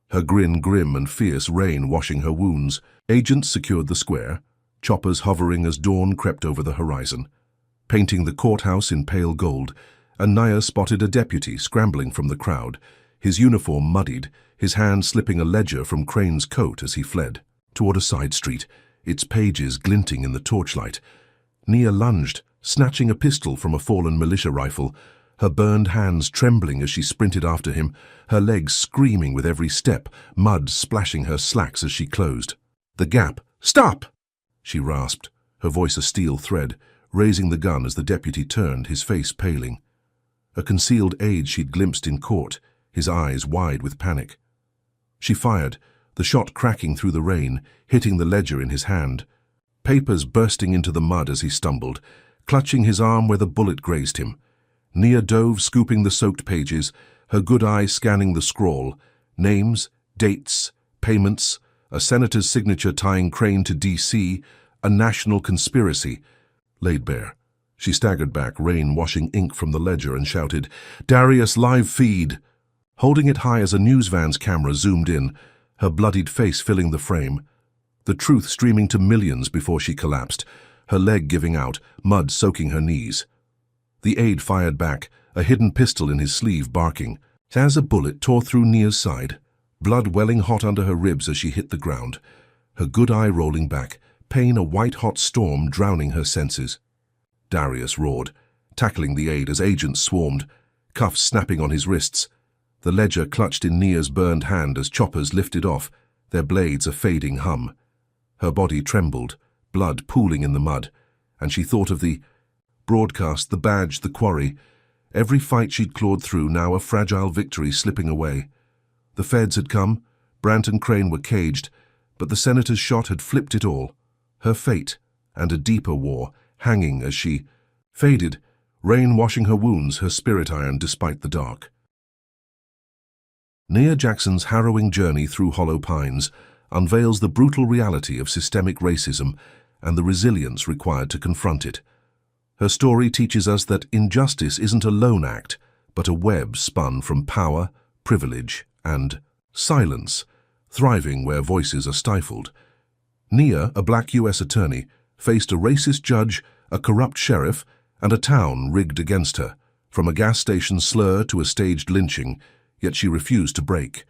her grin grim and fierce, rain washing her wounds. Agents secured the square, choppers hovering as dawn crept over the horizon, painting the courthouse in pale gold, and Nia spotted a deputy scrambling from the crowd, his uniform muddied, his hand slipping a ledger from Crane's coat as he fled toward a side street, its pages glinting in the torchlight. Nia lunged, snatching a pistol from a fallen militia rifle, her burned hands trembling as she sprinted after him, her legs screaming with every step, mud splashing her slacks as she closed. "The gap! Stop!" she rasped, her voice a steel thread, raising the gun as the deputy turned, his face paling. A concealed aide she'd glimpsed in court, his eyes wide with panic. She fired, the shot cracking through the rain, hitting the ledger in his hand, papers bursting into the mud as he stumbled, clutching his arm where the bullet grazed him. Nia dove, scooping the soaked pages, her good eye scanning the scrawl, names, dates, payments, a senator's signature tying Crane to D.C., a national conspiracy, laid bare. She staggered back, rain washing ink from the ledger, and shouted, "Darius, live feed!" Holding it high as a news van's camera zoomed in, her bloodied face filling the frame, the truth streaming to millions before she collapsed, her leg giving out, mud soaking her knees. The aide fired back, a hidden pistol in his sleeve barking, as a bullet tore through Nia's side, blood welling hot under her ribs as she hit the ground, her good eye rolling back, pain a white-hot storm drowning her senses. Darius roared, tackling the aide as agents swarmed, cuffs snapping on his wrists, the ledger clutched in Nia's burned hand as choppers lifted off, their blades a fading hum. Her body trembled, blood pooling in the mud, and she thought of the broadcast, the badge, the quarry, every fight she'd clawed through, now a fragile victory slipping away. The feds had come, Brant and Crane were caged, but the senator's shot had flipped it all. Her fate, and a deeper war, hanging as she faded, rain washing her wounds, her spirit iron despite the dark. Nia Jackson's harrowing journey through Hollow Pines unveils the brutal reality of systemic racism and the resilience required to confront it. Her story teaches us that injustice isn't a lone act, but a web spun from power, privilege, and silence, thriving where voices are stifled. Nia, a black U.S. attorney, faced a racist judge, a corrupt sheriff, and a town rigged against her, from a gas station slur to a staged lynching, yet she refused to break.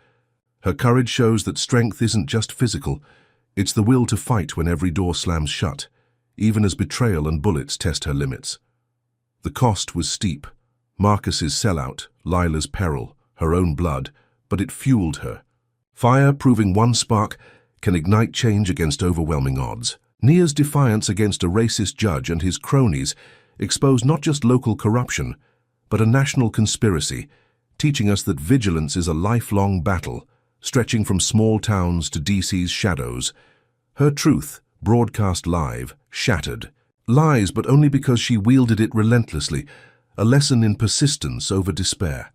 Her courage shows that strength isn't just physical, it's the will to fight when every door slams shut, even as betrayal and bullets test her limits. The cost was steep. Marcus's sellout, Lila's peril, her own blood, but it fueled her. Fire, proving one spark, can ignite change against overwhelming odds. Nia's defiance against a racist judge and his cronies exposed not just local corruption, but a national conspiracy, teaching us that vigilance is a lifelong battle, stretching from small towns to D.C.'s shadows. Her truth, broadcast live, shattered. Lies, but only because she wielded it relentlessly, a lesson in persistence over despair.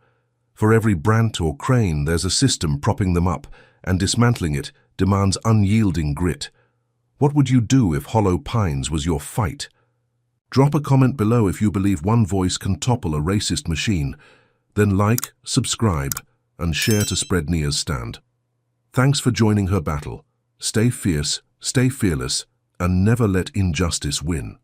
For every Brant or Crane, there's a system propping them up, and dismantling it demands unyielding grit. What would you do if Hollow Pines was your fight? Drop a comment below if you believe one voice can topple a racist machine. Then like, subscribe, and share to spread Nia's stand. Thanks for joining her battle. Stay fierce, stay fearless, and never let injustice win.